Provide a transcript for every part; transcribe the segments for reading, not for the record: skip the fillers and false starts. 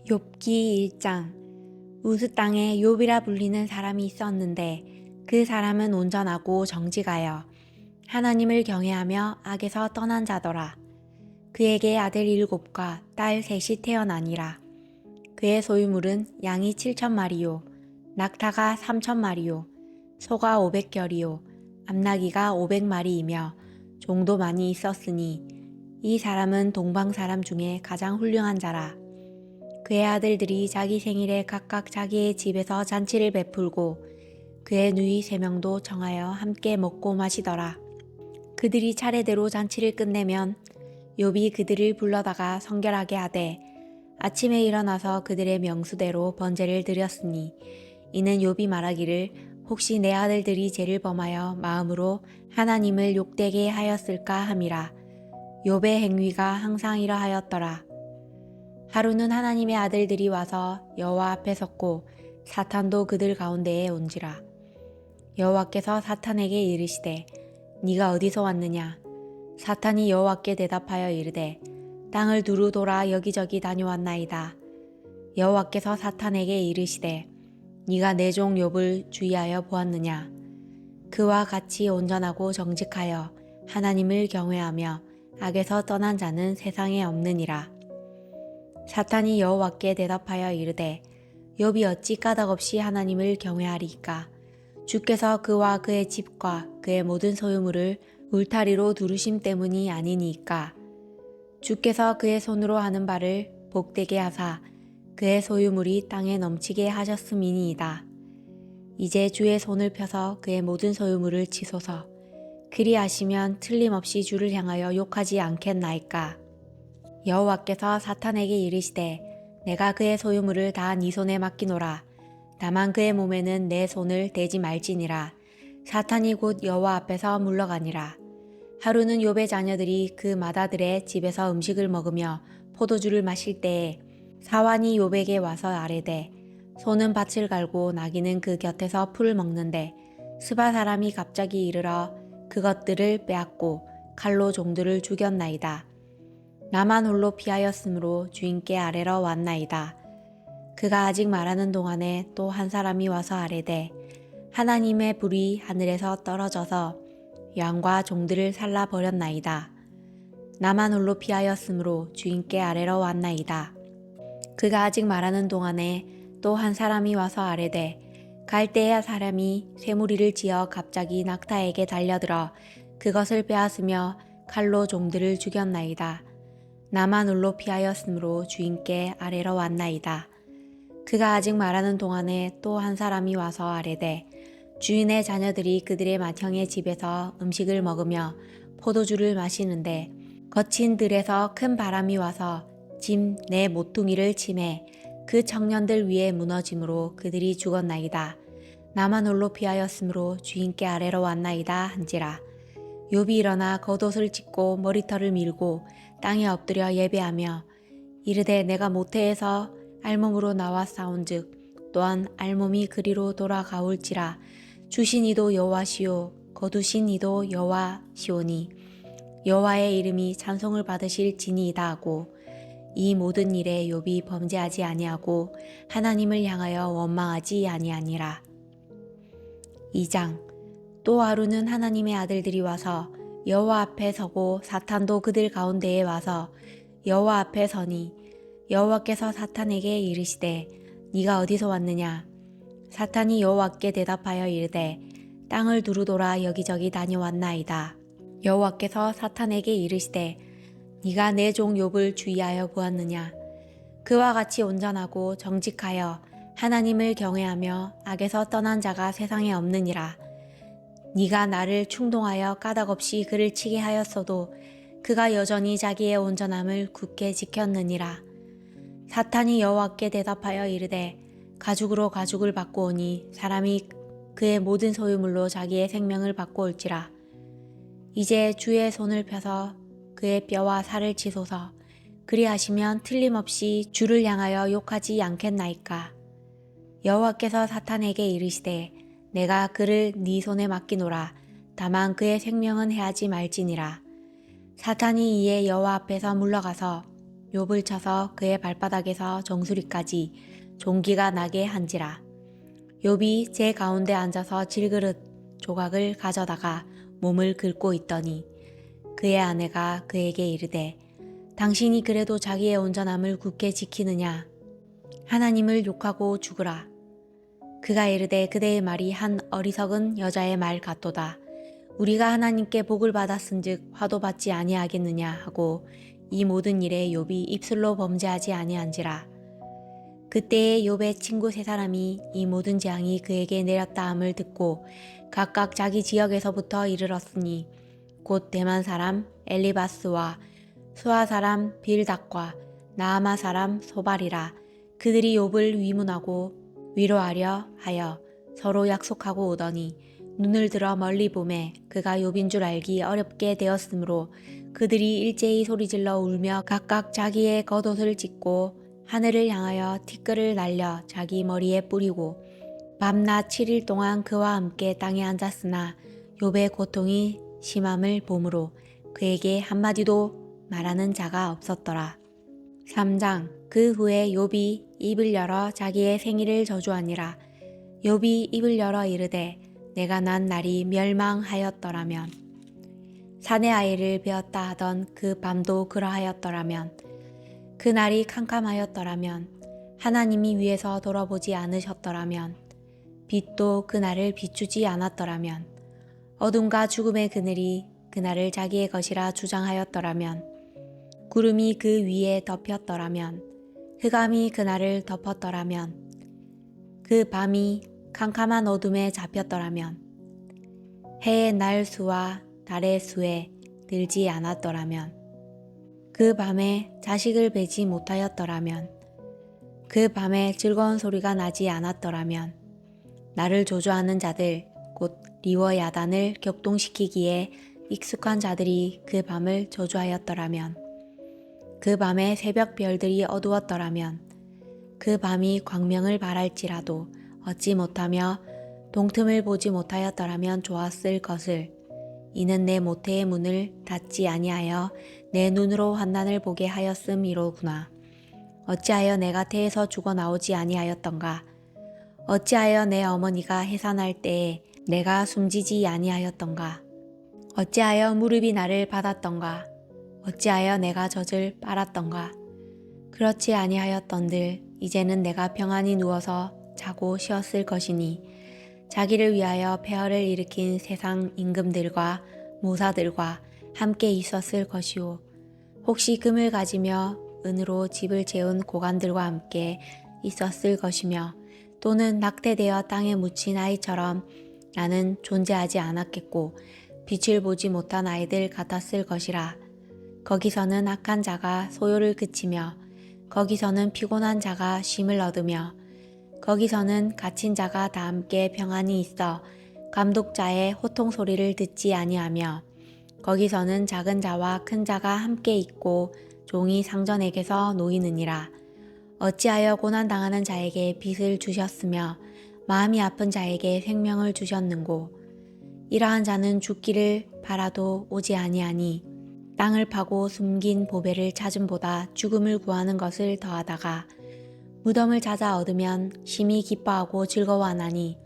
욥기 1장. 우스 땅에 욥이라 불리는 사람이 있었는데 그 사람은 온전하고 정직하여 하나님을 경외하며 악에서 떠난 자더라. 그에게 아들 7과 딸 3이 태어나니라. 그의 소유물은 양이 7,000마리요 낙타가 3,000마리요 소가 500결이요 암나귀가 500마리이며 종도 많이 있었으니 이 사람은 동방 사람 중에 가장 훌륭한 자라. 그의 아들들이 자기 생일에 각각 자기의 집에서 잔치를 베풀고 그의 누이 3명도 정하여 함께 먹고 마시더라. 그들이 차례대로 잔치를 끝내면 욥이 그들을 불러다가 성결하게 하되 아침에 일어나서 그들의 명수대로 번제를 드렸으니 이는 욥이 말하기를 혹시 내 아들들이 죄를 범하여 마음으로 하나님을 욕되게 하였을까 함이라. 욥의 행위가 항상 이러하였더라. 하루는 하나님의 아들들이 와서 여호와 앞에 섰고 사탄도 그들 가운데에 온지라. 여호와께서 사탄에게 이르시되 네가 어디서 왔느냐? 사탄이 여호와께 대답하여 이르되 땅을 두루 돌아 여기저기 다녀왔나이다. 여호와께서 사탄에게 이르시되 네가 내 종 욥을 주의하여 보았느냐? 그와 같이 온전하고 정직하여 하나님을 경외하며 악에서 떠난 자는 세상에 없느니라. 사탄이 여호와께 대답하여 이르되 욥이 어찌 까닭없이 하나님을 경외하리이까? 주께서 그와 그의 집과 그의 모든 소유물을 울타리로 두르심 때문이 아니니이까? 주께서 그의 손으로 하는 바를 복되게 하사 그의 소유물이 땅에 넘치게 하셨음이니이다. 이제 주의 손을 펴서 그의 모든 소유물을 치소서. 그리하시면 틀림없이 주를 향하여 욕하지 않겠나이까? 여호와께서 사탄에게 이르시되 내가 그의 소유물을 다 네 손에 맡기노라. 다만 그의 몸에는 내 손을 대지 말지니라. 사탄이 곧 여호와 앞에서 물러가니라. 하루는 욥의 자녀들이 그 맏아들의 집에서 음식을 먹으며 포도주를 마실 때에 사환이 욥에게 와서 아뢰되 소는 밭을 갈고 나귀는 그 곁에서 풀을 먹는데 스바 사람이 갑자기 이르러 그것들을 빼앗고 칼로 종들을 죽였나이다. 나만 홀로 피하였으므로 주인께 아뢰러 왔나이다. 그가 아직 말하는 동안에 또 한 사람이 와서 아뢰되 하나님의 불이 하늘에서 떨어져서 양과 종들을 살라 버렸나이다. 나만 홀로 피하였으므로 주인께 아뢰러 왔나이다. 그가 아직 말하는 동안에 또 한 사람이 와서 아뢰되 갈대아 사람이 쇠무리를 지어 갑자기 낙타에게 달려들어 그것을 빼앗으며 칼로 종들을 죽였나이다. 나만 홀로 피하였으므로 주인께 아뢰러 왔나이다. 그가 아직 말하는 동안에 또 한 사람이 와서 아뢰되 주인의 자녀들이 그들의 맏형의 집에서 음식을 먹으며 포도주를 마시는데 거친 들에서 큰 바람이 와서 짐 내 모퉁이를 치매 그 청년들 위에 무너짐으로 그들이 죽었나이다. 나만 홀로 피하였으므로 주인께 아뢰러 왔나이다 한지라. 욥이 일어나 겉옷을 찢고 머리털을 밀고 땅에 엎드려 예배하며 이르되 내가 모태에서 알몸으로 나와 싸운즉 또한 알몸이 그리로 돌아가올지라. 주신 이도 여호와시오 거두신 이도 여호와시오니 여호와의 이름이 찬송을 받으실 지니이다 하고 이 모든 일에 욥이 범죄하지 아니하고 하나님을 향하여 원망하지 아니하니라. 2장. 또 하루는 하나님의 아들들이 와서 여호와 앞에 서고 사탄도 그들 가운데에 와서 여호와 앞에 서니 여호와께서 사탄에게 이르시되 네가 어디서 왔느냐? 사탄이 여호와께 대답하여 이르되 땅을 두루 돌아 여기저기 다녀왔나이다. 여호와께서 사탄에게 이르시되 네가 내 종 욥을 주의하여 보았느냐? 그와 같이 온전하고 정직하여 하나님을 경외하며 악에서 떠난 자가 세상에 없느니라. 네가 나를 충동하여 까닭없이 그를 치게 하였어도 그가 여전히 자기의 온전함을 굳게 지켰느니라. 사탄이 여호와께 대답하여 이르되 가죽으로 가죽을 받고 오니 사람이 그의 모든 소유물로 자기의 생명을 받고 올지라. 이제 주의 손을 펴서 그의 뼈와 살을 치소서. 그리하시면 틀림없이 주를 향하여 욕하지 않겠나이까. 여호와께서 사탄에게 이르시되 내가 그를 네 손에 맡기노라. 다만 그의 생명은 해하지 말지니라. 사탄이 이에 여호와 앞에서 물러가서 욥을 쳐서 그의 발바닥에서 정수리까지 종기가 나게 한지라. 욥이 제 가운데 앉아서 질그릇 조각을 가져다가 몸을 긁고 있더니 그의 아내가 그에게 이르되 당신이 그래도 자기의 온전함을 굳게 지키느냐? 하나님을 욕하고 죽으라. 그가 이르되 그대의 말이 한 어리석은 여자의 말 같도다. 우리가 하나님께 복을 받았은즉 화도 받지 아니하겠느냐 하고 이 모든 일에 욥이 입술로 범죄하지 아니한지라. 그때에 욥의 친구 세 사람이 이 모든 재앙이 그에게 내렸다 함을 듣고 각각 자기 지역에서부터 이르렀으니 곧 대만 사람 엘리바스와 수아 사람 빌닷과 나아마 사람 소발이라. 그들이 욥을 위문하고 위로하려 하여 서로 약속하고 오더니 눈을 들어 멀리 보매 그가 욥인 줄 알기 어렵게 되었으므로 그들이 일제히 소리질러 울며 각각 자기의 겉옷을 찢고 하늘을 향하여 티끌을 날려 자기 머리에 뿌리고 밤낮 7일 동안 그와 함께 땅에 앉았으나 욥의 고통이 심함을 보므로 그에게 한마디도 말하는 자가 없었더라. 3장. 그 후에 욥이 입을 열어 자기의 생일을 저주하니라. 욥이 입을 열어 이르되 내가 난 날이 멸망하였더라면 사내 아이를 베었다 하던 그 밤도 그러하였더라면 그 날이 캄캄하였더라면 하나님이 위에서 돌아보지 않으셨더라면 빛도 그 날을 비추지 않았더라면 어둠과 죽음의 그늘이 그날을 자기의 것이라 주장하였더라면 구름이 그 위에 덮였더라면 흑암이 그날을 덮었더라면 그 밤이 캄캄한 어둠에 잡혔더라면 해의 날 수와 달의 수에 들지 않았더라면 그 밤에 자식을 베지 못하였더라면 그 밤에 즐거운 소리가 나지 않았더라면 나를 조조하는 자들 곧 리워 야단을 격동시키기에 익숙한 자들이 그 밤을 조조하였더라면 그 밤에 새벽 별들이 어두웠더라면 그 밤이 광명을 발할지라도 얻지 못하며 동틈을 보지 못하였더라면 좋았을 것을. 이는 내 모태의 문을 닫지 아니하여 내 눈으로 환난을 보게 하였음이로구나. 어찌하여 내가 태에서 죽어 나오지 아니하였던가? 어찌하여 내 어머니가 해산할 때에 내가 숨지지 아니하였던가? 어찌하여 무릎이 나를 받았던가? 어찌하여 내가 젖을 빨았던가? 그렇지 아니하였던들 이제는 내가 평안히 누워서 자고 쉬었을 것이니 자기를 위하여 폐허를 일으킨 세상 임금들과 모사들과 함께 있었을 것이요 혹시 금을 가지며 은으로 집을 채운 고관들과 함께 있었을 것이며 또는 낙태되어 땅에 묻힌 아이처럼 나는 존재하지 않았겠고 빛을 보지 못한 아이들 같았을 것이라. 거기서는 악한 자가 소요를 그치며 거기서는 피곤한 자가 쉼을 얻으며 거기서는 갇힌 자가 다 함께 평안히 있어 감독자의 호통 소리를 듣지 아니하며 거기서는 작은 자와 큰 자가 함께 있고 종이 상전에게서 놓이느니라. 어찌하여 고난당하는 자에게 빚을 주셨으며 마음이 아픈 자에게 생명을 주셨는고. 이러한 자는 죽기를 바라도 오지 아니하니 땅을 파고 숨긴 보배를 찾음보다 죽음을 구하는 것을 더하다가 무덤을 찾아 얻으면 심히 기뻐하고 즐거워하나니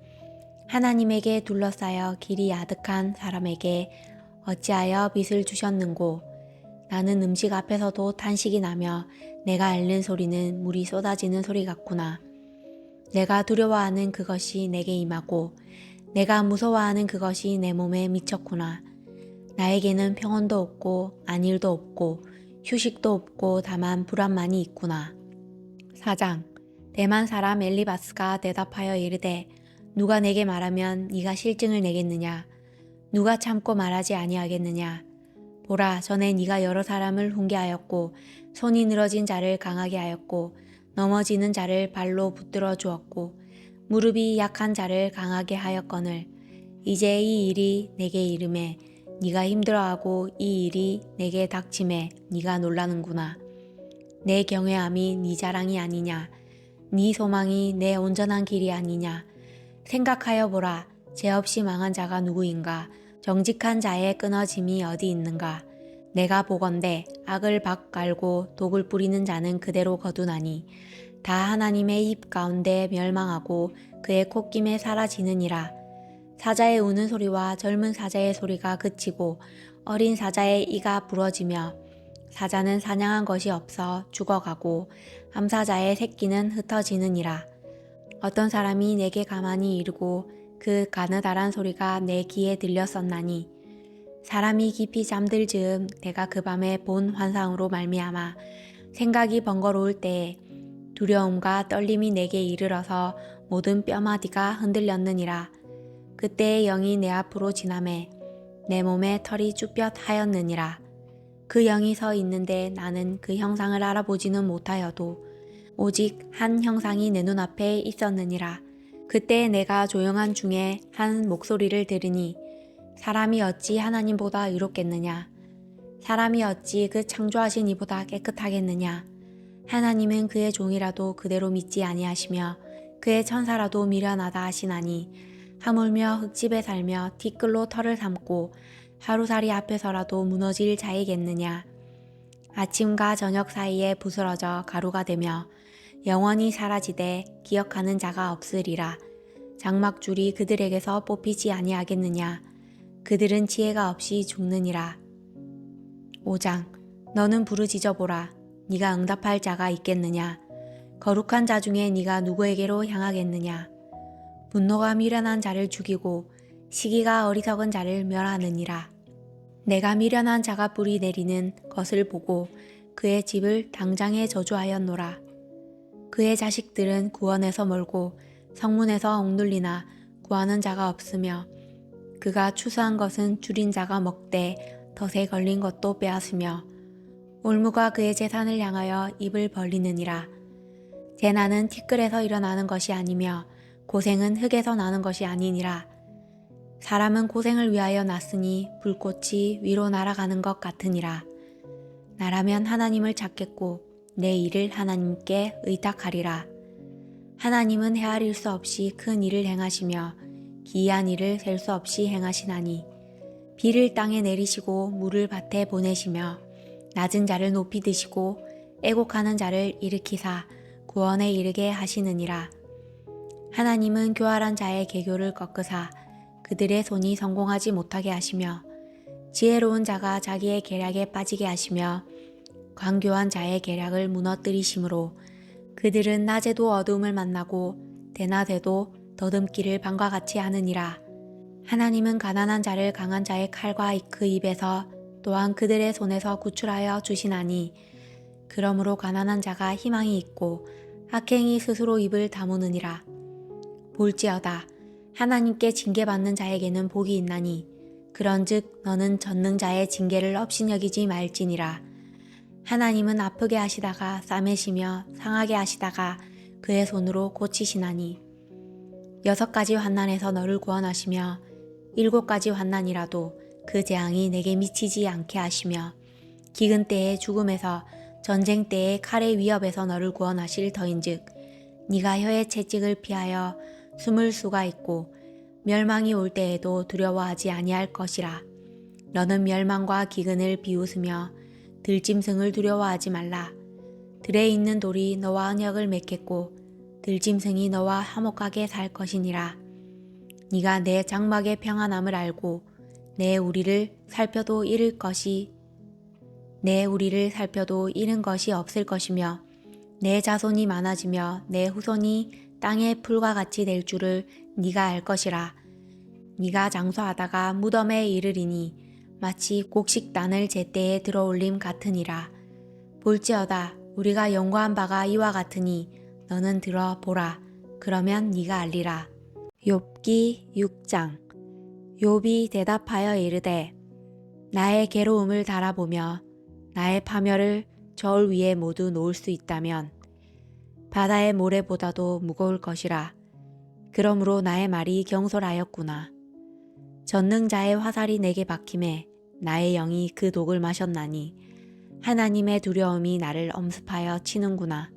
하나님에게 둘러싸여 길이 아득한 사람에게 어찌하여 빚을 주셨는고. 나는 음식 앞에서도 탄식이 나며 내가 앓는 소리는 물이 쏟아지는 소리 같구나. 내가 두려워하는 그것이 내게 임하고 내가 무서워하는 그것이 내 몸에 미쳤구나. 나에게는 평온도 없고 안일도 없고 휴식도 없고 다만 불안만이 있구나. 4장. 대만 사람 엘리바스가 대답하여 이르되 누가 내게 말하면 네가 실증을 내겠느냐? 누가 참고 말하지 아니하겠느냐? 보라, 전에 네가 여러 사람을 훈계하였고 손이 늘어진 자를 강하게 하였고 넘어지는 자를 발로 붙들어 주었고 무릎이 약한 자를 강하게 하였거늘 이제 이 일이 내게 이름에 네가 힘들어하고 이 일이 내게 닥침에 네가 놀라는구나. 내 경외함이 네 자랑이 아니냐? 네 소망이 내 온전한 길이 아니냐? 생각하여 보라. 죄 없이 망한 자가 누구인가? 정직한 자의 끊어짐이 어디 있는가? 내가 보건대 악을 박 갈고 독을 뿌리는 자는 그대로 거두나니 다 하나님의 입 가운데 멸망하고 그의 콧김에 사라지느니라. 사자의 우는 소리와 젊은 사자의 소리가 그치고 어린 사자의 이가 부러지며 사자는 사냥한 것이 없어 죽어가고 암사자의 새끼는 흩어지느니라. 어떤 사람이 내게 가만히 이르고 그 가느다란 소리가 내 귀에 들렸었나니 사람이 깊이 잠들 즈음 내가 그 밤에 본 환상으로 말미암아 생각이 번거로울 때에 두려움과 떨림이 내게 이르러서 모든 뼈마디가 흔들렸느니라. 그때의 영이 내 앞으로 지나매 내 몸에 털이 쭈뼛하였느니라. 그 영이 서 있는데 나는 그 형상을 알아보지는 못하여도 오직 한 형상이 내 눈앞에 있었느니라. 그때 내가 조용한 중에 한 목소리를 들으니 사람이 어찌 하나님보다 의롭겠느냐? 사람이 어찌 그 창조하신 이보다 깨끗하겠느냐? 하나님은 그의 종이라도 그대로 믿지 아니하시며 그의 천사라도 미련하다 하시나니 하물며 흙집에 살며 티끌로 털을 삼고 하루살이 앞에서라도 무너질 자이겠느냐? 아침과 저녁 사이에 부스러져 가루가 되며 영원히 사라지되 기억하는 자가 없으리라. 장막줄이 그들에게서 뽑히지 아니하겠느냐? 그들은 지혜가 없이 죽느니라. 5장. 너는 부르짖어 보라. 네가 응답할 자가 있겠느냐? 거룩한 자 중에 네가 누구에게로 향하겠느냐? 분노가 미련한 자를 죽이고 시기가 어리석은 자를 멸하느니라. 내가 미련한 자가 뿌리 내리는 것을 보고 그의 집을 당장에 저주하였노라. 그의 자식들은 구원에서 멀고 성문에서 억눌리나 구하는 자가 없으며 그가 추수한 것은 줄인 자가 먹되 덫에 걸린 것도 빼앗으며 올무가 그의 재산을 향하여 입을 벌리느니라. 재난은 티끌에서 일어나는 것이 아니며 고생은 흙에서 나는 것이 아니니라. 사람은 고생을 위하여 났으니 불꽃이 위로 날아가는 것 같으니라. 나라면 하나님을 찾겠고 내 일을 하나님께 의탁하리라. 하나님은 헤아릴 수 없이 큰 일을 행하시며 기이한 일을 셀 수 없이 행하시나니 비를 땅에 내리시고 물을 밭에 보내시며 낮은 자를 높이 드시고 애곡하는 자를 일으키사 구원에 이르게 하시느니라. 하나님은 교활한 자의 계교를 꺾으사 그들의 손이 성공하지 못하게 하시며 지혜로운 자가 자기의 계략에 빠지게 하시며 광교한 자의 계략을 무너뜨리심으로 그들은 낮에도 어두움을 만나고 대낮에도 더듬기를 밤과 같이 하느니라. 하나님은 가난한 자를 강한 자의 칼과 그 입에서 또한 그들의 손에서 구출하여 주시나니 그러므로 가난한 자가 희망이 있고 악행이 스스로 입을 다무느니라. 볼지어다 하나님께 징계받는 자에게는 복이 있나니 그런즉 너는 전능자의 징계를 업신여기지 말지니라. 하나님은 아프게 하시다가 싸매시며 상하게 하시다가 그의 손으로 고치시나니 6가지 환난에서 너를 구원하시며 7가지 환난이라도 그 재앙이 내게 미치지 않게 하시며 기근 때의 죽음에서 전쟁 때의 칼의 위협에서 너를 구원하실 터인즉 네가 혀의 채찍을 피하여 숨을 수가 있고 멸망이 올 때에도 두려워하지 아니할 것이라. 너는 멸망과 기근을 비웃으며 들짐승을 두려워하지 말라. 들에 있는 돌이 너와 언약을 맺겠고 들짐승이 너와 화목하게 살 것이니라. 네가 내 장막의 평안함을 알고 내 우리를 살펴도 잃은 것이 없을 것이며 내 자손이 많아지며 내 후손이 땅의 풀과 같이 될 줄을 네가 알 것이라. 네가 장수하다가 무덤에 이르리니 마치 곡식단을 제때에 들어올림 같으니라. 볼지어다 우리가 연구한 바가 이와 같으니 너는 들어보라. 그러면 네가 알리라. 욥기 6장. 욥이 대답하여 이르되 나의 괴로움을 달아보며 나의 파멸을 저울 위에 모두 놓을 수 있다면 바다의 모래보다도 무거울 것이라. 그러므로 나의 말이 경솔하였구나. 전능자의 화살이 내게 박힘에 나의 영이 그 독을 마셨나니 하나님의 두려움이 나를 엄습하여 치는구나.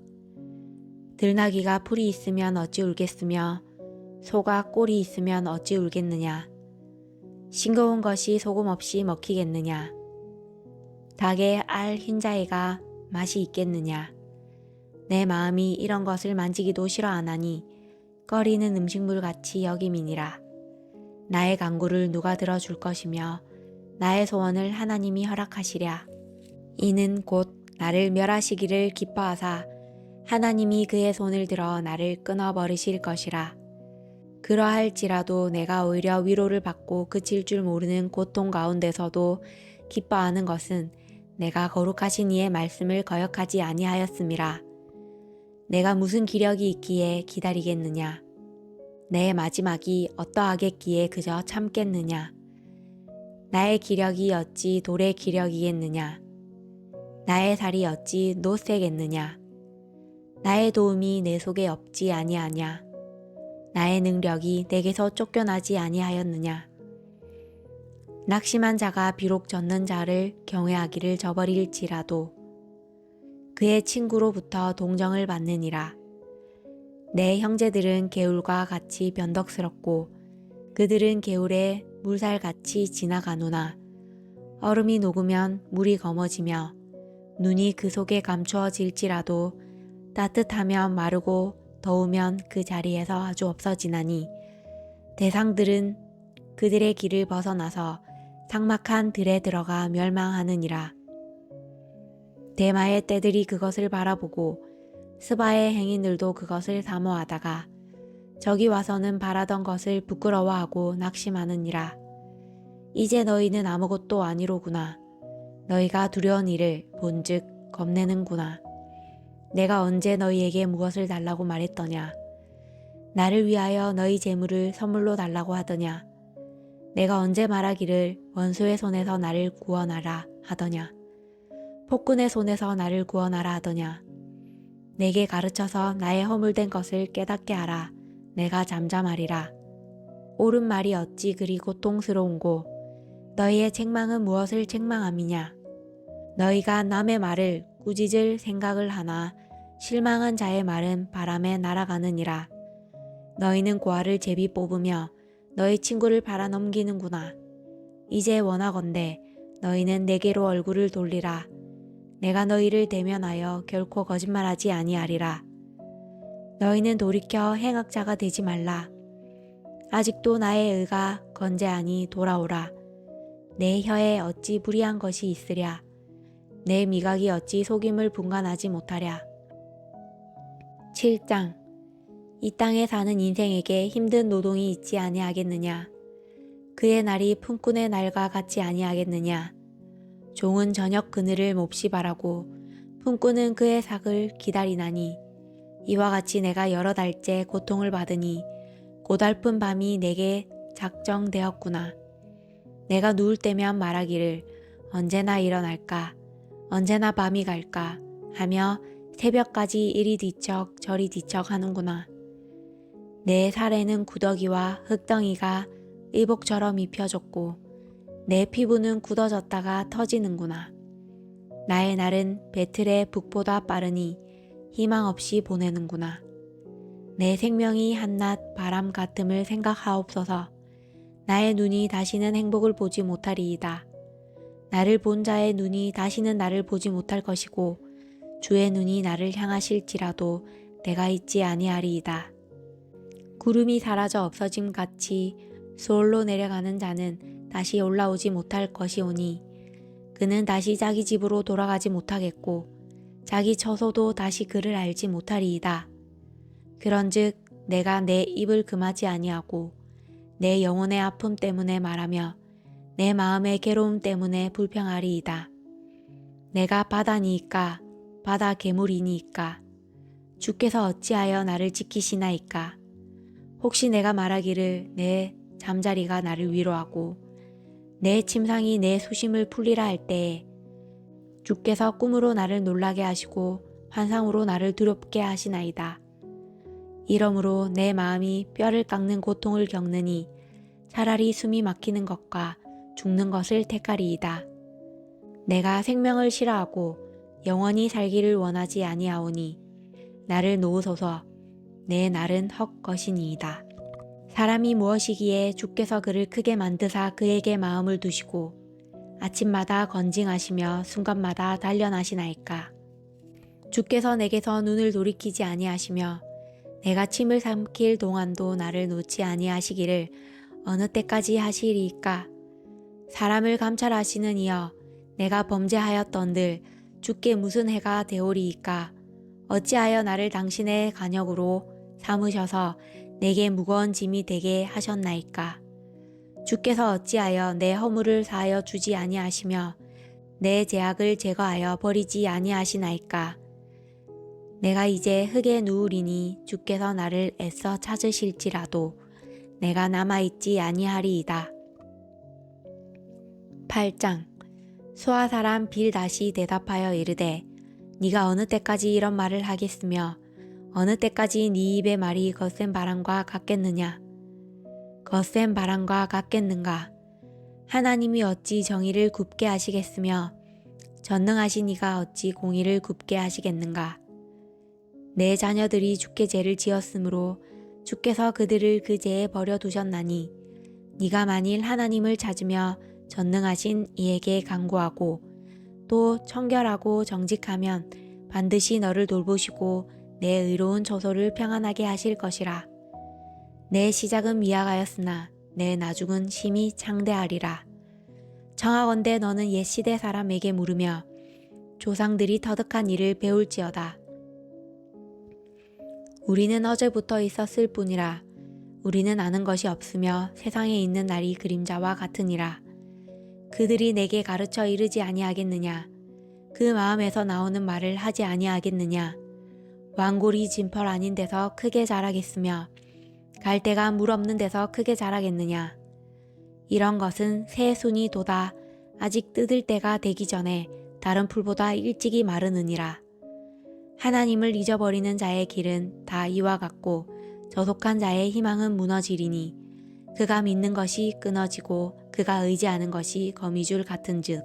들나귀가 풀이 있으면 어찌 울겠으며 소가 꼴이 있으면 어찌 울겠느냐. 싱거운 것이 소금 없이 먹히겠느냐. 닭의 알 흰자에가 맛이 있겠느냐. 내 마음이 이런 것을 만지기도 싫어 하나니 꺼리는 음식물 같이 여김이니라. 나의 간구를 누가 들어줄 것이며 나의 소원을 하나님이 허락하시랴. 이는 곧 나를 멸하시기를 기뻐하사 하나님이 그의 손을 들어 나를 끊어버리실 것이라. 그러할지라도 내가 오히려 위로를 받고 그칠 줄 모르는 고통 가운데서도 기뻐하는 것은 내가 거룩하신 이의 말씀을 거역하지 아니하였음이라. 내가 무슨 기력이 있기에 기다리겠느냐. 내 마지막이 어떠하겠기에 그저 참겠느냐. 나의 기력이 어찌 돌의 기력이겠느냐. 나의 살이 어찌 노새겠느냐. 나의 도움이 내 속에 없지 아니하냐. 나의 능력이 내게서 쫓겨나지 아니하였느냐. 낙심한 자가 비록 젖는 자를 경외하기를 저버릴지라도 그의 친구로부터 동정을 받느니라. 내 형제들은 개울과 같이 변덕스럽고 그들은 개울에 물살같이 지나가노나 얼음이 녹으면 물이 검어지며 눈이 그 속에 감추어질지라도 따뜻하면 마르고 더우면 그 자리에서 아주 없어지나니 대상들은 그들의 길을 벗어나서 삭막한 들에 들어가 멸망하느니라. 대마의 떼들이 그것을 바라보고 스바의 행인들도 그것을 사모하다가 저기 와서는 바라던 것을 부끄러워하고 낙심하느니라. 이제 너희는 아무것도 아니로구나. 너희가 두려운 일을 본즉 겁내는구나. 내가 언제 너희에게 무엇을 달라고 말했더냐. 나를 위하여 너희 재물을 선물로 달라고 하더냐. 내가 언제 말하기를 원수의 손에서 나를 구원하라 하더냐. 폭군의 손에서 나를 구원하라 하더냐. 내게 가르쳐서 나의 허물된 것을 깨닫게 하라. 내가 잠잠하리라. 옳은 말이 어찌 그리 고통스러운고 너희의 책망은 무엇을 책망함이냐. 너희가 남의 말을 꾸짖을 생각을 하나 실망한 자의 말은 바람에 날아가느니라. 너희는 고아를 제비 뽑으며 너희 친구를 팔아넘기는구나. 이제 원하건대 너희는 내게로 얼굴을 돌리라. 내가 너희를 대면하여 결코 거짓말하지 아니하리라. 너희는 돌이켜 행악자가 되지 말라. 아직도 나의 의가 건재하니 돌아오라. 내 혀에 어찌 불의한 것이 있으랴. 내 미각이 어찌 속임을 분간하지 못하랴. 7장. 이 땅에 사는 인생에게 힘든 노동이 있지 아니하겠느냐. 그의 날이 품꾼의 날과 같지 아니하겠느냐. 종은 저녁 그늘을 몹시 바라고 품꾼은 그의 삭을 기다리나니 이와 같이 내가 여러 달째 고통을 받으니 고달픈 밤이 내게 작정되었구나. 내가 누울 때면 말하기를 언제나 일어날까 언제나 밤이 갈까 하며 새벽까지 이리 뒤척 저리 뒤척 하는구나. 내 살에는 구더기와 흙덩이가 의복처럼 입혀졌고 내 피부는 굳어졌다가 터지는구나. 나의 날은 배틀의 북보다 빠르니 희망 없이 보내는구나. 내 생명이 한낮 바람 같음을 생각하옵소서. 나의 눈이 다시는 행복을 보지 못하리이다. 나를 본 자의 눈이 다시는 나를 보지 못할 것이고 주의 눈이 나를 향하실지라도 내가 있지 아니하리이다. 구름이 사라져 없어짐 같이 수월로 내려가는 자는 다시 올라오지 못할 것이오니 그는 다시 자기 집으로 돌아가지 못하겠고 자기 처소도 다시 그를 알지 못하리이다. 그런즉 내가 내 입을 금하지 아니하고 내 영혼의 아픔 때문에 말하며 내 마음의 괴로움 때문에 불평하리이다. 내가 바다니이까 바다 괴물이니이까 주께서 어찌하여 나를 지키시나이까. 혹시 내가 말하기를 내 잠자리가 나를 위로하고 내 침상이 내 수심을 풀리라 할 때에 주께서 꿈으로 나를 놀라게 하시고 환상으로 나를 두렵게 하시나이다. 이러므로 내 마음이 뼈를 깎는 고통을 겪느니 차라리 숨이 막히는 것과 죽는 것을 택하리이다. 내가 생명을 싫어하고 영원히 살기를 원하지 아니하오니 나를 놓으소서. 내 날은 헛것이니이다. 사람이 무엇이기에 주께서 그를 크게 만드사 그에게 마음을 두시고 아침마다 건징하시며 순간마다 단련하시나이까. 주께서 내게서 눈을 돌이키지 아니하시며 내가 침을 삼킬 동안도 나를 놓지 아니하시기를 어느 때까지 하시리이까. 사람을 감찰하시는 이여, 내가 범죄하였던들 주께 무슨 해가 되오리이까. 어찌하여 나를 당신의 간역으로 삼으셔서 내게 무거운 짐이 되게 하셨나이까. 주께서 어찌하여 내 허물을 사하여 주지 아니하시며 내 죄악을 제거하여 버리지 아니하시나이까. 내가 이제 흙에 누우리니 주께서 나를 애써 찾으실지라도 내가 남아있지 아니하리이다. 8장. 수아 사람 빌닷이 대답하여 이르되 네가 어느 때까지 이런 말을 하겠으며 어느 때까지 네 입의 말이 거센 바람과 같겠느냐. 거센 바람과 같겠는가. 하나님이 어찌 정의를 굽게 하시겠으며 전능하신 이가 어찌 공의를 굽게 하시겠는가. 내 자녀들이 주께 죄를 지었으므로 주께서 그들을 그 죄에 버려두셨나니 네가 만일 하나님을 찾으며 전능하신 이에게 간구하고 또 청결하고 정직하면 반드시 너를 돌보시고 내 의로운 처소를 평안하게 하실 것이라. 내 시작은 미약하였으나 내 나중은 심히 창대하리라. 청하건대 너는 옛 시대 사람에게 물으며 조상들이 터득한 일을 배울지어다. 우리는 어제부터 있었을 뿐이라. 우리는 아는 것이 없으며 세상에 있는 날이 그림자와 같으니라. 그들이 내게 가르쳐 이르지 아니하겠느냐. 그 마음에서 나오는 말을 하지 아니하겠느냐. 왕골이 진펄 아닌 데서 크게 자라겠으며 갈대가 물 없는 데서 크게 자라겠느냐. 이런 것은 새 순이 돋아 아직 뜯을 때가 되기 전에 다른 풀보다 일찍이 마르느니라. 하나님을 잊어버리는 자의 길은 다 이와 같고 저속한 자의 희망은 무너지리니 그가 믿는 것이 끊어지고 그가 의지하는 것이 거미줄 같은즉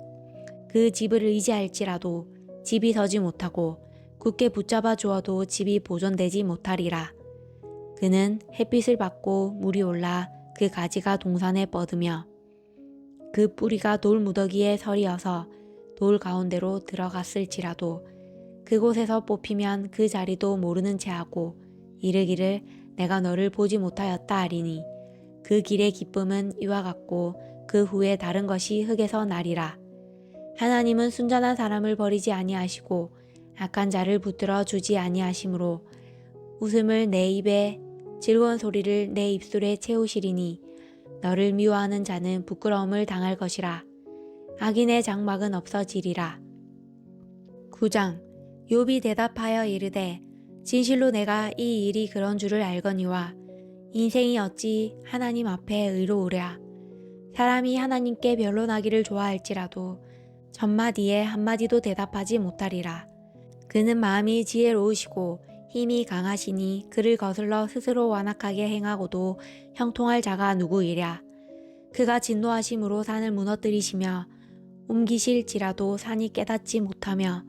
그 집을 의지할지라도 집이 서지 못하고 굳게 붙잡아 주어도 집이 보존되지 못하리라. 그는 햇빛을 받고 물이 올라 그 가지가 동산에 뻗으며 그 뿌리가 돌 무더기에 서리어서 돌 가운데로 들어갔을지라도 그곳에서 뽑히면 그 자리도 모르는 채 하고 이르기를 내가 너를 보지 못하였다 하리니 그 길의 기쁨은 이와 같고 그 후에 다른 것이 흙에서 나리라. 하나님은 순전한 사람을 버리지 아니하시고 악한 자를 붙들어 주지 아니하시므로 웃음을 내 입에 즐거운 소리를 내 입술에 채우시리니 너를 미워하는 자는 부끄러움을 당할 것이라. 악인의 장막은 없어지리라. 9장. 욥이 대답하여 이르되 진실로 내가 이 일이 그런 줄을 알거니와 인생이 어찌 하나님 앞에 의로우랴. 사람이 하나님께 변론하기를 좋아할지라도 전마디에 한마디도 대답하지 못하리라. 그는 마음이 지혜로우시고 힘이 강하시니 그를 거슬러 스스로 완악하게 행하고도 형통할 자가 누구이랴. 그가 진노하심으로 산을 무너뜨리시며 옮기실지라도 산이 깨닫지 못하며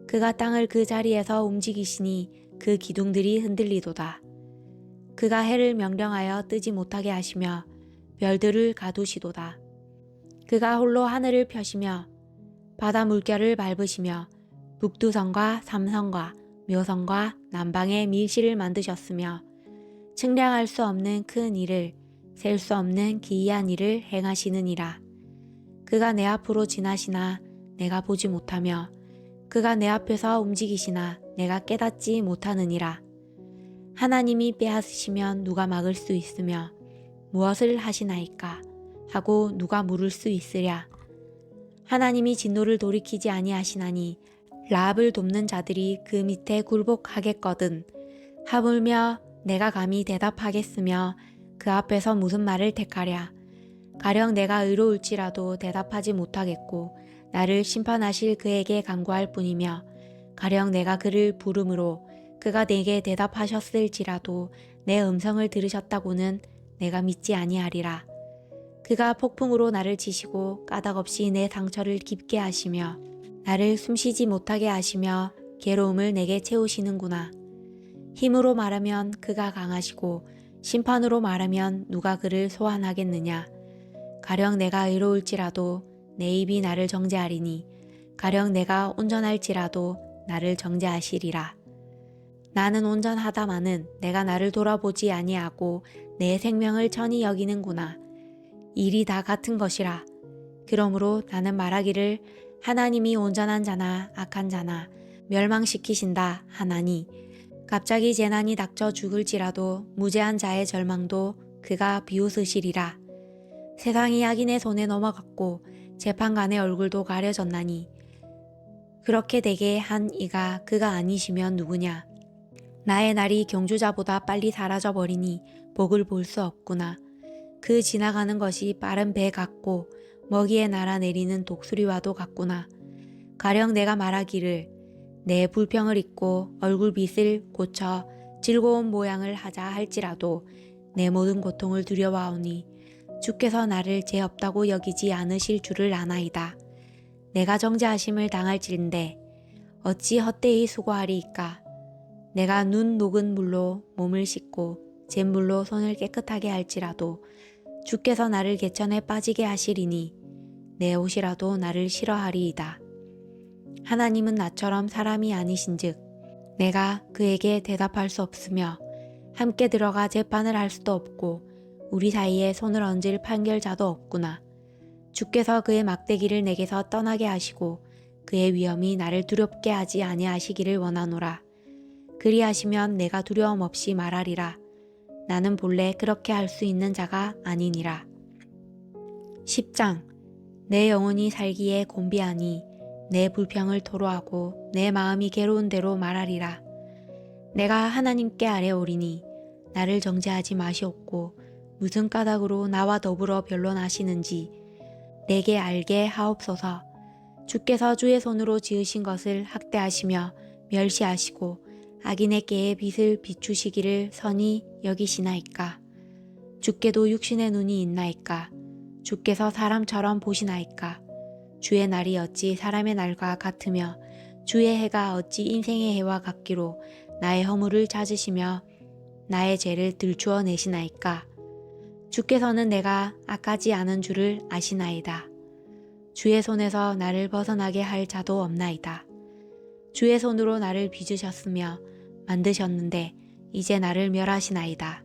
그가 땅을 그 자리에서 움직이시니 그 기둥들이 흔들리도다. 그가 해를 명령하여 뜨지 못하게 하시며 별들을 가두시도다. 그가 홀로 하늘을 펴시며 바다 물결을 밟으시며 북두성과 삼성과 묘성과 남방의 밀실을 만드셨으며 측량할 수 없는 큰 일을 셀 수 없는 기이한 일을 행하시느니라. 그가 내 앞으로 지나시나 내가 보지 못하며 그가 내 앞에서 움직이시나 내가 깨닫지 못하느니라. 하나님이 빼앗으시면 누가 막을 수 있으며 무엇을 하시나이까 하고 누가 물을 수 있으랴. 하나님이 진노를 돌이키지 아니하시나니 라합을 돕는 자들이 그 밑에 굴복하겠거든. 하물며 내가 감히 대답하겠으며 그 앞에서 무슨 말을 택하랴. 가령 내가 의로울지라도 대답하지 못하겠고 나를 심판하실 그에게 간구할 뿐이며 가령 내가 그를 부름으로 그가 내게 대답하셨을지라도 내 음성을 들으셨다고는 내가 믿지 아니하리라. 그가 폭풍으로 나를 치시고 까닭없이 내 상처를 깊게 하시며 나를 숨쉬지 못하게 하시며 괴로움을 내게 채우시는구나. 힘으로 말하면 그가 강하시고 심판으로 말하면 누가 그를 소환하겠느냐. 가령 내가 의로울지라도 내 입이 나를 정죄하리니 가령 내가 온전할지라도 나를 정죄하시리라. 나는 온전하다마는 내가 나를 돌아보지 아니하고 내 생명을 천히 여기는구나. 일이 다 같은 것이라. 그러므로 나는 말하기를 하나님이 온전한 자나 악한 자나 멸망시키신다 하나니 갑자기 재난이 닥쳐 죽을지라도 무죄한 자의 절망도 그가 비웃으시리라. 세상이 악인의 손에 넘어갔고 재판관의 얼굴도 가려졌나니 그렇게 되게 한 이가 그가 아니시면 누구냐. 나의 날이 경주자보다 빨리 사라져 버리니 복을 볼 수 없구나. 그 지나가는 것이 빠른 배 같고 먹이에 날아내리는 독수리와도 같구나. 가령 내가 말하기를 내 불평을 잊고 얼굴빛을 고쳐 즐거운 모양을 하자 할지라도 내 모든 고통을 두려워하오니 주께서 나를 죄 없다고 여기지 않으실 줄을 아나이다. 내가 정죄하심을 당할진대 어찌 헛되이 수고하리이까. 내가 눈 녹은 물로 몸을 씻고 잿물로 손을 깨끗하게 할지라도 주께서 나를 개천에 빠지게 하시리니 내 옷이라도 나를 싫어하리이다. 하나님은 나처럼 사람이 아니신즉 내가 그에게 대답할 수 없으며 함께 들어가 재판을 할 수도 없고 우리 사이에 손을 얹을 판결자도 없구나. 주께서 그의 막대기를 내게서 떠나게 하시고 그의 위엄이 나를 두렵게 하지 아니하시기를 원하노라. 그리하시면 내가 두려움 없이 말하리라. 나는 본래 그렇게 할 수 있는 자가 아니니라. 10장. 내 영혼이 살기에 곤비하니 내 불평을 토로하고 내 마음이 괴로운 대로 말하리라. 내가 하나님께 아뢰오리니 나를 정죄하지 마시옵고 무슨 까닭으로 나와 더불어 변론하시는지 내게 알게 하옵소서. 주께서 주의 손으로 지으신 것을 학대하시며 멸시하시고 악인의 깨에 빛을 비추시기를 선히 여기시나이까. 주께도 육신의 눈이 있나이까. 주께서 사람처럼 보시나이까. 주의 날이 어찌 사람의 날과 같으며 주의 해가 어찌 인생의 해와 같기로 나의 허물을 찾으시며 나의 죄를 들추어 내시나이까. 주께서는 내가 악하지 않은 줄을 아시나이다. 주의 손에서 나를 벗어나게 할 자도 없나이다. 주의 손으로 나를 빚으셨으며 만드셨는데 이제 나를 멸하시나이다.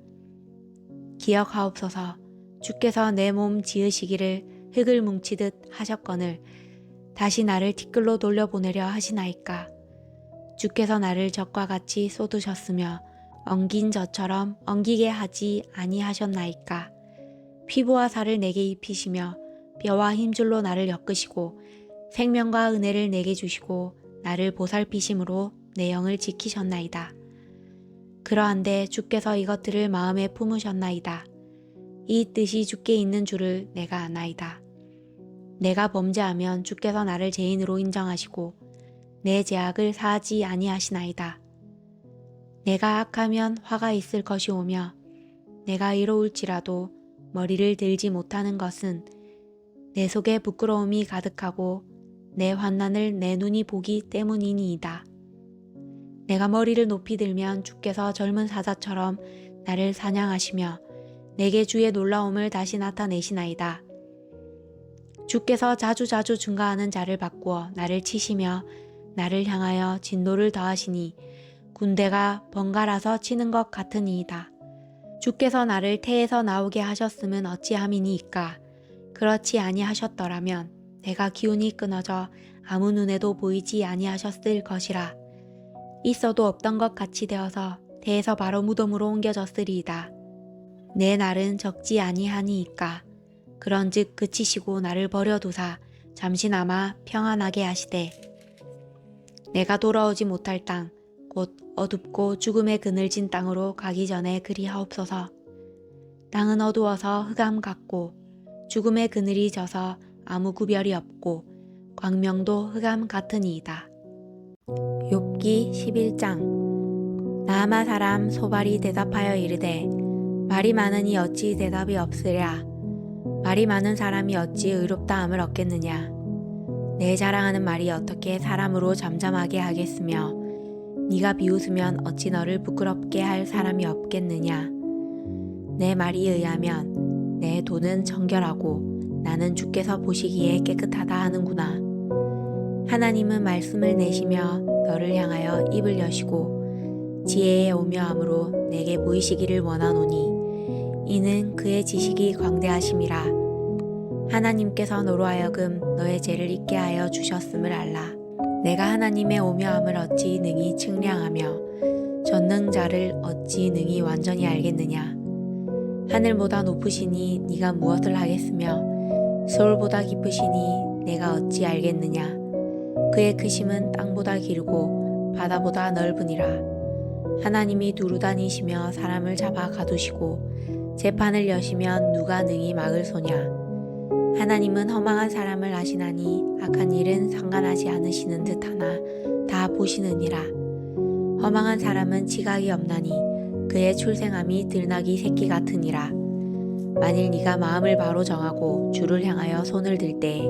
기억하옵소서. 주께서 내 몸 지으시기를 흙을 뭉치듯 하셨거늘 다시 나를 티끌로 돌려보내려 하시나이까. 주께서 나를 젖과 같이 쏟으셨으며 엉긴 젖처럼 엉기게 하지 아니하셨나이까. 피부와 살을 내게 입히시며 뼈와 힘줄로 나를 엮으시고 생명과 은혜를 내게 주시고 나를 보살피심으로 내 영을 지키셨나이다. 그러한데 주께서 이것들을 마음에 품으셨나이다. 이 뜻이 주께 있는 줄을 내가 아나이다. 내가 범죄하면 주께서 나를 죄인으로 인정하시고 내 죄악을 사하지 아니하시나이다. 내가 악하면 화가 있을 것이오며 내가 이로울지라도 머리를 들지 못하는 것은 내 속에 부끄러움이 가득하고 내 환난을 내 눈이 보기 때문이니이다. 내가 머리를 높이 들면 주께서 젊은 사자처럼 나를 사냥하시며 내게 주의 놀라움을 다시 나타내시나이다. 주께서 자주자주 증가하는 자를 바꾸어 나를 치시며 나를 향하여 진노를 더하시니 군대가 번갈아서 치는 것 같으니이다. 주께서 나를 태에서 나오게 하셨음은 어찌함이니이까. 그렇지 아니하셨더라면 내가 기운이 끊어져 아무 눈에도 보이지 아니하셨을 것이라. 있어도 없던 것 같이 되어서 태에서 바로 무덤으로 옮겨졌으리이다. 내 날은 적지 아니하니이까. 그런즉 그치시고 나를 버려두사 잠시나마 평안하게 하시되 내가 돌아오지 못할 땅 곧 어둡고 죽음의 그늘진 땅으로 가기 전에 그리하옵소서. 땅은 어두워서 흑암 같고 죽음의 그늘이 져서 아무 구별이 없고 광명도 흑암 같으니이다. 욥기 11장. 나아마 사람 소발이 대답하여 이르되 말이 많으니 어찌 대답이 없으랴. 말이 많은 사람이 어찌 의롭다함을 얻겠느냐. 내 자랑하는 말이 어떻게 사람으로 잠잠하게 하겠으며 네가 비웃으면 어찌 너를 부끄럽게 할 사람이 없겠느냐. 내 말이 의하면 내 돈은 정결하고 나는 주께서 보시기에 깨끗하다 하는구나. 하나님은 말씀을 내시며 너를 향하여 입을 여시고 지혜의 오묘함으로 내게 보이시기를 원하노니 이는 그의 지식이 광대하심이라. 하나님께서 너로 하여금 너의 죄를 잊게 하여 주셨음을 알라. 내가 하나님의 오묘함을 어찌 능히 측량하며 전능자를 어찌 능히 완전히 알겠느냐. 하늘보다 높으시니 네가 무엇을 하겠으며 서울보다 깊으시니 내가 어찌 알겠느냐. 그의 크심은 땅보다 길고 바다보다 넓으니라. 하나님이 두루 다니시며 사람을 잡아 가두시고 재판을 여시면 누가 능히 막을 소냐. 하나님은 허망한 사람을 아시나니 악한 일은 상관하지 않으시는 듯하나 다 보시느니라. 허망한 사람은 지각이 없나니 그의 출생함이 들나귀 새끼 같으니라. 만일 네가 마음을 바로 정하고 주를 향하여 손을 들 때에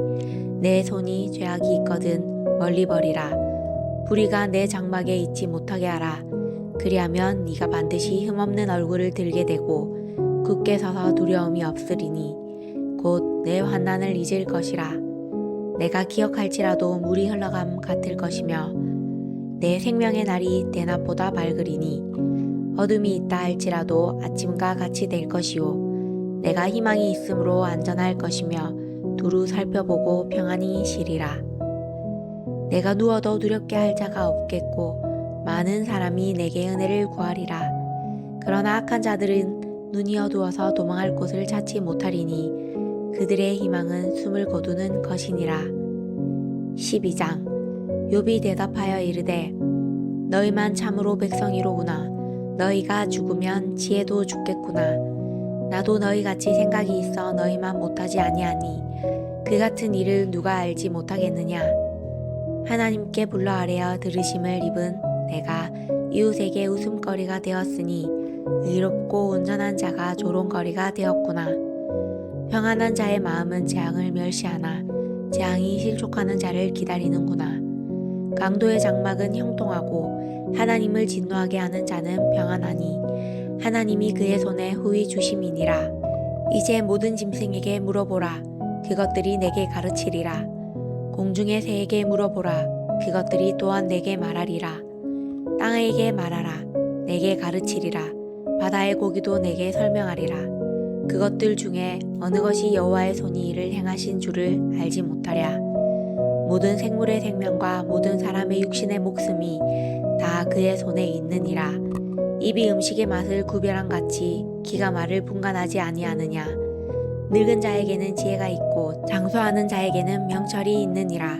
내 손이 죄악이 있거든 멀리 버리라. 불의가 내 장막에 있지 못하게 하라. 그리하면 네가 반드시 흠없는 얼굴을 들게 되고 굳게 서서 두려움이 없으리니 곧 내 환난을 잊을 것이라. 내가 기억할지라도 물이 흘러감 같을 것이며 내 생명의 날이 대낮보다 밝으리니 어둠이 있다 할지라도 아침과 같이 될 것이요 내가 희망이 있으므로 안전할 것이며 두루 살펴보고 평안히 쉬리라. 내가 누워도 두렵게 할 자가 없겠고 많은 사람이 내게 은혜를 구하리라. 그러나 악한 자들은 눈이 어두워서 도망할 곳을 찾지 못하리니 그들의 희망은 숨을 거두는 것이니라. 12장. 욥이 대답하여 이르되 너희만 참으로 백성이로구나. 너희가 죽으면 지혜도 죽겠구나. 나도 너희같이 생각이 있어 너희만 못하지 아니하니 그 같은 일을 누가 알지 못하겠느냐. 하나님께 불러 아뢰어 들으심을 입은 내가 이웃에게 웃음거리가 되었으니 의롭고 온전한 자가 조롱거리가 되었구나. 평안한 자의 마음은 재앙을 멸시하나 재앙이 실족하는 자를 기다리는구나. 강도의 장막은 형통하고 하나님을 진노하게 하는 자는 평안하니 하나님이 그의 손에 후히 주심이니라. 이제 모든 짐승에게 물어보라. 그것들이 내게 가르치리라. 공중의 새에게 물어보라. 그것들이 또한 내게 말하리라. 땅에게 말하라. 내게 가르치리라. 바다의 고기도 내게 설명하리라. 그것들 중에 어느 것이 여호와의 손이 이를 행하신 줄을 알지 못하랴. 모든 생물의 생명과 모든 사람의 육신의 목숨이 다 그의 손에 있느니라. 입이 음식의 맛을 구별한 같이 기가 말을 분간하지 아니하느냐. 늙은 자에게는 지혜가 있고 장수하는 자에게는 명철이 있느니라.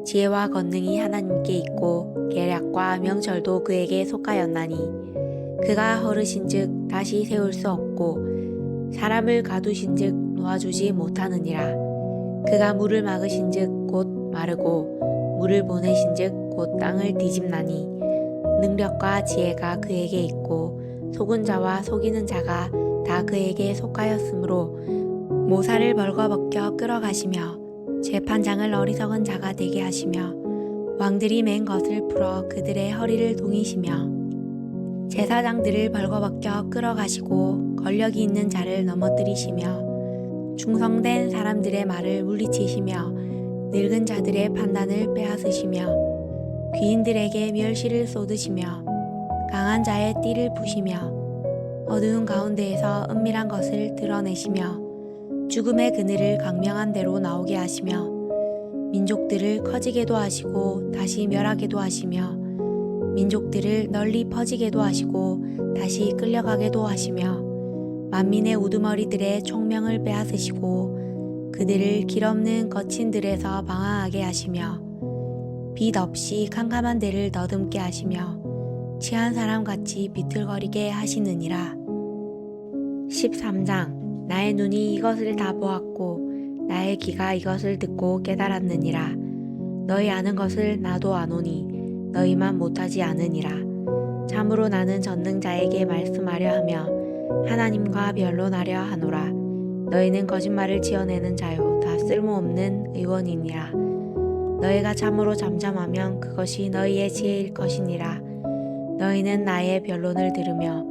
지혜와 권능이 하나님께 있고 계략과 명철도 그에게 속하였나니 그가 허르신즉 다시 세울 수 없고 사람을 가두신즉 놓아주지 못하느니라. 그가 물을 막으신즉 곧 마르고 물을 보내신즉 곧 땅을 뒤집나니 능력과 지혜가 그에게 있고 속은 자와 속이는 자가 다 그에게 속하였으므로 모사를 벌거벗겨 끌어가시며 재판장을 어리석은 자가 되게 하시며 왕들이 맨 것을 풀어 그들의 허리를 동이시며 제사장들을 벌거벗겨 끌어가시고 권력이 있는 자를 넘어뜨리시며 충성된 사람들의 말을 물리치시며 늙은 자들의 판단을 빼앗으시며 귀인들에게 멸시를 쏟으시며 강한 자의 띠를 부시며 어두운 가운데에서 은밀한 것을 드러내시며 죽음의 그늘을 강명한 대로 나오게 하시며 민족들을 커지게도 하시고 다시 멸하게도 하시며 민족들을 널리 퍼지게도 하시고 다시 끌려가게도 하시며 만민의 우두머리들의 총명을 빼앗으시고 그들을 길없는 거친들에서 방황하게 하시며 빛 없이 캄캄한 데를 더듬게 하시며 취한 사람같이 비틀거리게 하시느니라. 13장. 나의 눈이 이것을 다 보았고 나의 귀가 이것을 듣고 깨달았느니라. 너희 아는 것을 나도 아노니 너희만 못하지 않으니라. 참으로 나는 전능자에게 말씀하려 하며 하나님과 변론하려 하노라. 너희는 거짓말을 지어내는 자요 다 쓸모없는 의원이니라. 너희가 참으로 잠잠하면 그것이 너희의 지혜일 것이니라. 너희는 나의 변론을 들으며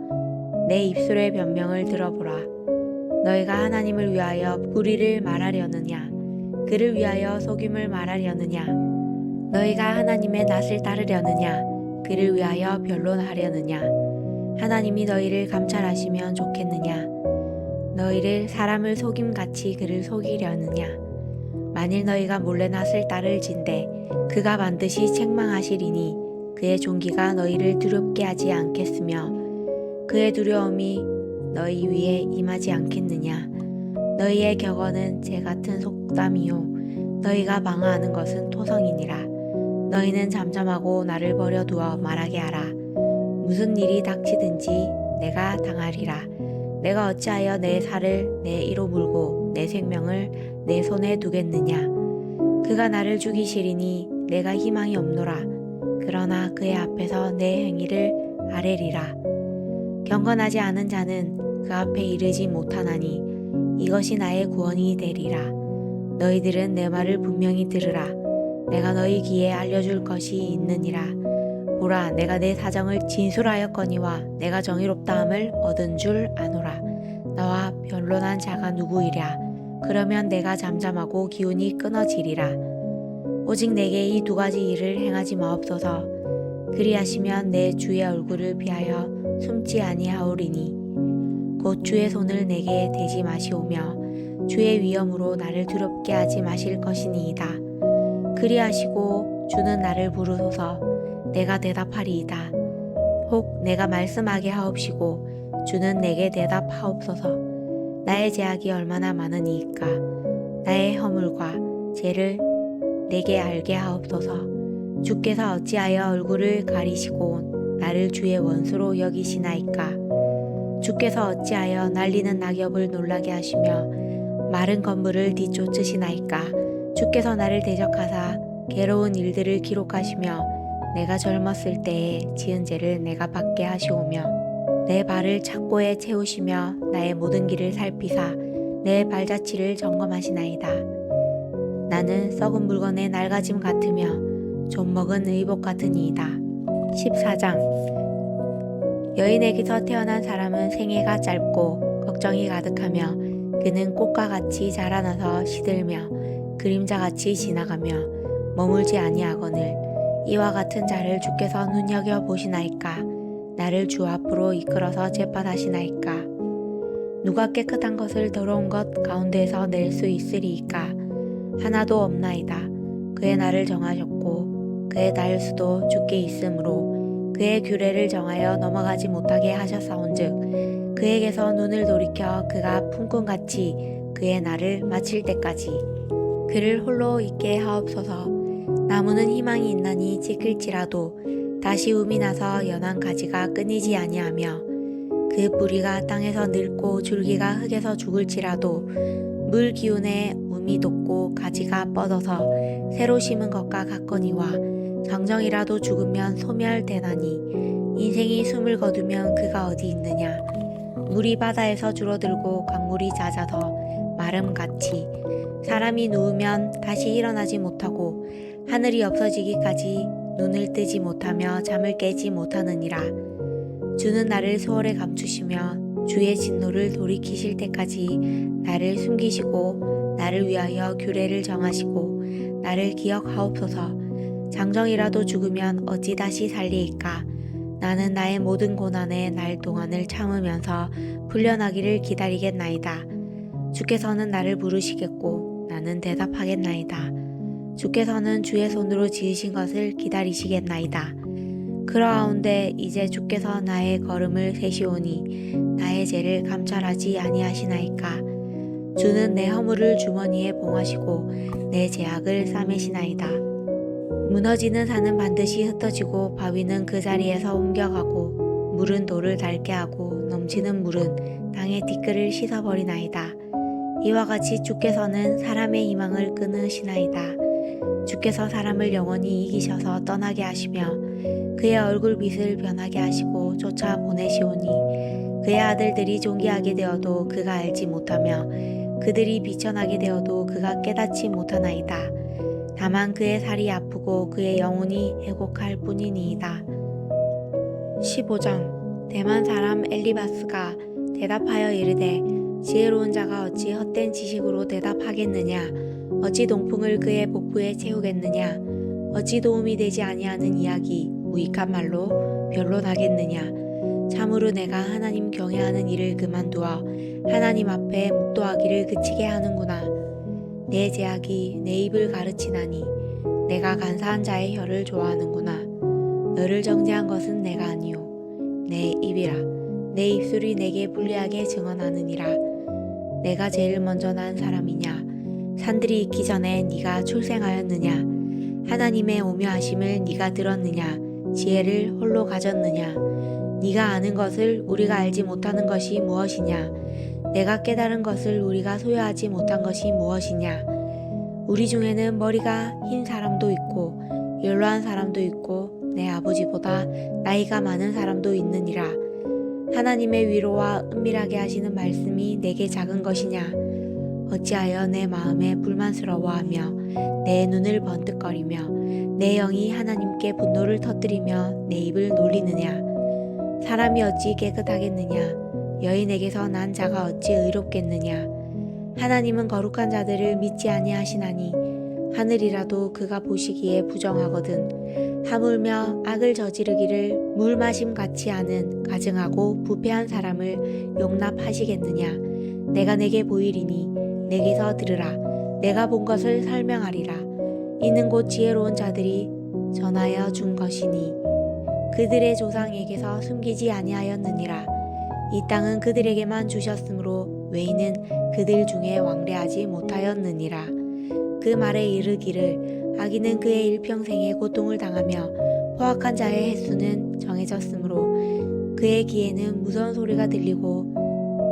내 입술의 변명을 들어보라. 너희가 하나님을 위하여 불의를 말하려느냐? 그를 위하여 속임을 말하려느냐? 너희가 하나님의 낯을 따르려느냐? 그를 위하여 변론하려느냐? 하나님이 너희를 감찰하시면 좋겠느냐? 너희를 사람을 속임같이 그를 속이려느냐? 만일 너희가 몰래 낯을 따를진대 그가 반드시 책망하시리니 그의 존귀가 너희를 두렵게 하지 않겠으며 그의 두려움이 너희 위에 임하지 않겠느냐? 너희의 격언은 재 같은 속담이요 너희가 방어하는 것은 토성이니라. 너희는 잠잠하고 나를 버려두어 말하게 하라. 무슨 일이 닥치든지 내가 당하리라. 내가 어찌하여 내 살을 내 이로 물고 내 생명을 내 손에 두겠느냐? 그가 나를 죽이시리니 내가 희망이 없노라. 그러나 그의 앞에서 내 행위를 아뢰리라. 경건하지 않은 자는 그 앞에 이르지 못하나니 이것이 나의 구원이 되리라. 너희들은 내 말을 분명히 들으라. 내가 너희 귀에 알려줄 것이 있느니라. 보라, 내가 내 사정을 진술하였거니와 내가 정의롭다함을 얻은 줄 아노라. 나와 변론한 자가 누구이랴? 그러면 내가 잠잠하고 기운이 끊어지리라. 오직 내게 이 두 가지 일을 행하지 마옵소서. 그리하시면 내 주의 얼굴을 피하여 숨지 아니하오리니 곧 주의 손을 내게 대지 마시오며 주의 위엄으로 나를 두렵게 하지 마실 것이니이다. 그리하시고 주는 나를 부르소서. 내가 대답하리이다. 혹 내가 말씀하게 하옵시고 주는 내게 대답하옵소서. 나의 죄악이 얼마나 많으니이까. 나의 허물과 죄를 내게 알게 하옵소서. 주께서 어찌하여 얼굴을 가리시고 나를 주의 원수로 여기시나이까. 주께서 어찌하여 날리는 낙엽을 놀라게 하시며 마른 건물을 뒤쫓으시나이까. 주께서 나를 대적하사 괴로운 일들을 기록하시며 내가 젊었을 때에 지은 죄를 내가 받게 하시오며 내 발을 착고에 채우시며 나의 모든 길을 살피사 내 발자취를 점검하시나이다. 나는 썩은 물건의 낡아짐 같으며 좀 먹은 의복 같으니이다. 14장 여인에게서 태어난 사람은 생애가 짧고 걱정이 가득하며 그는 꽃과 같이 자라나서 시들며 그림자같이 지나가며 머물지 아니하거늘 이와 같은 자를 주께서 눈여겨 보시나이까. 나를 주 앞으로 이끌어서 재판하시나이까. 누가 깨끗한 것을 더러운 것 가운데에서 낼 수 있으리이까. 하나도 없나이다. 그의 날을 정하셨고 그의 날수도 주께 있으므로 그의 규례를 정하여 넘어가지 못하게 하셨사온즉 그에게서 눈을 돌이켜 그가 품꾼같이 그의 날을 마칠 때까지 그를 홀로 있게 하옵소서. 나무는 희망이 있나니 지킬지라도 다시 움이 나서 연한 가지가 끊이지 아니하며 그 뿌리가 땅에서 늙고 줄기가 흙에서 죽을지라도 물 기운에 움이 돋고 가지가 뻗어서 새로 심은 것과 같거니와 정정이라도 죽으면 소멸되나니 인생이 숨을 거두면 그가 어디 있느냐. 물이 바다에서 줄어들고 강물이 잦아서 마름같이 사람이 누우면 다시 일어나지 못하고 하늘이 없어지기까지 눈을 뜨지 못하며 잠을 깨지 못하느니라. 주는 나를 소홀에 감추시며 주의 진노를 돌이키실 때까지 나를 숨기시고 나를 위하여 규례를 정하시고 나를 기억하옵소서. 장정이라도 죽으면 어찌 다시 살리이까. 나는 나의 모든 고난에 날 동안을 참으면서 풀려나기를 기다리겠나이다. 주께서는 나를 부르시겠고 나는 대답하겠나이다. 주께서는 주의 손으로 지으신 것을 기다리시겠나이다. 그러하온데 이제 주께서 나의 걸음을 세시오니 나의 죄를 감찰하지 아니하시나이까. 주는 내 허물을 주머니에 봉하시고 내 죄악을 싸매시나이다. 무너지는 산은 반드시 흩어지고 바위는 그 자리에서 옮겨가고 물은 돌을 닳게 하고 넘치는 물은 땅의 티끌을 씻어버리나이다. 이와 같이 주께서는 사람의 희망을 끊으시나이다. 주께서 사람을 영원히 이기셔서 떠나게 하시며 그의 얼굴빛을 변하게 하시고 쫓아보내시오니 그의 아들들이 존귀하게 되어도 그가 알지 못하며 그들이 비천하게 되어도 그가 깨닫지 못하나이다. 다만 그의 살이 아프고 그의 영혼이 회곡할 뿐이니이다. 15장 대만 사람 엘리바스가 대답하여 이르되 지혜로운 자가 어찌 헛된 지식으로 대답하겠느냐? 어찌 동풍을 그의 복부에 채우겠느냐? 어찌 도움이 되지 아니하는 이야기 무익한 말로 변론하겠느냐? 참으로 내가 하나님 경외하는 일을 그만두어 하나님 앞에 묵도하기를 그치게 하는구나. 내 제약이 내 입을 가르치나니 내가 간사한 자의 혀를 좋아하는구나. 너를 정죄한 것은 내가 아니요 내 입이라. 내 입술이 내게 불리하게 증언하느니라. 내가 제일 먼저 난 사람이냐? 산들이 있기 전에 네가 출생하였느냐? 하나님의 오묘하심을 네가 들었느냐? 지혜를 홀로 가졌느냐? 네가 아는 것을 우리가 알지 못하는 것이 무엇이냐? 내가 깨달은 것을 우리가 소유하지 못한 것이 무엇이냐? 우리 중에는 머리가 흰 사람도 있고 연로한 사람도 있고 내 아버지보다 나이가 많은 사람도 있느니라. 하나님의 위로와 은밀하게 하시는 말씀이 내게 작은 것이냐? 어찌하여 내 마음에 불만스러워하며 내 눈을 번뜩거리며 내 영이 하나님께 분노를 터뜨리며 내 입을 놀리느냐? 사람이 어찌 깨끗하겠느냐? 여인에게서 난 자가 어찌 의롭겠느냐? 하나님은 거룩한 자들을 믿지 아니하시나니 하늘이라도 그가 보시기에 부정하거든. 하물며 악을 저지르기를 물 마심 같이 하는 가증하고 부패한 사람을 용납하시겠느냐? 내가 내게 보이리니 내게서 들으라. 내가 본 것을 설명하리라. 이는 곧 지혜로운 자들이 전하여 준 것이니 그들의 조상에게서 숨기지 아니하였느니라. 이 땅은 그들에게만 주셨으므로 외인은 그들 중에 왕래하지 못하였느니라. 그 말에 이르기를 악인은 그의 일평생에 고통을 당하며 포악한 자의 횟수는 정해졌으므로 그의 귀에는 무서운 소리가 들리고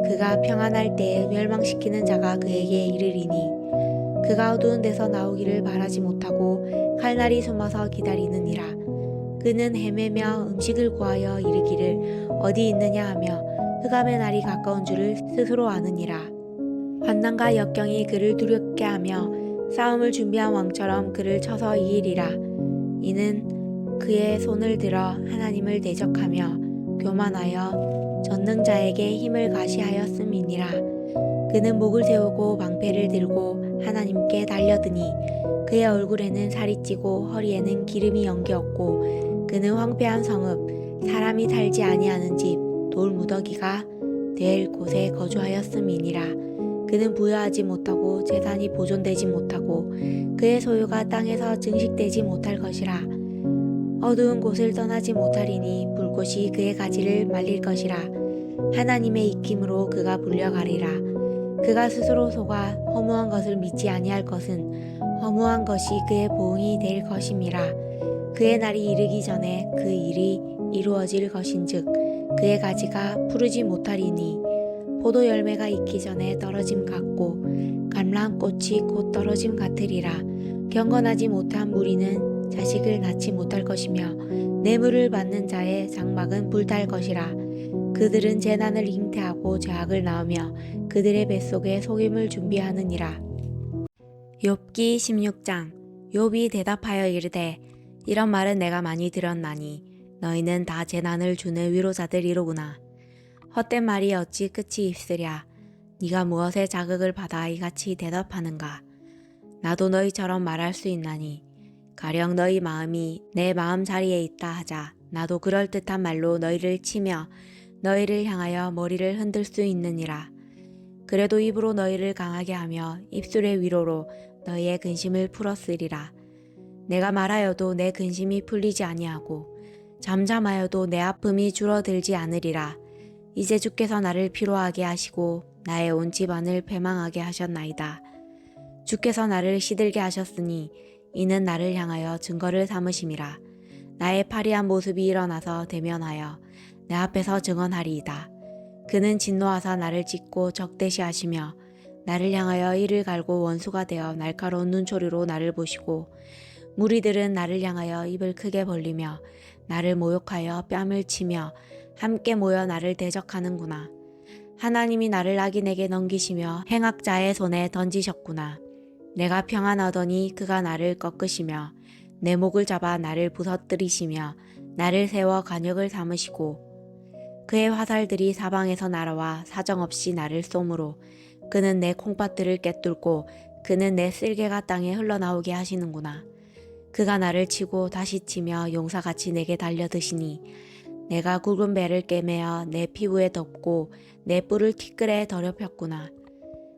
그가 평안할 때에 멸망시키는 자가 그에게 이르리니 그가 어두운 데서 나오기를 바라지 못하고 칼날이 숨어서 기다리느니라. 그는 헤매며 음식을 구하여 이르기를 어디 있느냐 하며 흑암의 날이 가까운 줄을 스스로 아느니라. 환난과 역경이 그를 두렵게 하며 싸움을 준비한 왕처럼 그를 쳐서 이기리라. 이는 그의 손을 들어 하나님을 대적하며 교만하여 전능자에게 힘을 가시하였음이니라. 그는 목을 세우고 방패를 들고 하나님께 달려드니 그의 얼굴에는 살이 찌고 허리에는 기름이 연기었고 그는 황폐한 성읍 사람이 살지 아니하는 집 돌무더기가 될 곳에 거주하였음이니라. 그는 부여하지 못하고 재산이 보존되지 못하고 그의 소유가 땅에서 증식되지 못할 것이라. 어두운 곳을 떠나지 못하리니 불꽃이 그의 가지를 말릴 것이라. 하나님의 익힘으로 그가 불려가리라. 그가 스스로 속아 허무한 것을 믿지 아니할 것은 허무한 것이 그의 보응이 될 것임이라. 그의 날이 이르기 전에 그 일이 이루어질 것인즉 그의 가지가 푸르지 못하리니 포도 열매가 익기 전에 떨어짐 같고 감람꽃이 곧 떨어짐 같으리라. 경건하지 못한 무리는 자식을 낳지 못할 것이며 뇌물을 받는 자의 장막은 불탈 것이라. 그들은 재난을 잉태하고 죄악을 낳으며 그들의 뱃속에 속임을 준비하느니라. 욥기 16장. 욥이 대답하여 이르되 이런 말은 내가 많이 들었나니 너희는 다 재난을 주는 위로자들이로구나. 헛된 말이 어찌 끝이 있으랴. 네가 무엇에 자극을 받아 이같이 대답하는가. 나도 너희처럼 말할 수 있나니 가령 너희 마음이 내 마음 자리에 있다 하자. 나도 그럴듯한 말로 너희를 치며 너희를 향하여 머리를 흔들 수 있느니라. 그래도 입으로 너희를 강하게 하며 입술의 위로로 너희의 근심을 풀었으리라. 내가 말하여도 내 근심이 풀리지 아니하고 잠잠하여도 내 아픔이 줄어들지 않으리라. 이제 주께서 나를 피로하게 하시고 나의 온 집안을 패망하게 하셨나이다. 주께서 나를 시들게 하셨으니 이는 나를 향하여 증거를 삼으심이라. 나의 파리한 모습이 일어나서 대면하여 내 앞에서 증언하리이다. 그는 진노하사 나를 찢고 적대시하시며 나를 향하여 이를 갈고 원수가 되어 날카로운 눈초리로 나를 보시고 무리들은 나를 향하여 입을 크게 벌리며 나를 모욕하여 뺨을 치며 함께 모여 나를 대적하는구나. 하나님이 나를 악인에게 넘기시며 행악자의 손에 던지셨구나. 내가 평안하더니 그가 나를 꺾으시며 내 목을 잡아 나를 부서뜨리시며 나를 세워 간역을 삼으시고 그의 화살들이 사방에서 날아와 사정없이 나를 쏘므로 그는 내 콩밭들을 꿰뚫고 그는 내 쓸개가 땅에 흘러나오게 하시는구나. 그가 나를 치고 다시 치며 용사같이 내게 달려드시니 내가 굵은 배를 꿰매어 내 피부에 덮고 내 뿔을 티끌에 더럽혔구나.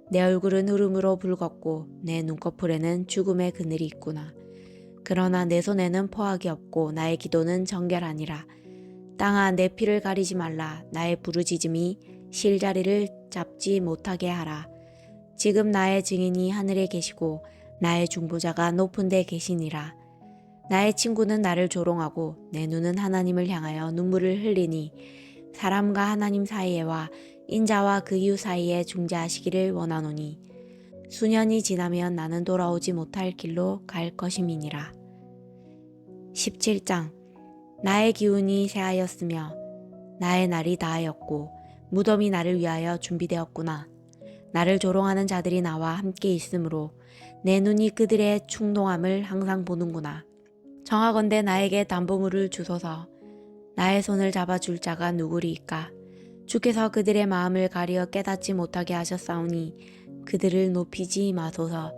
내 얼굴은 흐름으로 붉었고 내 눈꺼풀에는 죽음의 그늘이 있구나. 그러나 내 손에는 포악이 없고 나의 기도는 정결하니라. 땅아 내 피를 가리지 말라. 나의 부르짖음이 실자리를 잡지 못하게 하라. 지금 나의 증인이 하늘에 계시고 나의 중보자가 높은 데 계시니라. 나의 친구는 나를 조롱하고 내 눈은 하나님을 향하여 눈물을 흘리니 사람과 하나님 사이에와 인자와 그 이웃 사이에 중재하시기를 원하노니 수년이 지나면 나는 돌아오지 못할 길로 갈 것임이니라. 17장 나의 기운이 새하였으며 나의 날이 다하였고 무덤이 나를 위하여 준비되었구나. 나를 조롱하는 자들이 나와 함께 있으므로 내 눈이 그들의 충동함을 항상 보는구나. 정하건대 나에게 담보물을 주소서. 나의 손을 잡아줄 자가 누구리이까. 주께서 그들의 마음을 가리어 깨닫지 못하게 하셨사오니 그들을 높이지 마소서.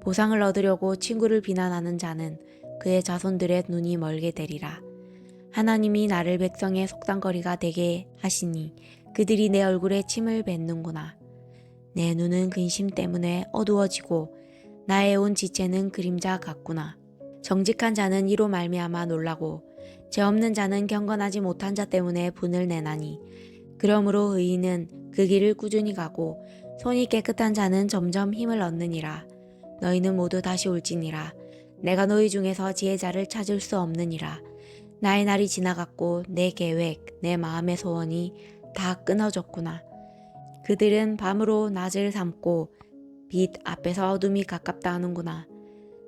보상을 얻으려고 친구를 비난하는 자는 그의 자손들의 눈이 멀게 되리라. 하나님이 나를 백성의 속상거리가 되게 하시니 그들이 내 얼굴에 침을 뱉는구나. 내 눈은 근심 때문에 어두워지고 나의 온 지체는 그림자 같구나. 정직한 자는 이로 말미암아 놀라고 죄 없는 자는 경건하지 못한 자 때문에 분을 내나니 그러므로 의인은 그 길을 꾸준히 가고 손이 깨끗한 자는 점점 힘을 얻느니라. 너희는 모두 다시 올지니라. 내가 너희 중에서 지혜자를 찾을 수 없느니라. 나의 날이 지나갔고 내 계획, 내 마음의 소원이 다 끊어졌구나. 그들은 밤으로 낮을 삼고 빛 앞에서 어둠이 가깝다 하는구나.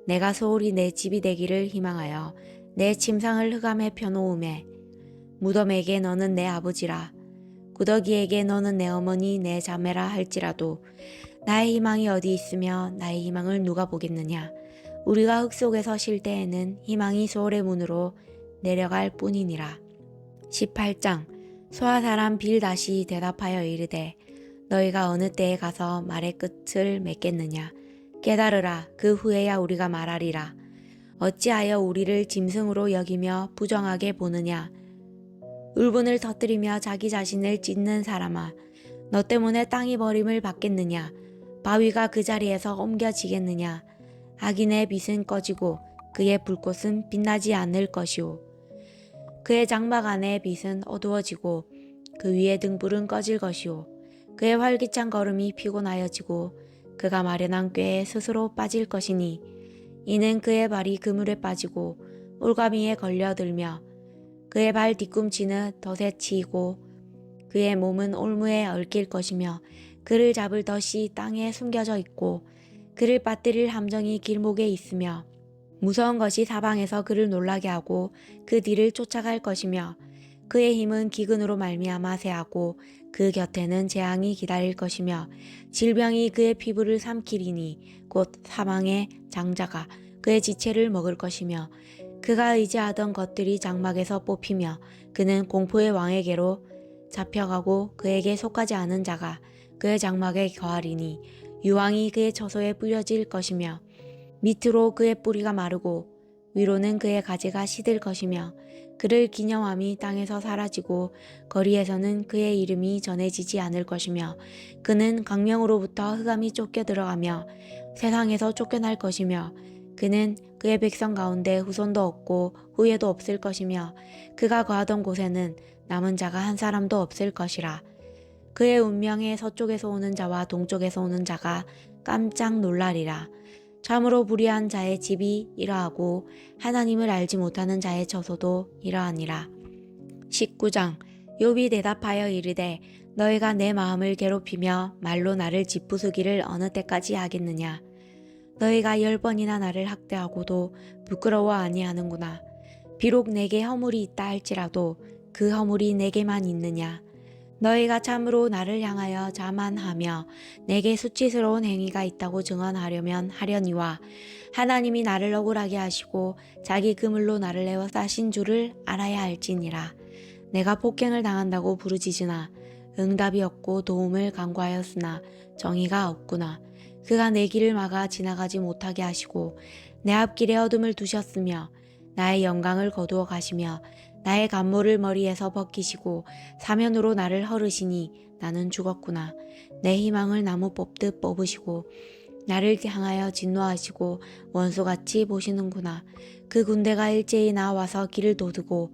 내가 소홀히 내 집이 되기를 희망하여 내 침상을 흑암에 펴놓음에 무덤에게 너는 내 아버지라 구더기에게 너는 내 어머니 내 자매라 할지라도 나의 희망이 어디 있으며 나의 희망을 누가 보겠느냐. 우리가 흙 속에서 쉴 때에는 희망이 소홀의 문으로 내려갈 뿐이니라. 18장 소아 사람 빌다시 대답하여 이르되 너희가 어느 때에 가서 말의 끝을 맺겠느냐. 깨달으라. 그 후에야 우리가 말하리라. 어찌하여 우리를 짐승으로 여기며 부정하게 보느냐. 울분을 터뜨리며 자기 자신을 찢는 사람아. 너 때문에 땅이 버림을 받겠느냐. 바위가 그 자리에서 옮겨지겠느냐. 악인의 빛은 꺼지고 그의 불꽃은 빛나지 않을 것이오. 그의 장막 안의 빛은 어두워지고 그 위의 등불은 꺼질 것이오. 그의 활기찬 걸음이 피곤하여지고 그가 마련한 꾀에 스스로 빠질 것이니 이는 그의 발이 그물에 빠지고 올가미에 걸려들며 그의 발 뒤꿈치는 덫에 치이고 그의 몸은 올무에 얽힐 것이며 그를 잡을 덫이 땅에 숨겨져 있고 그를 빠뜨릴 함정이 길목에 있으며 무서운 것이 사방에서 그를 놀라게 하고 그 뒤를 쫓아갈 것이며 그의 힘은 기근으로 말미암아 세하고 그 곁에는 재앙이 기다릴 것이며 질병이 그의 피부를 삼키리니 곧 사망의 장자가 그의 지체를 먹을 것이며 그가 의지하던 것들이 장막에서 뽑히며 그는 공포의 왕에게로 잡혀가고 그에게 속하지 않은 자가 그의 장막에 거하리니 유황이 그의 처소에 뿌려질 것이며 밑으로 그의 뿌리가 마르고 위로는 그의 가지가 시들 것이며 그를 기념함이 땅에서 사라지고 거리에서는 그의 이름이 전해지지 않을 것이며 그는 강명으로부터 흑암이 쫓겨 들어가며 세상에서 쫓겨날 것이며 그는 그의 백성 가운데 후손도 없고 후예도 없을 것이며 그가 거하던 곳에는 남은 자가 한 사람도 없을 것이라. 그의 운명에 서쪽에서 오는 자와 동쪽에서 오는 자가 깜짝 놀라리라. 참으로 불의한 자의 집이 이러하고 하나님을 알지 못하는 자의 처소도 이러하니라. 19장 욥이 대답하여 이르되 너희가 내 마음을 괴롭히며 말로 나를 짓부수기를 어느 때까지 하겠느냐. 너희가 10번이나 나를 학대하고도 부끄러워 아니하는구나. 비록 내게 허물이 있다 할지라도 그 허물이 내게만 있느냐. 너희가 참으로 나를 향하여 자만하며 내게 수치스러운 행위가 있다고 증언하려면 하려니와 하나님이 나를 억울하게 하시고 자기 그물로 나를 내어 싸신 줄을 알아야 할지니라. 내가 폭행을 당한다고 부르짖으나 응답이 없고 도움을 간구하였으나 정의가 없구나. 그가 내 길을 막아 지나가지 못하게 하시고 내 앞길에 어둠을 두셨으며 나의 영광을 거두어 가시며 나의 간모를 머리에서 벗기시고 사면으로 나를 헐으시니 나는 죽었구나. 내 희망을 나무 뽑듯 뽑으시고 나를 향하여 진노하시고 원수같이 보시는구나. 그 군대가 일제히 나와서 길을 도두고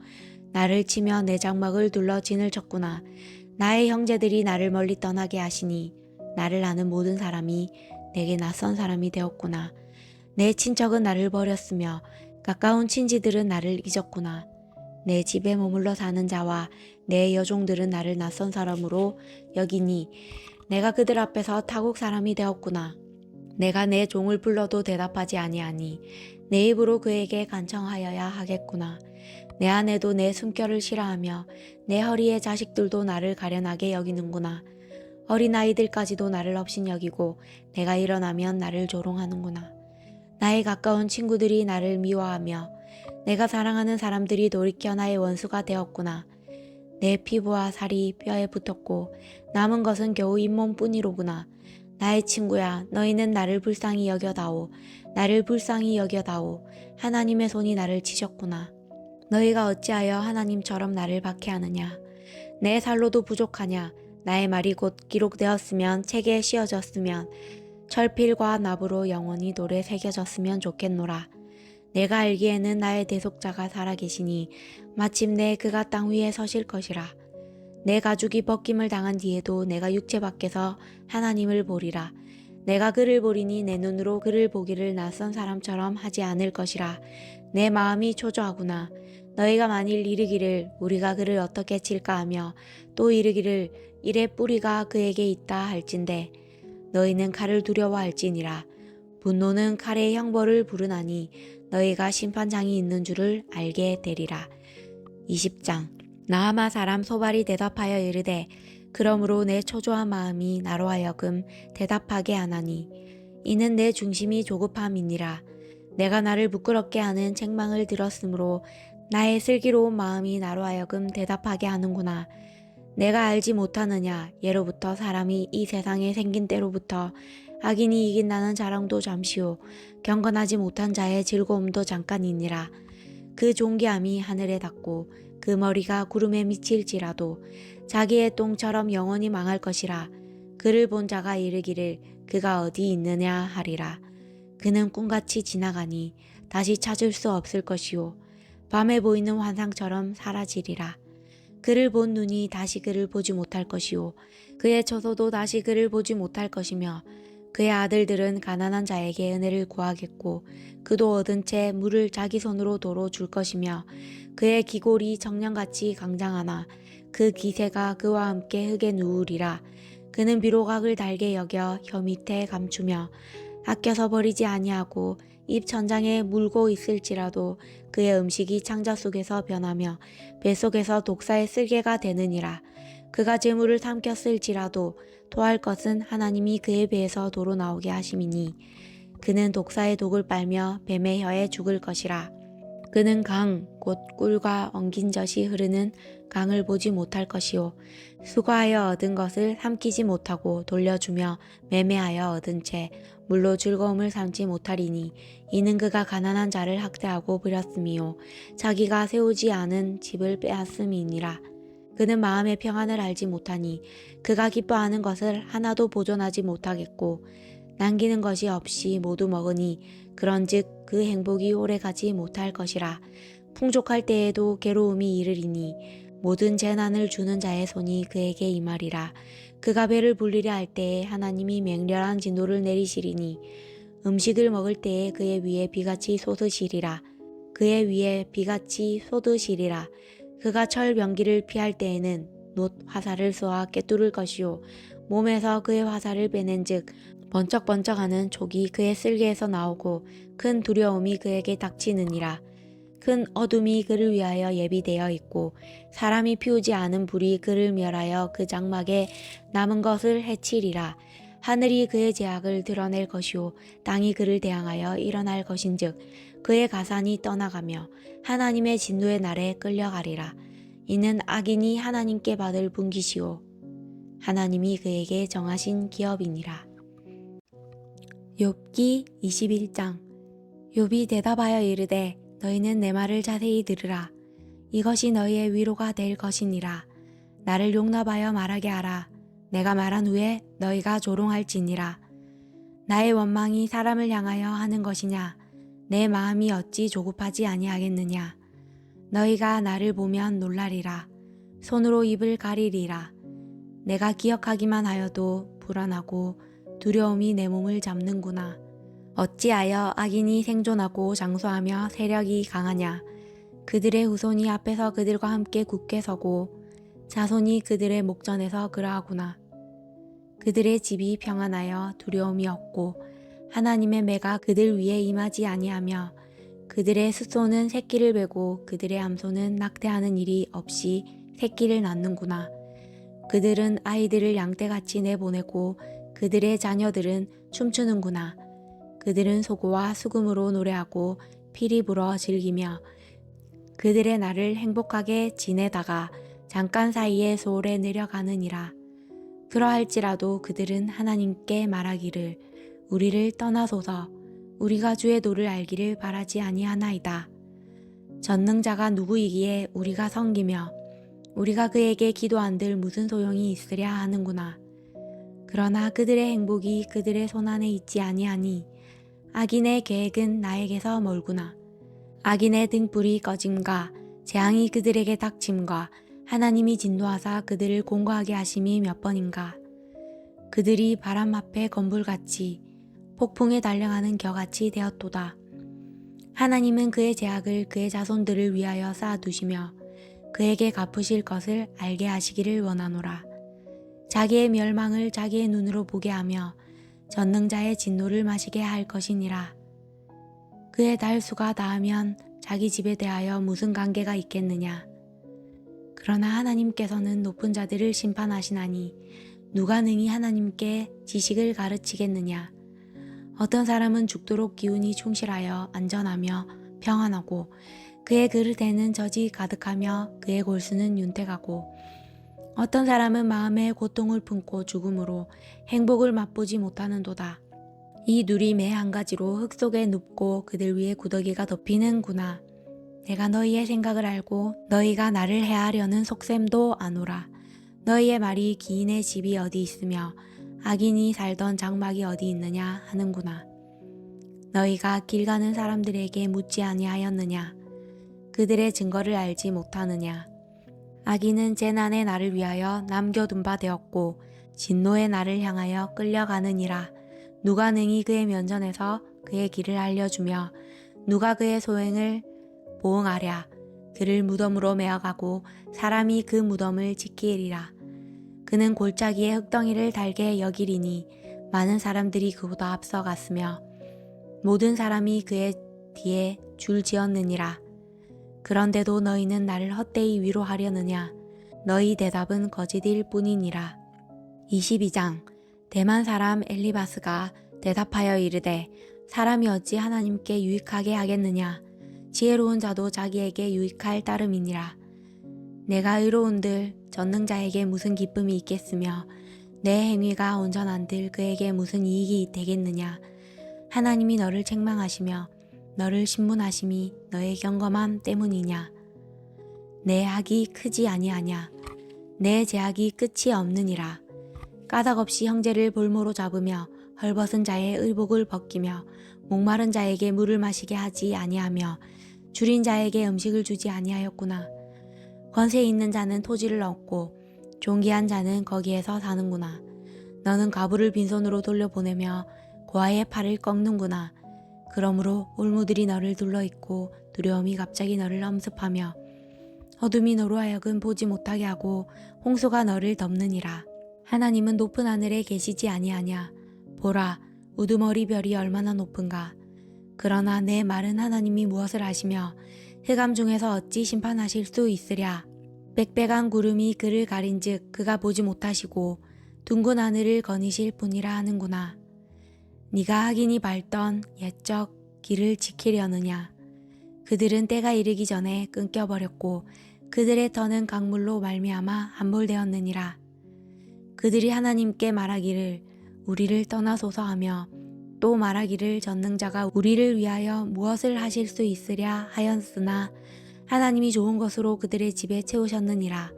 나를 치며 내 장막을 둘러 진을 쳤구나. 나의 형제들이 나를 멀리 떠나게 하시니 나를 아는 모든 사람이 내게 낯선 사람이 되었구나. 내 친척은 나를 버렸으며 가까운 친지들은 나를 잊었구나. 내 집에 머물러 사는 자와 내 여종들은 나를 낯선 사람으로 여기니 내가 그들 앞에서 타국 사람이 되었구나. 내가 내 종을 불러도 대답하지 아니하니 내 입으로 그에게 간청하여야 하겠구나. 내 아내도 내 숨결을 싫어하며 내 허리의 자식들도 나를 가련하게 여기는구나. 어린아이들까지도 나를 업신여기고 내가 일어나면 나를 조롱하는구나. 나의 가까운 친구들이 나를 미워하며 내가 사랑하는 사람들이 돌이켜 나의 원수가 되었구나. 내 피부와 살이 뼈에 붙었고 남은 것은 겨우 잇몸뿐이로구나. 나의 친구야, 너희는 나를 불쌍히 여겨다오. 나를 불쌍히 여겨다오. 하나님의 손이 나를 치셨구나. 너희가 어찌하여 하나님처럼 나를 박해하느냐. 내 살로도 부족하냐. 나의 말이 곧 기록되었으면 책에 씌어졌으면 철필과 납으로 영원히 돌에 새겨졌으면 좋겠노라. 내가 알기에는 나의 대속자가 살아계시니 마침내 그가 땅 위에 서실 것이라. 내 가죽이 벗김을 당한 뒤에도 내가 육체 밖에서 하나님을 보리라. 내가 그를 보리니 내 눈으로 그를 보기를 낯선 사람처럼 하지 않을 것이라. 내 마음이 초조하구나. 너희가 만일 이르기를 우리가 그를 어떻게 칠까 하며 또 이르기를 이래 뿌리가 그에게 있다 할진대 너희는 칼을 두려워할지니라. 분노는 칼의 형벌을 부르나니 너희가 심판장이 있는 줄을 알게 되리라. 20장. 나아마 사람 소발이 대답하여 이르되 그러므로 내 초조한 마음이 나로 하여금 대답하게 하나니 이는 내 중심이 조급함이니라. 내가 나를 부끄럽게 하는 책망을 들었으므로 나의 슬기로운 마음이 나로 하여금 대답하게 하는구나. 내가 알지 못하느냐. 예로부터 사람이 이 세상에 생긴 때로부터 악인이 이긴다는 자랑도 잠시요 경건하지 못한 자의 즐거움도 잠깐이니라. 그 존귀함이 하늘에 닿고 그 머리가 구름에 미칠지라도 자기의 똥처럼 영원히 망할 것이라. 그를 본 자가 이르기를 그가 어디 있느냐 하리라. 그는 꿈같이 지나가니 다시 찾을 수 없을 것이요 밤에 보이는 환상처럼 사라지리라. 그를 본 눈이 다시 그를 보지 못할 것이요 그의 처소도 다시 그를 보지 못할 것이며 그의 아들들은 가난한 자에게 은혜를 구하겠고 그도 얻은 채 물을 자기 손으로 도로 줄 것이며 그의 기골이 정령같이 강장하나 그 기세가 그와 함께 흙에 누우리라. 그는 비록 악을 달게 여겨 혀 밑에 감추며 아껴서 버리지 아니하고 입 천장에 물고 있을지라도 그의 음식이 창자 속에서 변하며 뱃속에서 독사의 쓸개가 되느니라. 그가 재물을 삼켰을지라도 토할 것은 하나님이 그의 배에서 도로 나오게 하심이니 그는 독사의 독을 빨며 뱀의 혀에 죽을 것이라. 그는 강, 곧 꿀과 엉긴 젖이 흐르는 강을 보지 못할 것이요 수고하여 얻은 것을 삼키지 못하고 돌려주며 매매하여 얻은 채 물로 즐거움을 삼지 못하리니 이는 그가 가난한 자를 학대하고 버렸음이요 자기가 세우지 않은 집을 빼앗음이니라. 그는 마음의 평안을 알지 못하니 그가 기뻐하는 것을 하나도 보존하지 못하겠고 남기는 것이 없이 모두 먹으니 그런즉 그 행복이 오래가지 못할 것이라. 풍족할 때에도 괴로움이 이르리니 모든 재난을 주는 자의 손이 그에게 임하리라. 그가 배를 불리려 할 때에 하나님이 맹렬한 진노를 내리시리니 음식을 먹을 때에 그의 위에 비같이 쏟으시리라. 그의 위에 비같이 쏟으시리라. 그가 철 병기를 피할 때에는 놋 화살을 쏘아 꿰뚫을 것이요 몸에서 그의 화살을 빼낸 즉 번쩍번쩍하는 촉이 그의 쓸개에서 나오고 큰 두려움이 그에게 닥치느니라. 큰 어둠이 그를 위하여 예비되어 있고 사람이 피우지 않은 불이 그를 멸하여 그 장막에 남은 것을 해치리라. 하늘이 그의 죄악을 드러낼 것이요 땅이 그를 대항하여 일어날 것인즉 그의 가산이 떠나가며 하나님의 진노의 날에 끌려가리라. 이는 악인이 하나님께 받을 분깃이요 하나님이 그에게 정하신 기업이니라. 욥기 21장. 욥이 대답하여 이르되 너희는 내 말을 자세히 들으라. 이것이 너희의 위로가 될 것이니라. 나를 용납하여 말하게 하라. 내가 말한 후에 너희가 조롱할지니라. 나의 원망이 사람을 향하여 하는 것이냐? 내 마음이 어찌 조급하지 아니하겠느냐? 너희가 나를 보면 놀라리라. 손으로 입을 가리리라. 내가 기억하기만 하여도 불안하고 두려움이 내 몸을 잡는구나. 어찌하여 악인이 생존하고 장수하며 세력이 강하냐? 그들의 후손이 앞에서 그들과 함께 굳게 서고 자손이 그들의 목전에서 그러하구나. 그들의 집이 평안하여 두려움이 없고 하나님의 매가 그들 위에 임하지 아니하며 그들의 숫소는 새끼를 베고 그들의 암소는 낙태하는 일이 없이 새끼를 낳는구나. 그들은 아이들을 양떼같이 내보내고 그들의 자녀들은 춤추는구나. 그들은 소고와 수금으로 노래하고 피리 불어 즐기며 그들의 날을 행복하게 지내다가 잠깐 사이에 소홀에 내려가느니라. 그러할지라도 그들은 하나님께 말하기를 우리를 떠나소서. 우리가 주의 도를 알기를 바라지 아니하나이다. 전능자가 누구이기에 우리가 섬기며 우리가 그에게 기도한들 무슨 소용이 있으랴 하는구나. 그러나 그들의 행복이 그들의 손안에 있지 아니하니 악인의 계획은 나에게서 멀구나. 악인의 등불이 꺼짐과 재앙이 그들에게 닥침과 하나님이 진노하사 그들을 공고하게 하심이 몇 번인가. 그들이 바람 앞에 건불같이 폭풍에 달려가는 겨같이 되었도다. 하나님은 그의 제약을 그의 자손들을 위하여 쌓아두시며 그에게 갚으실 것을 알게 하시기를 원하노라. 자기의 멸망을 자기의 눈으로 보게 하며 전능자의 진노를 마시게 할 것이니라. 그의 달수가 다하면 자기 집에 대하여 무슨 관계가 있겠느냐. 그러나 하나님께서는 높은 자들을 심판하시나니 누가 능히 하나님께 지식을 가르치겠느냐. 어떤 사람은 죽도록 기운이 충실하여 안전하며 평안하고 그의 그릇에는 젖이 가득하며 그의 골수는 윤택하고 어떤 사람은 마음에 고통을 품고 죽음으로 행복을 맛보지 못하는도다. 이 둘이 매 한 가지로 흙 속에 눕고 그들 위에 구더기가 덮이는구나. 내가 너희의 생각을 알고 너희가 나를 해하려는 속셈도 아노라. 너희의 말이 기인의 집이 어디 있으며 악인이 살던 장막이 어디 있느냐 하는구나. 너희가 길 가는 사람들에게 묻지 아니하였느냐. 그들의 증거를 알지 못하느냐. 악인은 재난의 날을 위하여 남겨둔 바 되었고 진노의 날을 향하여 끌려가느니라. 누가 능히 그의 면전에서 그의 길을 알려주며 누가 그의 소행을 보응하랴. 그를 무덤으로 메어가고 사람이 그 무덤을 지키리라. 그는 골짜기에 흙덩이를 달게 여기리니 많은 사람들이 그보다 앞서갔으며 모든 사람이 그의 뒤에 줄 지었느니라. 그런데도 너희는 나를 헛되이 위로하려느냐. 너희 대답은 거짓일 뿐이니라. 22장. 대만 사람 엘리바스가 대답하여 이르되 사람이 어찌 하나님께 유익하게 하겠느냐. 지혜로운 자도 자기에게 유익할 따름이니라. 내가 의로운들 전능자에게 무슨 기쁨이 있겠으며 내 행위가 온전한들 그에게 무슨 이익이 되겠느냐. 하나님이 너를 책망하시며 너를 신문하심이 너의 경검함 때문이냐. 내 악이 크지 아니하냐. 내 제약이 끝이 없느니라. 까닭없이 형제를 볼모로 잡으며 헐벗은 자의 의복을 벗기며 목마른 자에게 물을 마시게 하지 아니하며 줄인 자에게 음식을 주지 아니하였구나. 권세 있는 자는 토지를 얻고 존귀한 자는 거기에서 사는구나. 너는 과부를 빈손으로 돌려보내며 고아의 팔을 꺾는구나. 그러므로 올무들이 너를 둘러있고 두려움이 갑자기 너를 엄습하며 어둠이 너로 하여금 보지 못하게 하고 홍수가 너를 덮느니라. 하나님은 높은 하늘에 계시지 아니하냐. 보라, 우두머리 별이 얼마나 높은가. 그러나 내 말은 하나님이 무엇을 하시며 흑암 중에서 어찌 심판하실 수 있으랴. 빽빽한 구름이 그를 가린즉 그가 보지 못하시고 둥근 하늘을 거니실 뿐이라 하는구나. 네가 악인이 밟던 옛적 길을 지키려느냐. 그들은 때가 이르기 전에 끊겨버렸고 그들의 터는 강물로 말미암아 함몰되었느니라. 그들이 하나님께 말하기를 우리를 떠나소서 하며 또 말하기를 전능자가 우리를 위하여 무엇을 하실 수 있으랴 하였으나 하나님이 좋은 것으로 그들의 집에 채우셨느니라.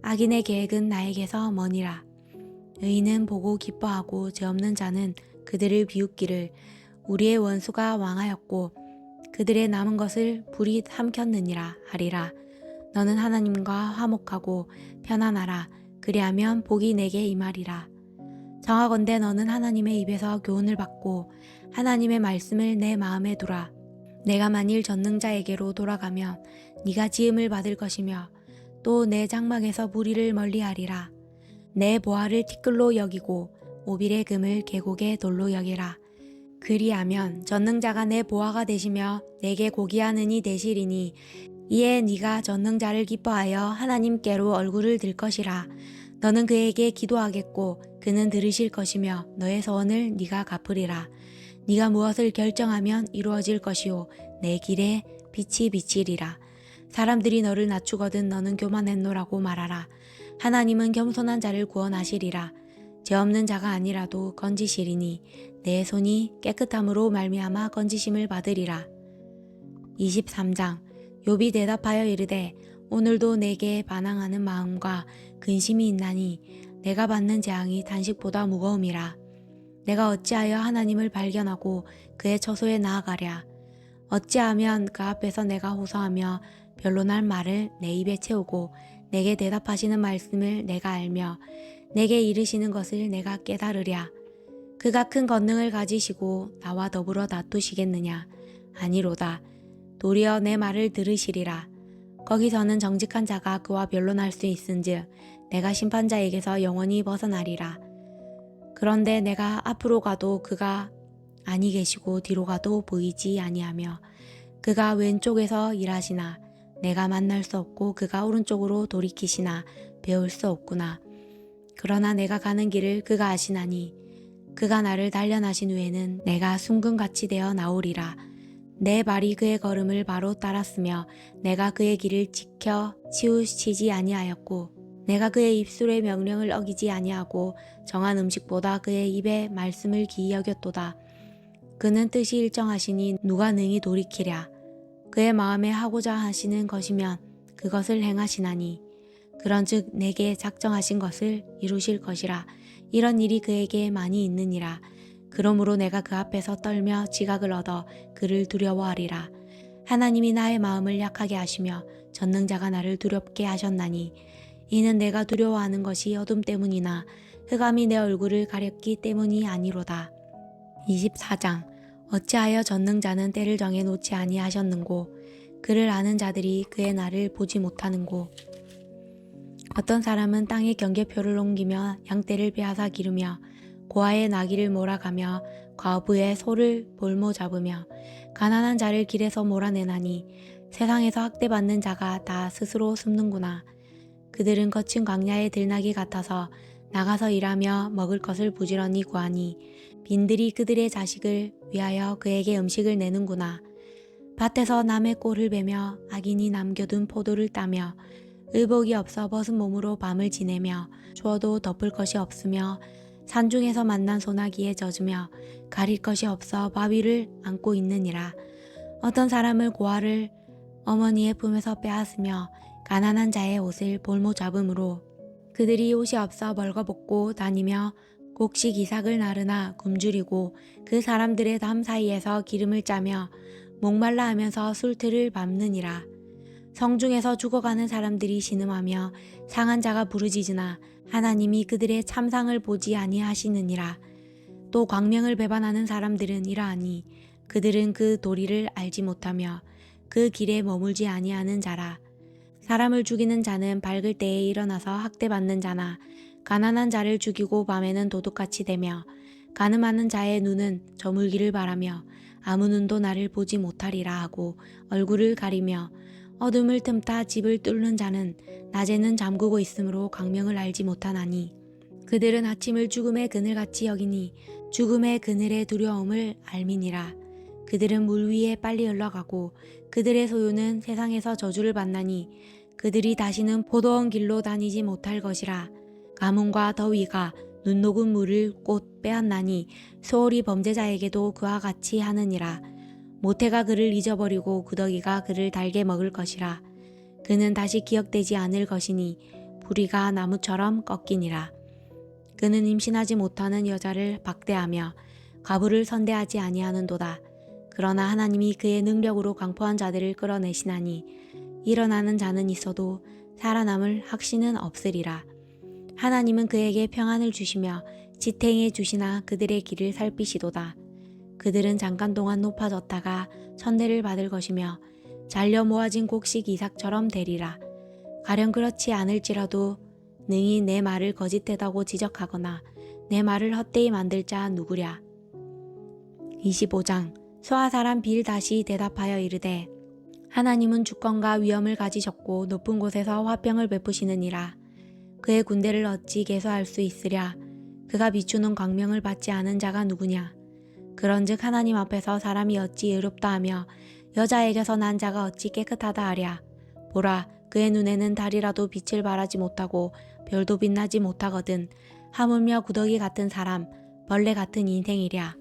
악인의 계획은 나에게서 머니라. 의인은 보고 기뻐하고 죄 없는 자는 그들을 비웃기를 우리의 원수가 왕하였고 그들의 남은 것을 불이 삼켰느니라 하리라. 너는 하나님과 화목하고 편안하라. 그리하면 복이 내게 임하리라. 정하건대 너는 하나님의 입에서 교훈을 받고 하나님의 말씀을 내 마음에 두라. 내가 만일 전능자에게로 돌아가면 네가 지음을 받을 것이며 또 내 장막에서 불의를 멀리하리라. 내 보화를 티끌로 여기고 오빌의 금을 계곡의 돌로 여기라. 그리하면 전능자가 내 보화가 되시며 내게 고기하느니 되시리니 이에 네가 전능자를 기뻐하여 하나님께로 얼굴을 들 것이라. 너는 그에게 기도하겠고 그는 들으실 것이며 너의 소원을 네가 갚으리라. 네가 무엇을 결정하면 이루어질 것이요 내 길에 빛이 비치리라. 사람들이 너를 낮추거든 너는 교만했노라고 말하라. 하나님은 겸손한 자를 구원하시리라. 죄 없는 자가 아니라도 건지시리니 내 손이 깨끗함으로 말미암아 건지심을 받으리라. 23장 욥이 대답하여 이르되 오늘도 내게 반항하는 마음과 근심이 있나니 내가 받는 재앙이 단식보다 무거움이라. 내가 어찌하여 하나님을 발견하고 그의 처소에 나아가랴. 어찌하면 그 앞에서 내가 호소하며 변론할 말을 내 입에 채우고 내게 대답하시는 말씀을 내가 알며 내게 이르시는 것을 내가 깨달으랴. 그가 큰 권능을 가지시고 나와 더불어 다투시겠느냐. 아니로다. 도리어 내 말을 들으시리라. 거기서는 정직한 자가 그와 변론할 수 있은즉 내가 심판자에게서 영원히 벗어나리라. 그런데 내가 앞으로 가도 그가 아니 계시고 뒤로 가도 보이지 아니하며 그가 왼쪽에서 일하시나 내가 만날 수 없고 그가 오른쪽으로 돌이키시나 배울 수 없구나. 그러나 내가 가는 길을 그가 아시나니 그가 나를 단련하신 후에는 내가 순금같이 되어 나오리라. 내 발이 그의 걸음을 바로 따랐으며 내가 그의 길을 지켜 치우치지 아니하였고 내가 그의 입술의 명령을 어기지 아니하고 정한 음식보다 그의 입의 말씀을 기이 여겼도다. 그는 뜻이 일정하시니 누가 능히 돌이키랴. 그의 마음에 하고자 하시는 것이면 그것을 행하시나니 그런즉 내게 작정하신 것을 이루실 것이라. 이런 일이 그에게 많이 있느니라. 그러므로 내가 그 앞에서 떨며 지각을 얻어 그를 두려워하리라. 하나님이 나의 마음을 약하게 하시며 전능자가 나를 두렵게 하셨나니 이는 내가 두려워하는 것이 어둠 때문이나 흑암이 내 얼굴을 가렸기 때문이 아니로다. 24장 어찌하여 전능자는 때를 정해 놓지 아니하셨는고 그를 아는 자들이 그의 날을 보지 못하는고 어떤 사람은 땅에 경계표를 옮기며 양떼를 빼앗아 기르며 고아의 나귀를 몰아가며 과부의 소를 볼모 잡으며 가난한 자를 길에서 몰아내나니 세상에서 학대받는 자가 다 스스로 숨는구나. 그들은 거친 광야의 들나귀 같아서 나가서 일하며 먹을 것을 부지런히 구하니 빈들이 그들의 자식을 위하여 그에게 음식을 내는구나. 밭에서 남의 꼴을 베며 악인이 남겨둔 포도를 따며 의복이 없어 벗은 몸으로 밤을 지내며 주어도 덮을 것이 없으며 산중에서 만난 소나기에 젖으며 가릴 것이 없어 바위를 안고 있느니라. 어떤 사람을 고아를 어머니의 품에서 빼앗으며 가난한 자의 옷을 볼모 잡음으로 그들이 옷이 없어 벌거벗고 다니며 곡식 이삭을 나르나 굶주리고 그 사람들의 담 사이에서 기름을 짜며 목말라 하면서 술틀을 밟느니라. 성중에서 죽어가는 사람들이 신음하며 상한 자가 부르짖으나 하나님이 그들의 참상을 보지 아니하시느니라. 또 광명을 배반하는 사람들은 이러하니 그들은 그 도리를 알지 못하며 그 길에 머물지 아니하는 자라. 사람을 죽이는 자는 밝을 때에 일어나서 학대받는 자나 가난한 자를 죽이고 밤에는 도둑같이 되며 간음하는 자의 눈은 저물기를 바라며 아무 눈도 나를 보지 못하리라 하고 얼굴을 가리며 어둠을 틈타 집을 뚫는 자는 낮에는 잠그고 있으므로 광명을 알지 못하나니 그들은 아침을 죽음의 그늘같이 여기니 죽음의 그늘의 두려움을 알미니라. 그들은 물 위에 빨리 흘러가고 그들의 소유는 세상에서 저주를 받나니 그들이 다시는 포도원 길로 다니지 못할 것이라. 가뭄과 더위가 눈 녹은 물을 곧 빼앗나니 소홀히 범죄자에게도 그와 같이 하느니라. 모태가 그를 잊어버리고 구더기가 그를 달게 먹을 것이라. 그는 다시 기억되지 않을 것이니 부리가 나무처럼 꺾이니라. 그는 임신하지 못하는 여자를 박대하며 가부를 선대하지 아니하는도다. 그러나 하나님이 그의 능력으로 강포한 자들을 끌어내시나니 일어나는 자는 있어도 살아남을 확신은 없으리라. 하나님은 그에게 평안을 주시며 지탱해 주시나 그들의 길을 살피시도다. 그들은 잠깐 동안 높아졌다가 천대를 받을 것이며 잘려 모아진 곡식 이삭처럼 되리라. 가령 그렇지 않을지라도 능히 내 말을 거짓되다고 지적하거나 내 말을 헛되이 만들 자 누구랴. 25장 소아사람 빌다시 대답하여 이르되 하나님은 주권과 위엄을 가지셨고 높은 곳에서 화평을 베푸시느니라. 그의 군대를 어찌 계수할 수 있으랴. 그가 비추는 광명을 받지 않은 자가 누구냐. 그런즉 하나님 앞에서 사람이 어찌 의롭다 하며 여자에게서 난 자가 어찌 깨끗하다 하랴. 보라, 그의 눈에는 달이라도 빛을 발하지 못하고 별도 빛나지 못하거든. 하물며 구더기 같은 사람, 벌레 같은 인생이랴.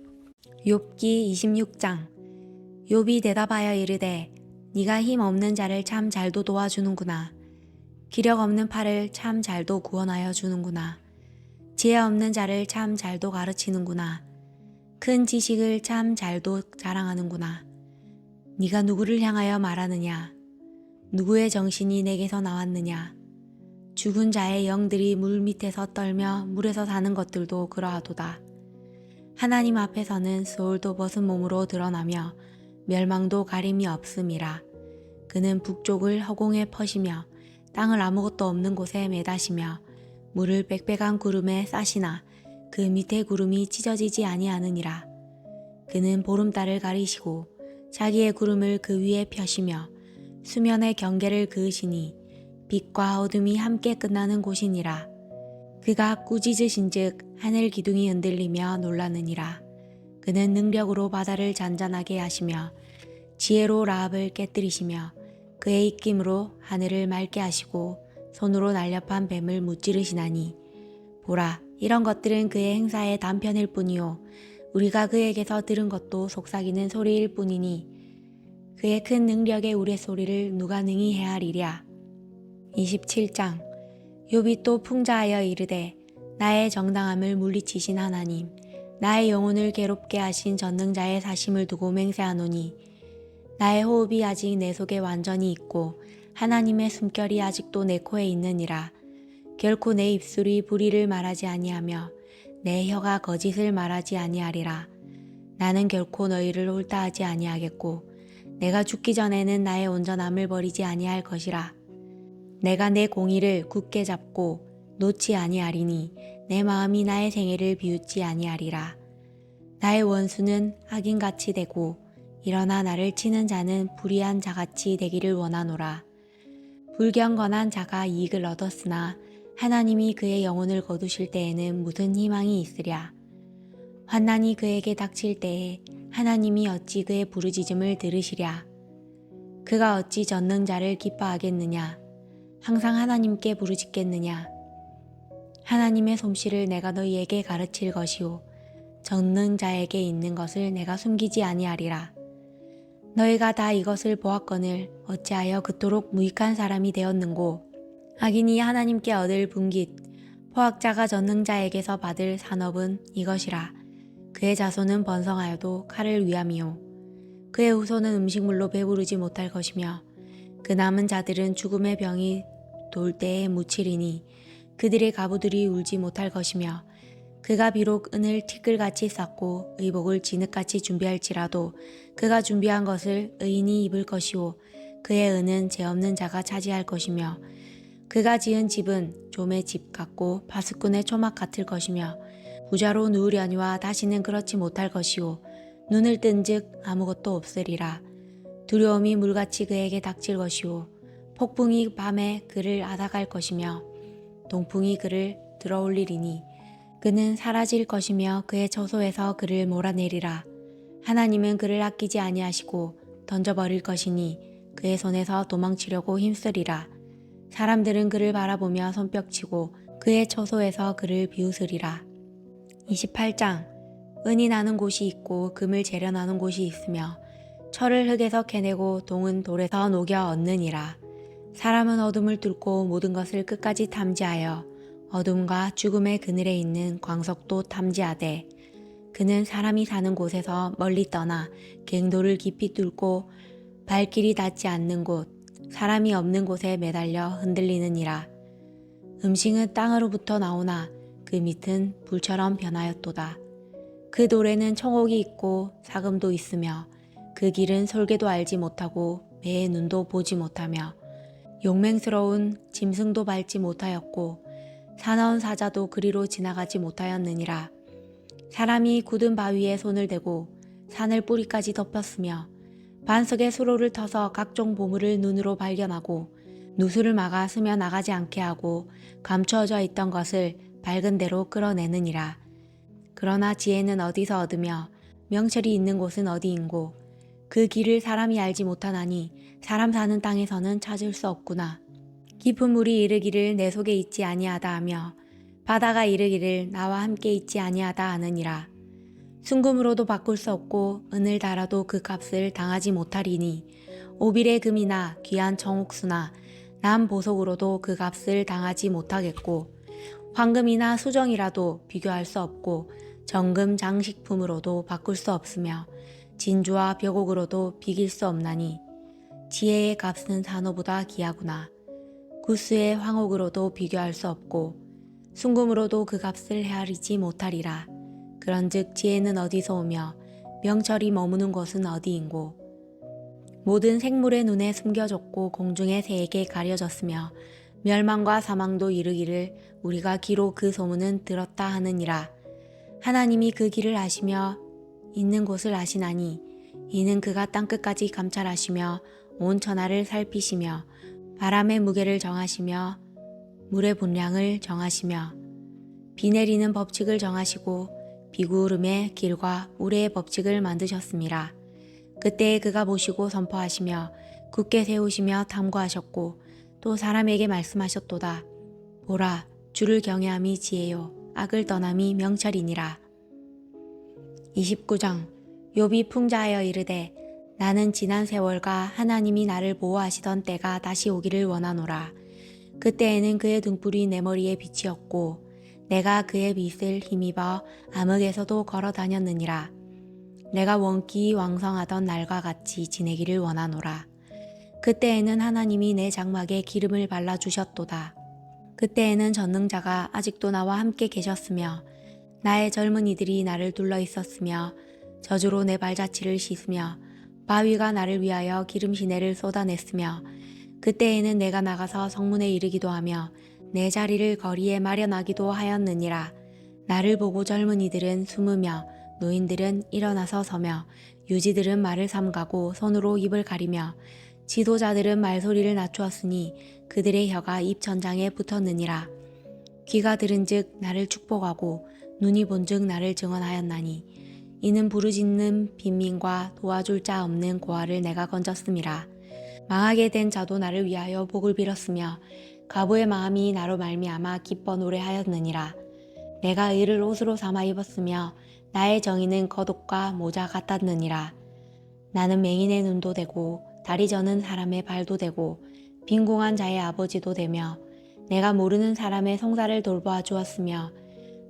욥기 26장 욥이 대답하여 이르되 네가 힘 없는 자를 참 잘도 도와주는구나. 기력 없는 팔을 참 잘도 구원하여 주는구나. 지혜 없는 자를 참 잘도 가르치는구나. 큰 지식을 참 잘도 자랑하는구나. 네가 누구를 향하여 말하느냐? 누구의 정신이 내게서 나왔느냐? 죽은 자의 영들이 물 밑에서 떨며 물에서 사는 것들도 그러하도다. 하나님 앞에서는 소울도 벗은 몸으로 드러나며 멸망도 가림이 없음이라. 그는 북쪽을 허공에 퍼시며 땅을 아무것도 없는 곳에 매다시며 물을 빽빽한 구름에 싸시나 그 밑에 구름이 찢어지지 아니하느니라. 그는 보름달을 가리시고 자기의 구름을 그 위에 펴시며 수면의 경계를 그으시니 빛과 어둠이 함께 끝나는 곳이니라. 그가 꾸짖으신즉 하늘 기둥이 흔들리며 놀라느니라. 그는 능력으로 바다를 잔잔하게 하시며 지혜로 라합을 깨뜨리시며 그의 입김으로 하늘을 맑게 하시고 손으로 날렵한 뱀을 무찌르시나니 보라, 이런 것들은 그의 행사의 단편일 뿐이요 우리가 그에게서 들은 것도 속삭이는 소리일 뿐이니 그의 큰 능력의 우레소리를 누가 능히 헤아리랴. 27장 욥이 또 풍자하여 이르되 나의 정당함을 물리치신 하나님, 나의 영혼을 괴롭게 하신 전능자의 사심을 두고 맹세하노니 나의 호흡이 아직 내 속에 완전히 있고 하나님의 숨결이 아직도 내 코에 있느니라. 결코 내 입술이 불의를 말하지 아니하며 내 혀가 거짓을 말하지 아니하리라. 나는 결코 너희를 홀다하지 아니하겠고 내가 죽기 전에는 나의 온전함을 버리지 아니할 것이라. 내가 내 공의를 굳게 잡고 놓지 아니하리니 내 마음이 나의 생애를 비웃지 아니하리라. 나의 원수는 악인같이 되고 일어나 나를 치는 자는 불의한 자같이 되기를 원하노라. 불경건한 자가 이익을 얻었으나 하나님이 그의 영혼을 거두실 때에는 무슨 희망이 있으랴. 환난이 그에게 닥칠 때에 하나님이 어찌 그의 부르짖음을 들으시랴. 그가 어찌 전능자를 기뻐하겠느냐. 항상 하나님께 부르짖겠느냐. 하나님의 솜씨를 내가 너희에게 가르칠 것이요 전능자에게 있는 것을 내가 숨기지 아니하리라. 너희가 다 이것을 보았거늘 어찌하여 그토록 무익한 사람이 되었는고. 악인이 하나님께 얻을 분깃 포악자가 전능자에게서 받을 산업은 이것이라. 그의 자손은 번성하여도 칼을 위함이요 그의 후손은 음식물로 배부르지 못할 것이며 그 남은 자들은 죽음의 병이 돌 때에 묻히리니 그들의 가부들이 울지 못할 것이며 그가 비록 은을 티끌같이 쌓고 의복을 진흙같이 준비할지라도 그가 준비한 것을 의인이 입을 것이요 그의 은은 죄 없는 자가 차지할 것이며 그가 지은 집은 좀의 집 같고 파수꾼의 초막 같을 것이며 부자로 누우려니와 다시는 그렇지 못할 것이요 눈을 뜬즉 아무것도 없으리라. 두려움이 물같이 그에게 닥칠 것이요 폭풍이 밤에 그를 앗아갈 것이며 동풍이 그를 들어올리리니 그는 사라질 것이며 그의 처소에서 그를 몰아내리라. 하나님은 그를 아끼지 아니하시고 던져버릴 것이니 그의 손에서 도망치려고 힘쓰리라. 사람들은 그를 바라보며 손뼉치고 그의 처소에서 그를 비웃으리라. 28장. 은이 나는 곳이 있고 금을 재련하는 곳이 있으며 철을 흙에서 캐내고 동은 돌에서 녹여 얻느니라. 사람은 어둠을 뚫고 모든 것을 끝까지 탐지하여 어둠과 죽음의 그늘에 있는 광석도 탐지하되 그는 사람이 사는 곳에서 멀리 떠나 갱도를 깊이 뚫고 발길이 닿지 않는 곳 사람이 없는 곳에 매달려 흔들리느니라. 음식은 땅으로부터 나오나 그 밑은 불처럼 변하였도다. 그 돌에는 청옥이 있고 사금도 있으며 그 길은 솔개도 알지 못하고 매의 눈도 보지 못하며 용맹스러운 짐승도 밟지 못하였고 사나운 사자도 그리로 지나가지 못하였느니라. 사람이 굳은 바위에 손을 대고 산을 뿌리까지 덮였으며 반석에 수로를 터서 각종 보물을 눈으로 발견하고 누수를 막아 스며 나가지 않게 하고 감추어져 있던 것을 밝은 대로 끌어내느니라. 그러나 지혜는 어디서 얻으며 명철이 있는 곳은 어디인고 그 길을 사람이 알지 못하나니 사람 사는 땅에서는 찾을 수 없구나. 깊은 물이 이르기를 내 속에 있지 아니하다 하며 바다가 이르기를 나와 함께 있지 아니하다 하느니라. 순금으로도 바꿀 수 없고 은을 달아도 그 값을 당하지 못하리니 오빌의 금이나 귀한 청옥수나 남 보석으로도 그 값을 당하지 못하겠고 황금이나 수정이라도 비교할 수 없고 정금 장식품으로도 바꿀 수 없으며 진주와 벽옥으로도 비길 수 없나니 지혜의 값은 산호보다 귀하구나. 구스의 황옥으로도 비교할 수 없고 순금으로도 그 값을 헤아리지 못하리라. 그런즉 지혜는 어디서 오며 명철이 머무는 곳은 어디인고 모든 생물의 눈에 숨겨졌고 공중의 새에게 가려졌으며 멸망과 사망도 이르기를 우리가 기로 그 소문은 들었다 하느니라. 하나님이 그 길을 아시며 있는 곳을 아시나니 이는 그가 땅끝까지 감찰하시며 온 천하를 살피시며 바람의 무게를 정하시며 물의 분량을 정하시며 비 내리는 법칙을 정하시고 비구름의 길과 우레의 법칙을 만드셨습니다. 그때에 그가 보시고 선포하시며 굳게 세우시며 탐구하셨고 또 사람에게 말씀하셨도다. 보라, 주를 경외함이 지혜요 악을 떠남이 명철이니라. 29장. 욥이 풍자하여 이르되 나는 지난 세월과 하나님이 나를 보호하시던 때가 다시 오기를 원하노라. 그때에는 그의 등불이 내 머리에 빛이었고 내가 그의 빛을 힘입어 암흑에서도 걸어 다녔느니라. 내가 원기 왕성하던 날과 같이 지내기를 원하노라. 그때에는 하나님이 내 장막에 기름을 발라주셨도다. 그때에는 전능자가 아직도 나와 함께 계셨으며 나의 젊은이들이 나를 둘러 있었으며 저주로 내 발자취를 씻으며 바위가 나를 위하여 기름 시내를 쏟아냈으며 그때에는 내가 나가서 성문에 이르기도 하며 내 자리를 거리에 마련하기도 하였느니라. 나를 보고 젊은이들은 숨으며 노인들은 일어나서 서며 유지들은 말을 삼가고 손으로 입을 가리며 지도자들은 말소리를 낮추었으니 그들의 혀가 입 천장에 붙었느니라. 귀가 들은즉 나를 축복하고 눈이 본즉 나를 증언하였나니 이는 부르짖는 빈민과 도와줄 자 없는 고아를 내가 건졌음이라. 망하게 된 자도 나를 위하여 복을 빌었으며 가부의 마음이 나로 말미암아 기뻐 노래하였느니라. 내가 의를 옷으로 삼아 입었으며 나의 정의는 겉옷과 모자 같았느니라. 나는 맹인의 눈도 되고 다리 저는 사람의 발도 되고 빈궁한 자의 아버지도 되며 내가 모르는 사람의 송사를 돌보아 주었으며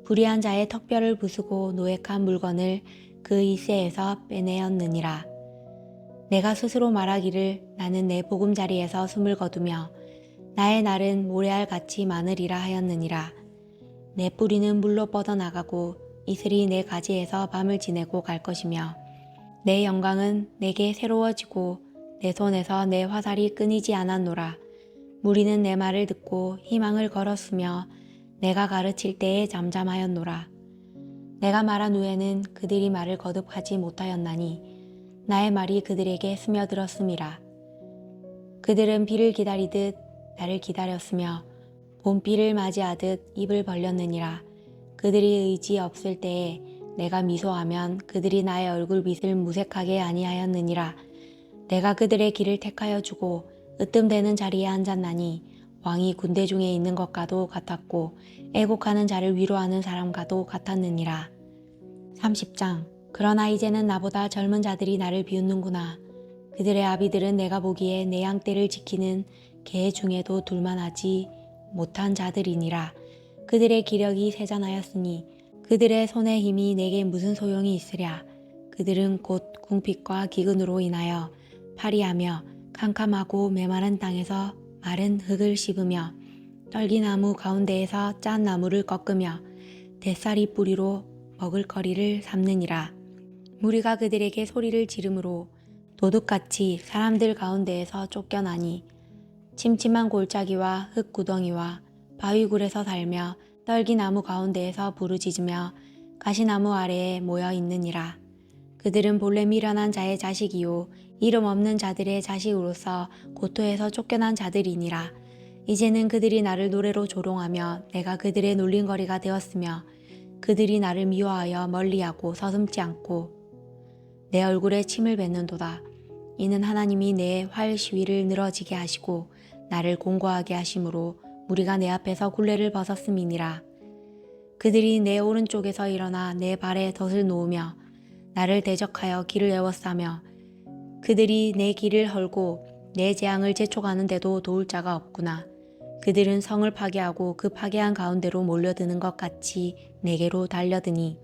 불의한 자의 턱뼈를 부수고 노획한 물건을 그 이새에서 빼내었느니라. 내가 스스로 말하기를 나는 내 보금자리에서 숨을 거두며 나의 날은 모래알같이 많으리라 하였느니라. 내 뿌리는 물로 뻗어나가고 이슬이 내 가지에서 밤을 지내고 갈 것이며 내 영광은 내게 새로워지고 내 손에서 내 화살이 끊이지 않았노라. 무리는 내 말을 듣고 희망을 걸었으며 내가 가르칠 때에 잠잠하였노라. 내가 말한 후에는 그들이 말을 거듭하지 못하였나니 나의 말이 그들에게 스며들었음이라. 그들은 비를 기다리듯 나를 기다렸으며 봄비를 맞이하듯 입을 벌렸느니라. 그들이 의지 없을 때에 내가 미소하면 그들이 나의 얼굴빛을 무색하게 아니하였느니라. 내가 그들의 길을 택하여 주고 으뜸되는 자리에 앉았나니 왕이 군대 중에 있는 것과도 같았고 애곡하는 자를 위로하는 사람과도 같았느니라. 30장. 그러나 이제는 나보다 젊은 자들이 나를 비웃는구나. 그들의 아비들은 내가 보기에 내 양떼를 지키는 개 중에도 둘만하지 못한 자들이니라. 그들의 기력이 세잔하였으니 그들의 손의 힘이 내게 무슨 소용이 있으랴. 그들은 곧 궁핍과 기근으로 인하여 파리하며 캄캄하고 메마른 땅에서 마른 흙을 씹으며 떨기나무 가운데에서 짠 나무를 꺾으며 대사리 뿌리로 먹을거리를 삼느니라. 무리가 그들에게 소리를 지르므로 도둑같이 사람들 가운데에서 쫓겨나니 침침한 골짜기와 흙구덩이와 바위굴에서 살며 떨기나무 가운데에서 부르짖으며 가시나무 아래에 모여 있느니라. 그들은 본래 미련한 자의 자식이요 이름 없는 자들의 자식으로서 고토에서 쫓겨난 자들이니라. 이제는 그들이 나를 노래로 조롱하며 내가 그들의 놀림거리가 되었으며 그들이 나를 미워하여 멀리하고 서슴지 않고 내 얼굴에 침을 뱉는도다. 이는 하나님이 내 활 시위를 늘어지게 하시고 나를 공고하게 하심으로 무리가 내 앞에서 굴레를 벗었음이니라. 그들이 내 오른쪽에서 일어나 내 발에 덫을 놓으며 나를 대적하여 길을 에워싸며 그들이 내 길을 헐고 내 재앙을 재촉하는데도 도울 자가 없구나. 그들은 성을 파괴하고 그 파괴한 가운데로 몰려드는 것 같이 내게로 달려드니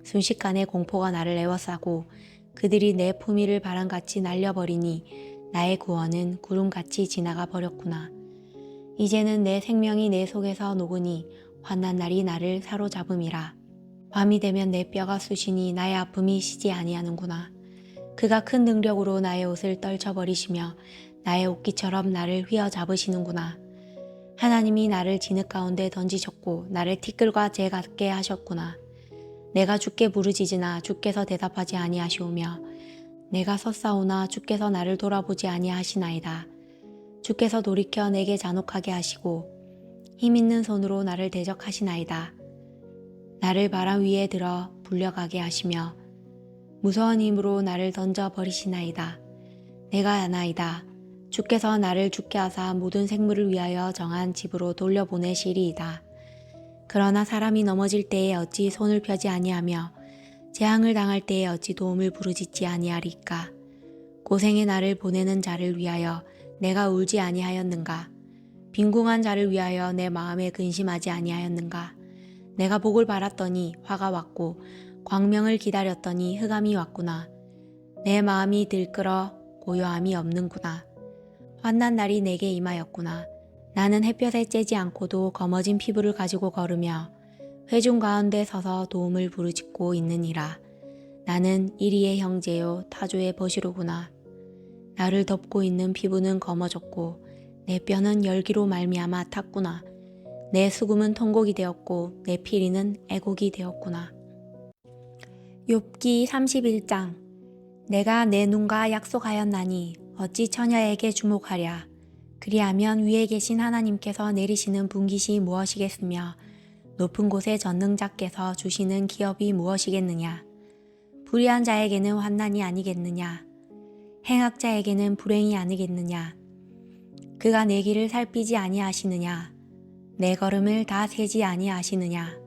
순식간에 공포가 나를 에워싸고 그들이 내 품위를 바람같이 날려버리니 나의 구원은 구름같이 지나가 버렸구나. 이제는 내 생명이 내 속에서 녹으니 환난 날이 나를 사로잡음이라. 밤이 되면 내 뼈가 쑤시니 나의 아픔이 쉬지 아니하는구나. 그가 큰 능력으로 나의 옷을 떨쳐버리시며 나의 옷깃처럼 나를 휘어잡으시는구나. 하나님이 나를 진흙 가운데 던지셨고 나를 티끌과 재 같게 하셨구나. 내가 주께 부르짖으나 주께서 대답하지 아니하시오며 내가 섰사오나 주께서 나를 돌아보지 아니하시나이다. 주께서 돌이켜 내게 잔혹하게 하시고 힘있는 손으로 나를 대적하시나이다. 나를 바람 위에 들어 불려가게 하시며 무서운 힘으로 나를 던져 버리시나이다. 내가 아나이다. 주께서 나를 죽게 하사 모든 생물을 위하여 정한 집으로 돌려보내시리이다. 그러나 사람이 넘어질 때에 어찌 손을 펴지 아니하며 재앙을 당할 때에 어찌 도움을 부르짖지 아니하리까. 고생의 나를 보내는 자를 위하여 내가 울지 아니하였는가. 빈궁한 자를 위하여 내 마음에 근심하지 아니하였는가. 내가 복을 바랐더니 화가 왔고 광명을 기다렸더니 흑암이 왔구나. 내 마음이 들끓어 고요함이 없는구나. 환난 날이 내게 임하였구나. 나는 햇볕에 쬐지 않고도 검어진 피부를 가지고 걸으며 회중 가운데 서서 도움을 부르짖고 있느니라. 나는 이리의 형제요 타조의 버시로구나. 나를 덮고 있는 피부는 검어졌고 내 뼈는 열기로 말미암아 탔구나. 내 수금은 통곡이 되었고 내 피리는 애곡이 되었구나. 욥기 31장. 내가 내 눈과 약속하였나니 어찌 처녀에게 주목하랴. 그리하면 위에 계신 하나님께서 내리시는 분깃이 무엇이겠으며 높은 곳의 전능자께서 주시는 기업이 무엇이겠느냐. 불의한 자에게는 환난이 아니겠느냐. 행악자에게는 불행이 아니겠느냐. 그가 내 길을 살피지 아니하시느냐. 내 걸음을 다 세지 아니하시느냐.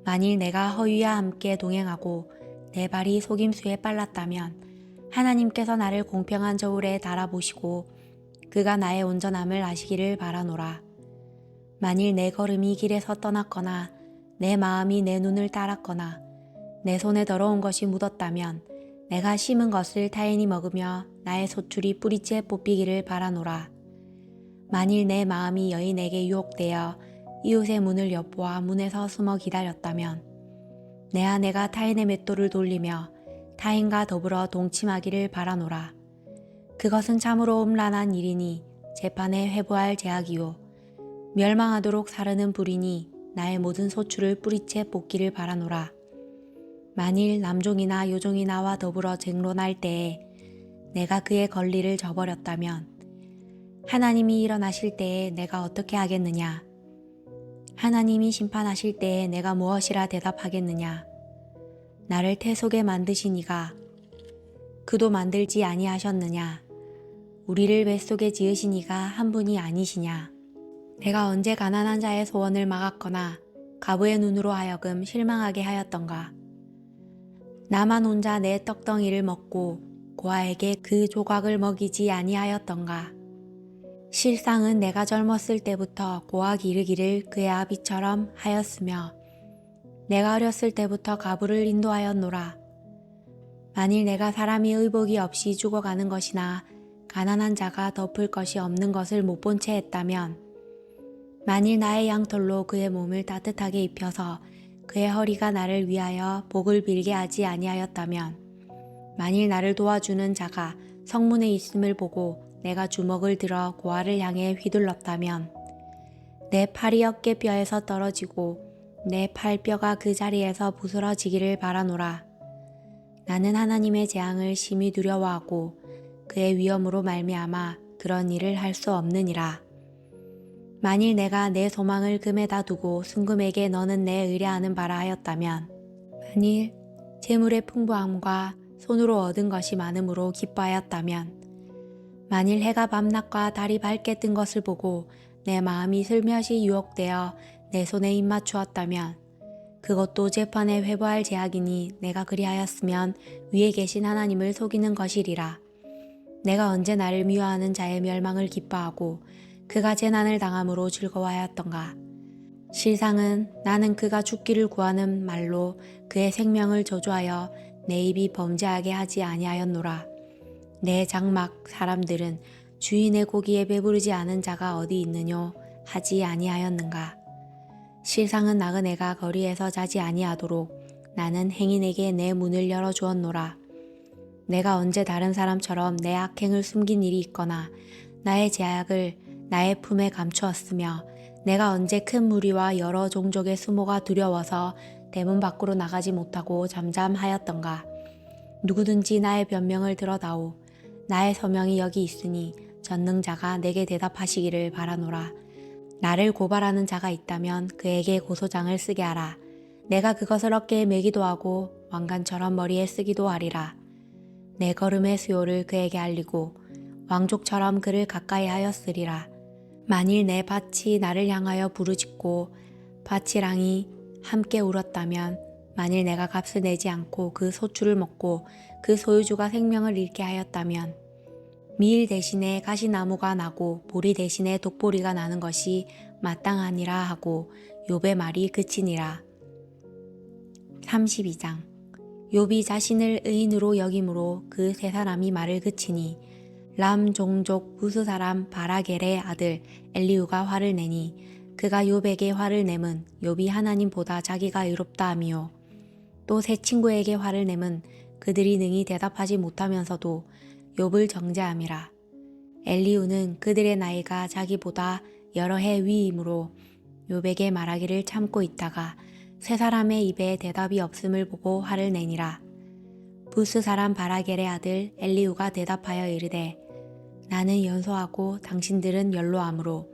만일 내가 허위와 함께 동행하고 내 발이 속임수에 빨랐다면 하나님께서 나를 공평한 저울에 달아보시고 그가 나의 온전함을 아시기를 바라노라. 만일 내 걸음이 길에서 떠났거나 내 마음이 내 눈을 따랐거나 내 손에 더러운 것이 묻었다면 내가 심은 것을 타인이 먹으며 나의 소출이 뿌리째 뽑히기를 바라노라. 만일 내 마음이 여인에게 유혹되어 이웃의 문을 엿보아 문에서 숨어 기다렸다면 내 아내가 타인의 맷돌을 돌리며 타인과 더불어 동침하기를 바라노라. 그것은 참으로 음란한 일이니 재판에 회부할 제약이요 멸망하도록 사르는 불이니 나의 모든 소출을 뿌리채 뽑기를 바라노라. 만일 남종이나 요종이 나와 더불어 쟁론할 때에 내가 그의 권리를 저버렸다면 하나님이 일어나실 때에 내가 어떻게 하겠느냐. 하나님이 심판하실 때에 내가 무엇이라 대답하겠느냐. 나를 태속에 만드신 이가 그도 만들지 아니하셨느냐. 우리를 뱃속에 지으신 이가 한 분이 아니시냐. 내가 언제 가난한 자의 소원을 막았거나 가부의 눈으로 하여금 실망하게 하였던가. 나만 혼자 내 떡덩이를 먹고 고아에게 그 조각을 먹이지 아니하였던가. 실상은 내가 젊었을 때부터 고아 기르기를 그의 아비처럼 하였으며 내가 어렸을 때부터 가부를 인도하였노라. 만일 내가 사람이 의복이 없이 죽어가는 것이나 가난한 자가 덮을 것이 없는 것을 못 본 채 했다면, 만일 나의 양털로 그의 몸을 따뜻하게 입혀서 그의 허리가 나를 위하여 복을 빌게 하지 아니하였다면, 만일 나를 도와주는 자가 성문에 있음을 보고 내가 주먹을 들어 고아를 향해 휘둘렀다면, 내 팔이 어깨뼈에서 떨어지고 내 팔뼈가 그 자리에서 부스러지기를 바라노라. 나는 하나님의 재앙을 심히 두려워하고 그의 위엄으로 말미암아 그런 일을 할 수 없느니라. 만일 내가 내 소망을 금에다 두고 순금에게 너는 내 의뢰하는 바라 하였다면, 만일 재물의 풍부함과 손으로 얻은 것이 많음으로 기뻐하였다면, 만일 해가 밤낮과 달이 밝게 뜬 것을 보고 내 마음이 슬며시 유혹되어 내 손에 입맞추었다면, 그것도 재판에 회부할 제약이니 내가 그리하였으면 위에 계신 하나님을 속이는 것이리라. 내가 언제 나를 미워하는 자의 멸망을 기뻐하고 그가 재난을 당함으로 즐거워하였던가. 실상은 나는 그가 죽기를 구하는 말로 그의 생명을 저주하여 내 입이 범죄하게 하지 아니하였노라. 내 장막 사람들은 주인의 고기에 배부르지 않은 자가 어디 있느뇨 하지 아니하였는가. 실상은 나그네가 거리에서 자지 아니하도록 나는 행인에게 내 문을 열어주었노라. 내가 언제 다른 사람처럼 내 악행을 숨긴 일이 있거나 나의 제약을 나의 품에 감추었으며, 내가 언제 큰 무리와 여러 종족의 수모가 두려워서 대문 밖으로 나가지 못하고 잠잠하였던가. 누구든지 나의 변명을 들어다오. 나의 서명이 여기 있으니 전능자가 내게 대답하시기를 바라노라. 나를 고발하는 자가 있다면 그에게 고소장을 쓰게 하라. 내가 그것을 어깨에 매기도 하고 왕관처럼 머리에 쓰기도 하리라. 내 걸음의 수요를 그에게 알리고 왕족처럼 그를 가까이 하였으리라. 만일 내 밭이 나를 향하여 부르짖고 밭이랑이 함께 울었다면, 만일 내가 값을 내지 않고 그 소출을 먹고 그 소유주가 생명을 잃게 하였다면, 밀 대신에 가시나무가 나고 보리 대신에 독보리가 나는 것이 마땅하니라 하고 욥의 말이 그치니라. 32장. 욥이 자신을 의인으로 여김으로 그 세 사람이 말을 그치니, 람 종족 부스 사람 바라겔의 아들 엘리후가 화를 내니, 그가 욥에게 화를 내면 욥이 하나님보다 자기가 의롭다 함이요. 또 세 친구에게 화를 내면 그들이 능히 대답하지 못하면서도 욥을 정죄함이라. 엘리후는 그들의 나이가 자기보다 여러 해 위이므로 욥에게 말하기를 참고 있다가 세 사람의 입에 대답이 없음을 보고 화를 내니라. 부스 사람 바라겔의 아들 엘리후가 대답하여 이르되, 나는 연소하고 당신들은 연로하므로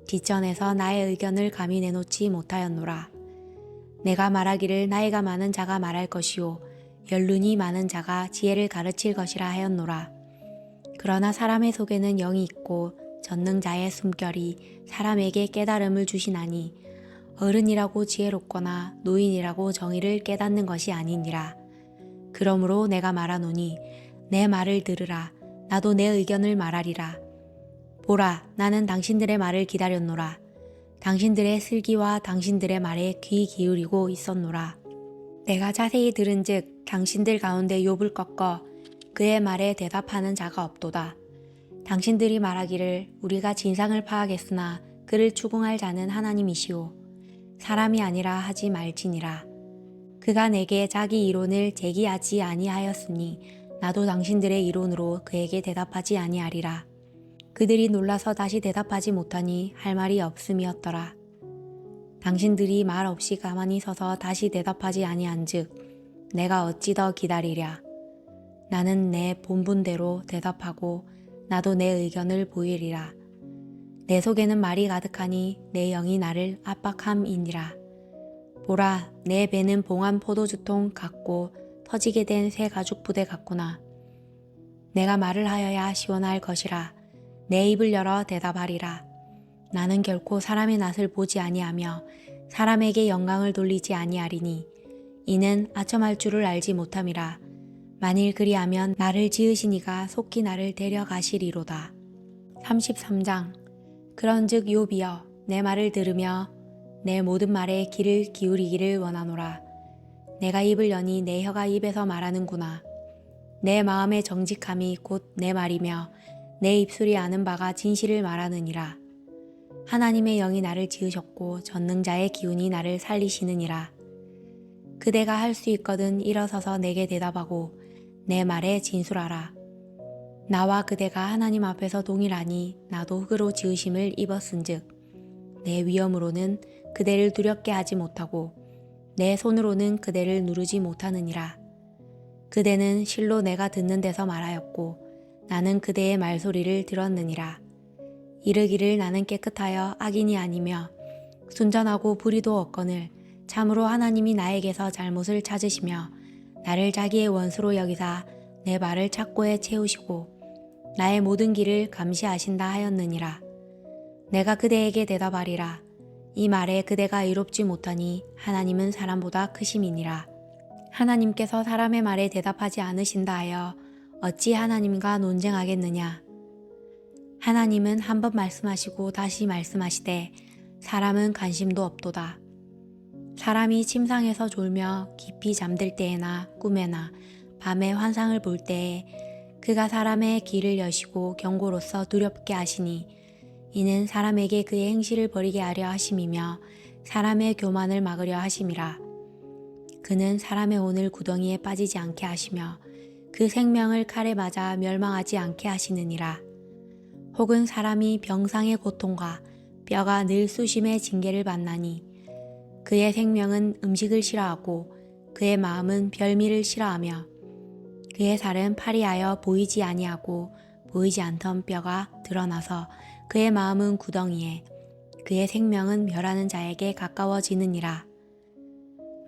뒷전에서 나의 의견을 감히 내놓지 못하였노라. 내가 말하기를 나이가 많은 자가 말할 것이요 연륜이 많은 자가 지혜를 가르칠 것이라 하였노라. 그러나 사람의 속에는 영이 있고 전능자의 숨결이 사람에게 깨달음을 주시나니, 어른이라고 지혜롭거나 노인이라고 정의를 깨닫는 것이 아니니라. 그러므로 내가 말하노니 내 말을 들으라. 나도 내 의견을 말하리라. 보라, 나는 당신들의 말을 기다렸노라. 당신들의 슬기와 당신들의 말에 귀 기울이고 있었노라. 내가 자세히 들은즉 당신들 가운데 욥을 꺾어 그의 말에 대답하는 자가 없도다. 당신들이 말하기를 우리가 진상을 파하겠으나 그를 추궁할 자는 하나님이시오. 사람이 아니라 하지 말지니라. 그가 내게 자기 이론을 제기하지 아니하였으니 나도 당신들의 이론으로 그에게 대답하지 아니하리라. 그들이 놀라서 다시 대답하지 못하니 할 말이 없음이었더라. 당신들이 말 없이 가만히 서서 다시 대답하지 아니한즉 내가 어찌 더 기다리랴. 나는 내 본분대로 대답하고 나도 내 의견을 보이리라. 내 속에는 말이 가득하니 내 영이 나를 압박함이니라. 보라, 내 배는 봉한 포도주통 같고 터지게 된 새 가죽 부대 같구나. 내가 말을 하여야 시원할 것이라. 내 입을 열어 대답하리라. 나는 결코 사람의 낯을 보지 아니하며 사람에게 영광을 돌리지 아니하리니 이는 아첨할 줄을 알지 못함이라. 만일 그리하면 나를 지으신 이가 속히 나를 데려가시리로다. 33장. 그런즉 욥이여 내 말을 들으며 내 모든 말에 귀를 기울이기를 원하노라. 내가 입을 여니 내 혀가 입에서 말하는구나. 내 마음의 정직함이 곧 내 말이며 내 입술이 아는 바가 진실을 말하느니라. 하나님의 영이 나를 지으셨고 전능자의 기운이 나를 살리시느니라. 그대가 할 수 있거든 일어서서 내게 대답하고 내 말에 진술하라. 나와 그대가 하나님 앞에서 동일하니 나도 흙으로 지으심을 입었은즉 내 위엄으로는 그대를 두렵게 하지 못하고 내 손으로는 그대를 누르지 못하느니라. 그대는 실로 내가 듣는 데서 말하였고 나는 그대의 말소리를 들었느니라. 이르기를 나는 깨끗하여 악인이 아니며 순전하고 불의도 없거늘 참으로 하나님이 나에게서 잘못을 찾으시며 나를 자기의 원수로 여기사 내 발을 착고에 채우시고 나의 모든 길을 감시하신다 하였느니라. 내가 그대에게 대답하리라. 이 말에 그대가 의롭지 못하니 하나님은 사람보다 크심이니라. 하나님께서 사람의 말에 대답하지 않으신다 하여 어찌 하나님과 논쟁하겠느냐. 하나님은 한 번 말씀하시고 다시 말씀하시되 사람은 관심도 없도다. 사람이 침상에서 졸며 깊이 잠들 때에나 꿈에나 밤에 환상을 볼 때에 그가 사람의 귀를 여시고 경고로서 두렵게 하시니 이는 사람에게 그의 행실을 버리게 하려 하심이며 사람의 교만을 막으려 하심이라. 그는 사람의 혼을 구덩이에 빠지지 않게 하시며 그 생명을 칼에 맞아 멸망하지 않게 하시느니라. 혹은 사람이 병상의 고통과 뼈가 늘 수심의 징계를 받나니 그의 생명은 음식을 싫어하고 그의 마음은 별미를 싫어하며 그의 살은 파리하여 보이지 아니하고 보이지 않던 뼈가 드러나서 그의 마음은 구덩이에 그의 생명은 멸하는 자에게 가까워지느니라.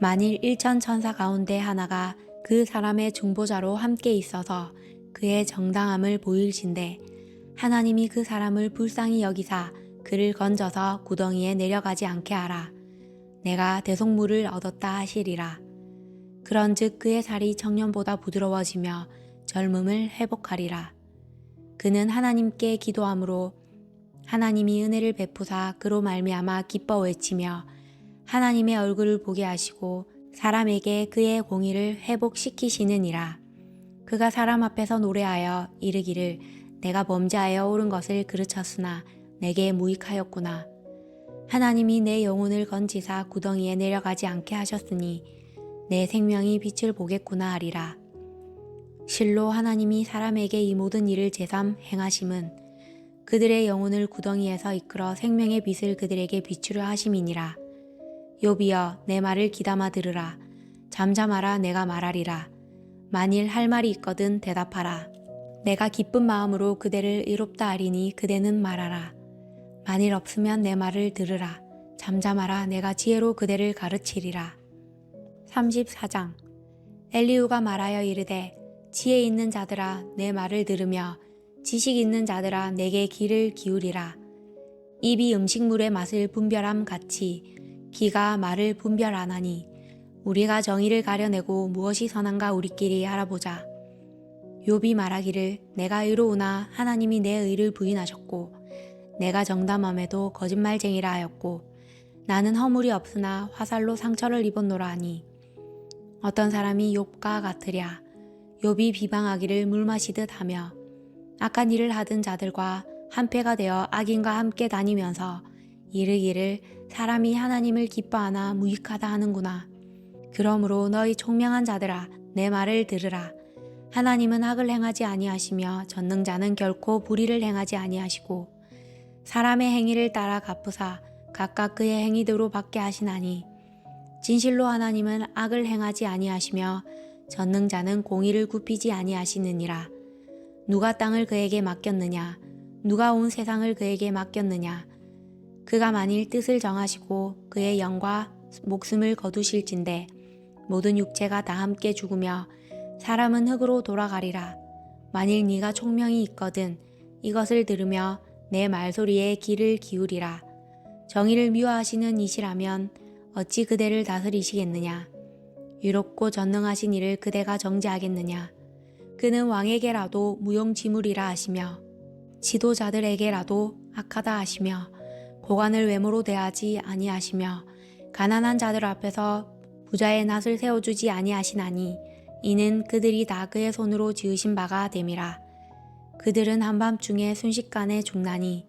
만일 일천 천사 가운데 하나가 그 사람의 중보자로 함께 있어서 그의 정당함을 보일진대 하나님이 그 사람을 불쌍히 여기사 그를 건져서 구덩이에 내려가지 않게 하라. 내가 대속물을 얻었다 하시리라. 그런즉 그의 살이 청년보다 부드러워지며 젊음을 회복하리라. 그는 하나님께 기도함으로 하나님이 은혜를 베푸사 그로 말미암아 기뻐 외치며 하나님의 얼굴을 보게 하시고 사람에게 그의 공의를 회복시키시느니라. 그가 사람 앞에서 노래하여 이르기를 내가 범죄하여 옳은 것을 그르쳤으나 내게 무익하였구나. 하나님이 내 영혼을 건지사 구덩이에 내려가지 않게 하셨으니 내 생명이 빛을 보겠구나 하리라. 실로 하나님이 사람에게 이 모든 일을 제삼 행하심은 그들의 영혼을 구덩이에서 이끌어 생명의 빛을 그들에게 비추려 하심이니라. 욥이여 내 말을 귀담아 들으라. 잠잠하라 내가 말하리라. 만일 할 말이 있거든 대답하라. 내가 기쁜 마음으로 그대를 의롭다 하리니 그대는 말하라. 만일 없으면 내 말을 들으라. 잠잠하라 내가 지혜로 그대를 가르치리라. 34장. 엘리후가 말하여 이르되 지혜 있는 자들아 내 말을 들으며 지식 있는 자들아 내게 귀를 기울이라. 입이 음식물의 맛을 분별함 같이 귀가 말을 분별하나니 우리가 정의를 가려내고 무엇이 선한가 우리끼리 알아보자. 욥이 말하기를 내가 의로우나 하나님이 내 의를 부인하셨고 내가 정담함에도 거짓말쟁이라 하였고 나는 허물이 없으나 화살로 상처를 입었노라 하니 어떤 사람이 욥과 같으랴. 욥이 비방하기를 물 마시듯 하며 악한 일을 하던 자들과 한패가 되어 악인과 함께 다니면서 이르기를 사람이 하나님을 기뻐하나 무익하다 하는구나. 그러므로 너희 총명한 자들아 내 말을 들으라. 하나님은 악을 행하지 아니하시며 전능자는 결코 불의를 행하지 아니하시고 사람의 행위를 따라 갚으사 각각 그의 행위대로 받게 하시나니 진실로 하나님은 악을 행하지 아니하시며 전능자는 공의를 굽히지 아니하시느니라. 누가 땅을 그에게 맡겼느냐? 누가 온 세상을 그에게 맡겼느냐? 그가 만일 뜻을 정하시고 그의 영과 목숨을 거두실진대 모든 육체가 다 함께 죽으며 사람은 흙으로 돌아가리라. 만일 네가 총명이 있거든 이것을 들으며 내 말소리에 귀를 기울이라. 정의를 미워하시는 이시라면 어찌 그대를 다스리시겠느냐. 유롭고 전능하신 이를 그대가 정죄하겠느냐. 그는 왕에게라도 무용지물이라 하시며 지도자들에게라도 악하다 하시며 고관을 외모로 대하지 아니하시며 가난한 자들 앞에서 부자의 낯을 세워주지 아니하시나니 이는 그들이 다 그의 손으로 지으신 바가 됨이라. 그들은 한밤중에 순식간에 죽나니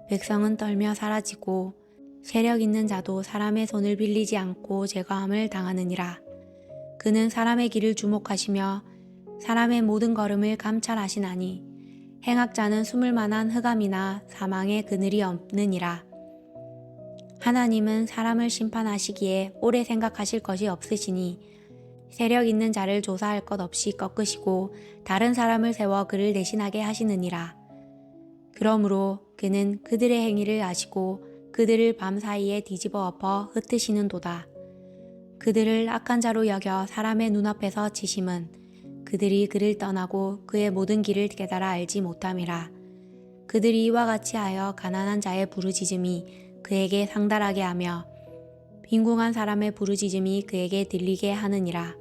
백성은 떨며 사라지고 세력 있는 자도 사람의 손을 빌리지 않고 제거함을 당하느니라. 그는 사람의 길을 주목하시며 사람의 모든 걸음을 감찰하시나니 행악자는 숨을 만한 흑암이나 사망의 그늘이 없느니라. 하나님은 사람을 심판하시기에 오래 생각하실 것이 없으시니 세력 있는 자를 조사할 것 없이 꺾으시고 다른 사람을 세워 그를 대신하게 하시느니라. 그러므로 그는 그들의 행위를 아시고 그들을 밤사이에 뒤집어 엎어 흩으시는도다. 그들을 악한 자로 여겨 사람의 눈앞에서 치심은 그들이 그를 떠나고 그의 모든 길을 깨달아 알지 못함이라. 그들이 이와 같이 하여 가난한 자의 부르짖음이 그에게 상달하게 하며 빈궁한 사람의 부르짖음이 그에게 들리게 하느니라.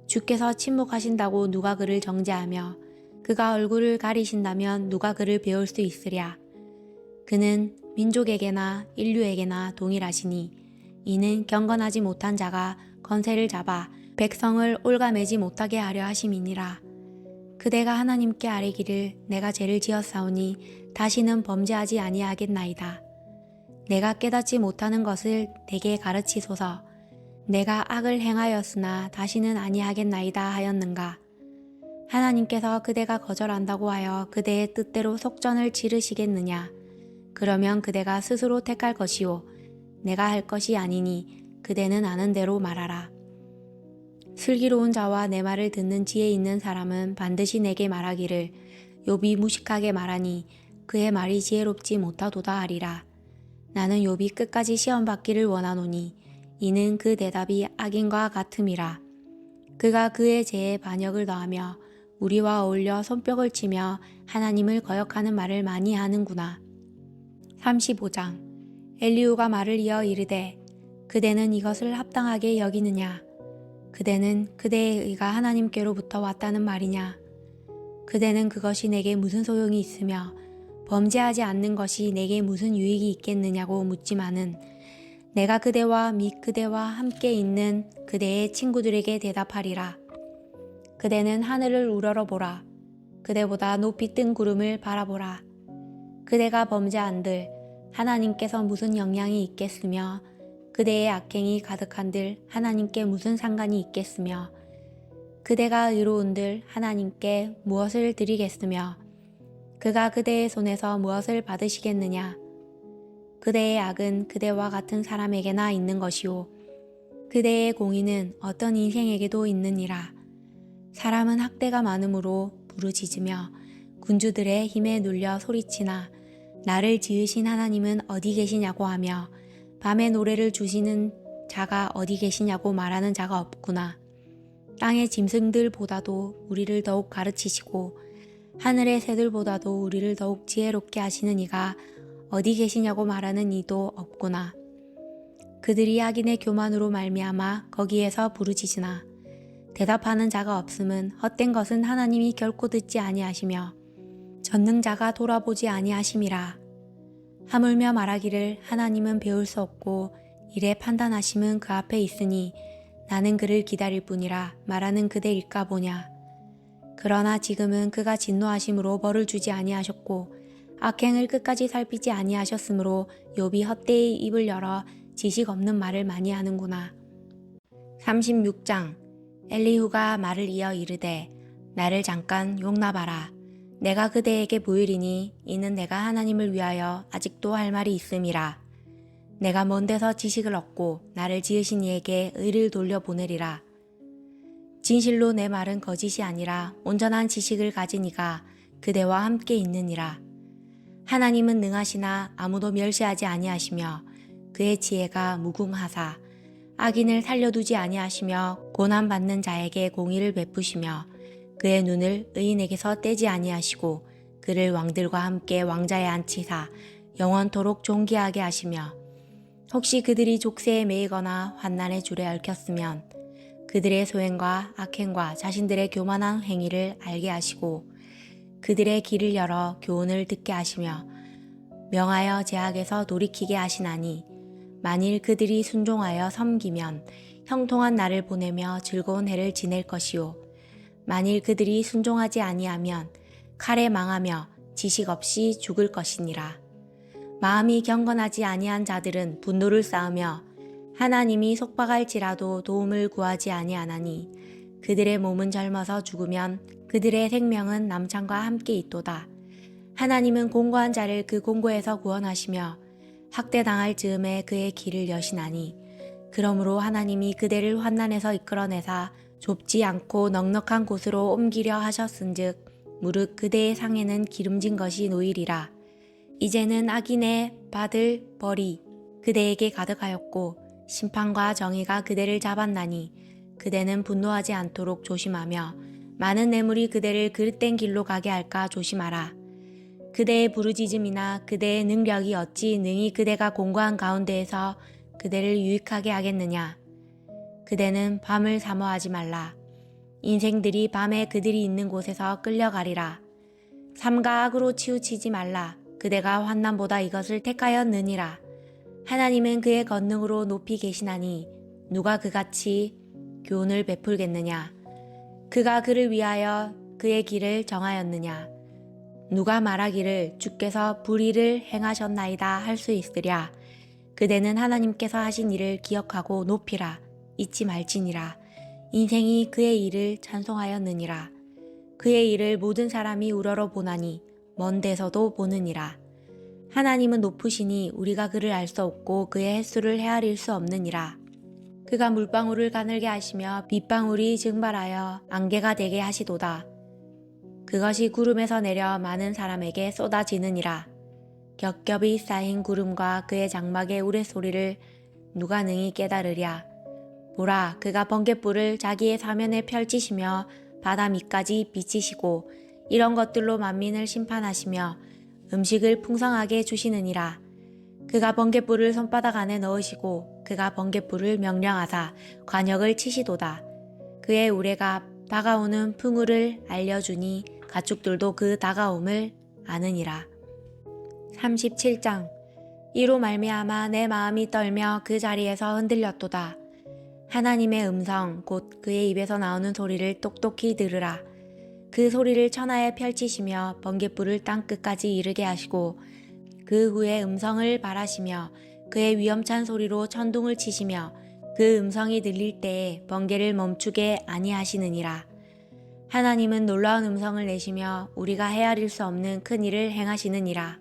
주께서 침묵하신다고 누가 그를 정죄하며 그가 얼굴을 가리신다면 누가 그를 배울 수 있으랴. 그는 민족에게나 인류에게나 동일하시니 이는 경건하지 못한 자가 건세를 잡아 백성을 올가매지 못하게 하려 하심이니라. 그대가 하나님께 아뢰기를 내가 죄를 지었사오니 다시는 범죄하지 아니하겠나이다. 내가 깨닫지 못하는 것을 내게 가르치소서. 내가 악을 행하였으나 다시는 아니하겠나이다 하였는가. 하나님께서 그대가 거절한다고 하여 그대의 뜻대로 속전을 치르시겠느냐. 그러면 그대가 스스로 택할 것이요 내가 할 것이 아니니 그대는 아는 대로 말하라. 슬기로운 자와 내 말을 듣는 지혜 있는 사람은 반드시 내게 말하기를 욥이 무식하게 말하니 그의 말이 지혜롭지 못하도다 하리라. 나는 욥이 끝까지 시험받기를 원하노니 이는 그 대답이 악인과 같음이라. 그가 그의 죄에 반역을 더하며 우리와 어울려 손뼉을 치며 하나님을 거역하는 말을 많이 하는구나. 35장 엘리후가 말을 이어 이르되 그대는 이것을 합당하게 여기느냐. 그대는 그대의 의가 하나님께로부터 왔다는 말이냐. 그대는 그것이 내게 무슨 소용이 있으며 범죄하지 않는 것이 내게 무슨 유익이 있겠느냐고 묻지만은 내가 그대와 및 그대와 함께 있는 그대의 친구들에게 대답하리라. 그대는 하늘을 우러러보라. 그대보다 높이 뜬 구름을 바라보라. 그대가 범죄한들 하나님께서 무슨 영향이 있겠으며 그대의 악행이 가득한들 하나님께 무슨 상관이 있겠으며 그대가 의로운들 하나님께 무엇을 드리겠으며 그가 그대의 손에서 무엇을 받으시겠느냐. 그대의 악은 그대와 같은 사람에게나 있는 것이요 그대의 공의는 어떤 인생에게도 있느니라. 사람은 학대가 많으므로 부르짖으며 군주들의 힘에 눌려 소리치나 나를 지으신 하나님은 어디 계시냐고 하며 밤에 노래를 주시는 자가 어디 계시냐고 말하는 자가 없구나. 땅의 짐승들보다도 우리를 더욱 가르치시고 하늘의 새들보다도 우리를 더욱 지혜롭게 하시는 이가 어디 계시냐고 말하는 이도 없구나. 그들이 악인의 교만으로 말미암아 거기에서 부르짖으나 대답하는 자가 없음은 헛된 것은 하나님이 결코 듣지 아니하시며 전능자가 돌아보지 아니하심이라. 하물며 말하기를 하나님은 배울 수 없고 이래 판단하심은 그 앞에 있으니 나는 그를 기다릴 뿐이라 말하는 그대일까 보냐. 그러나 지금은 그가 진노하심으로 벌을 주지 아니하셨고 악행을 끝까지 살피지 아니하셨으므로 욥이 헛되이 입을 열어 지식 없는 말을 많이 하는구나. 36장 엘리후가 말을 이어 이르되 나를 잠깐 용납하라. 내가 그대에게 보이리니 이는 내가 하나님을 위하여 아직도 할 말이 있음이라. 내가 먼 데서 지식을 얻고 나를 지으신 이에게 의를 돌려보내리라. 진실로 내 말은 거짓이 아니라 온전한 지식을 가진 이가 그대와 함께 있느니라. 하나님은 능하시나 아무도 멸시하지 아니하시며 그의 지혜가 무궁하사 악인을 살려두지 아니하시며 고난받는 자에게 공의를 베푸시며 그의 눈을 의인에게서 떼지 아니하시고 그를 왕들과 함께 왕자에 앉히사 영원토록 존귀하게 하시며 혹시 그들이 족쇄에 매이거나 환난의 줄에 얽혔으면 그들의 소행과 악행과 자신들의 교만한 행위를 알게 하시고 그들의 귀를 열어 교훈을 듣게 하시며 명하여 제약에서 돌이키게 하시나니 만일 그들이 순종하여 섬기면 형통한 날을 보내며 즐거운 해를 지낼 것이요 만일 그들이 순종하지 아니하면 칼에 망하며 지식 없이 죽을 것이니라. 마음이 경건하지 아니한 자들은 분노를 쌓으며 하나님이 속박할지라도 도움을 구하지 아니하나니 그들의 몸은 젊어서 죽으면 그들의 생명은 남창과 함께 있도다. 하나님은 공고한 자를 그 공고에서 구원하시며 학대당할 즈음에 그의 길을 여시나니 그러므로 하나님이 그대를 환난에서 이끌어내사 좁지 않고 넉넉한 곳으로 옮기려 하셨은즉 무릇 그대의 상에는 기름진 것이 놓이리라. 이제는 악인의 받을 벌이 그대에게 가득하였고 심판과 정의가 그대를 잡았나니 그대는 분노하지 않도록 조심하며 많은 뇌물이 그대를 그릇된 길로 가게 할까 조심하라. 그대의 부르짖음이나 그대의 능력이 어찌 능히 그대가 공고한 가운데에서 그대를 유익하게 하겠느냐. 그대는 밤을 사모하지 말라. 인생들이 밤에 그들이 있는 곳에서 끌려가리라. 삼가 악으로 치우치지 말라. 그대가 환난보다 이것을 택하였느니라. 하나님은 그의 권능으로 높이 계시나니 누가 그같이 교훈을 베풀겠느냐. 그가 그를 위하여 그의 길을 정하였느냐. 누가 말하기를 주께서 불의를 행하셨나이다 할 수 있으랴. 그대는 하나님께서 하신 일을 기억하고 높이라. 잊지 말지니라. 인생이 그의 일을 찬송하였느니라. 그의 일을 모든 사람이 우러러 보나니 먼 데서도 보느니라. 하나님은 높으시니 우리가 그를 알 수 없고 그의 횟수를 헤아릴 수 없느니라. 그가 물방울을 가늘게 하시며 빗방울이 증발하여 안개가 되게 하시도다. 그것이 구름에서 내려 많은 사람에게 쏟아지느니라. 겹겹이 쌓인 구름과 그의 장막의 우레소리를 누가 능히 깨달으랴. 보라, 그가 번갯불을 자기의 사면에 펼치시며 바다 밑까지 비치시고 이런 것들로 만민을 심판하시며 음식을 풍성하게 주시느니라. 그가 번갯불을 손바닥 안에 넣으시고 그가 번갯불을 명령하사 관역을 치시도다. 그의 우레가 다가오는 풍우를 알려주니 가축들도 그 다가옴을 아느니라. 37장. 이로 말미암아 내 마음이 떨며 그 자리에서 흔들렸도다. 하나님의 음성 곧 그의 입에서 나오는 소리를 똑똑히 들으라. 그 소리를 천하에 펼치시며 번갯불을 땅끝까지 이르게 하시고 그 후에 음성을 발하시며 그의 위험찬 소리로 천둥을 치시며 그 음성이 들릴 때에 번개를 멈추게 아니하시느니라. 하나님은 놀라운 음성을 내시며 우리가 헤아릴 수 없는 큰 일을 행하시느니라.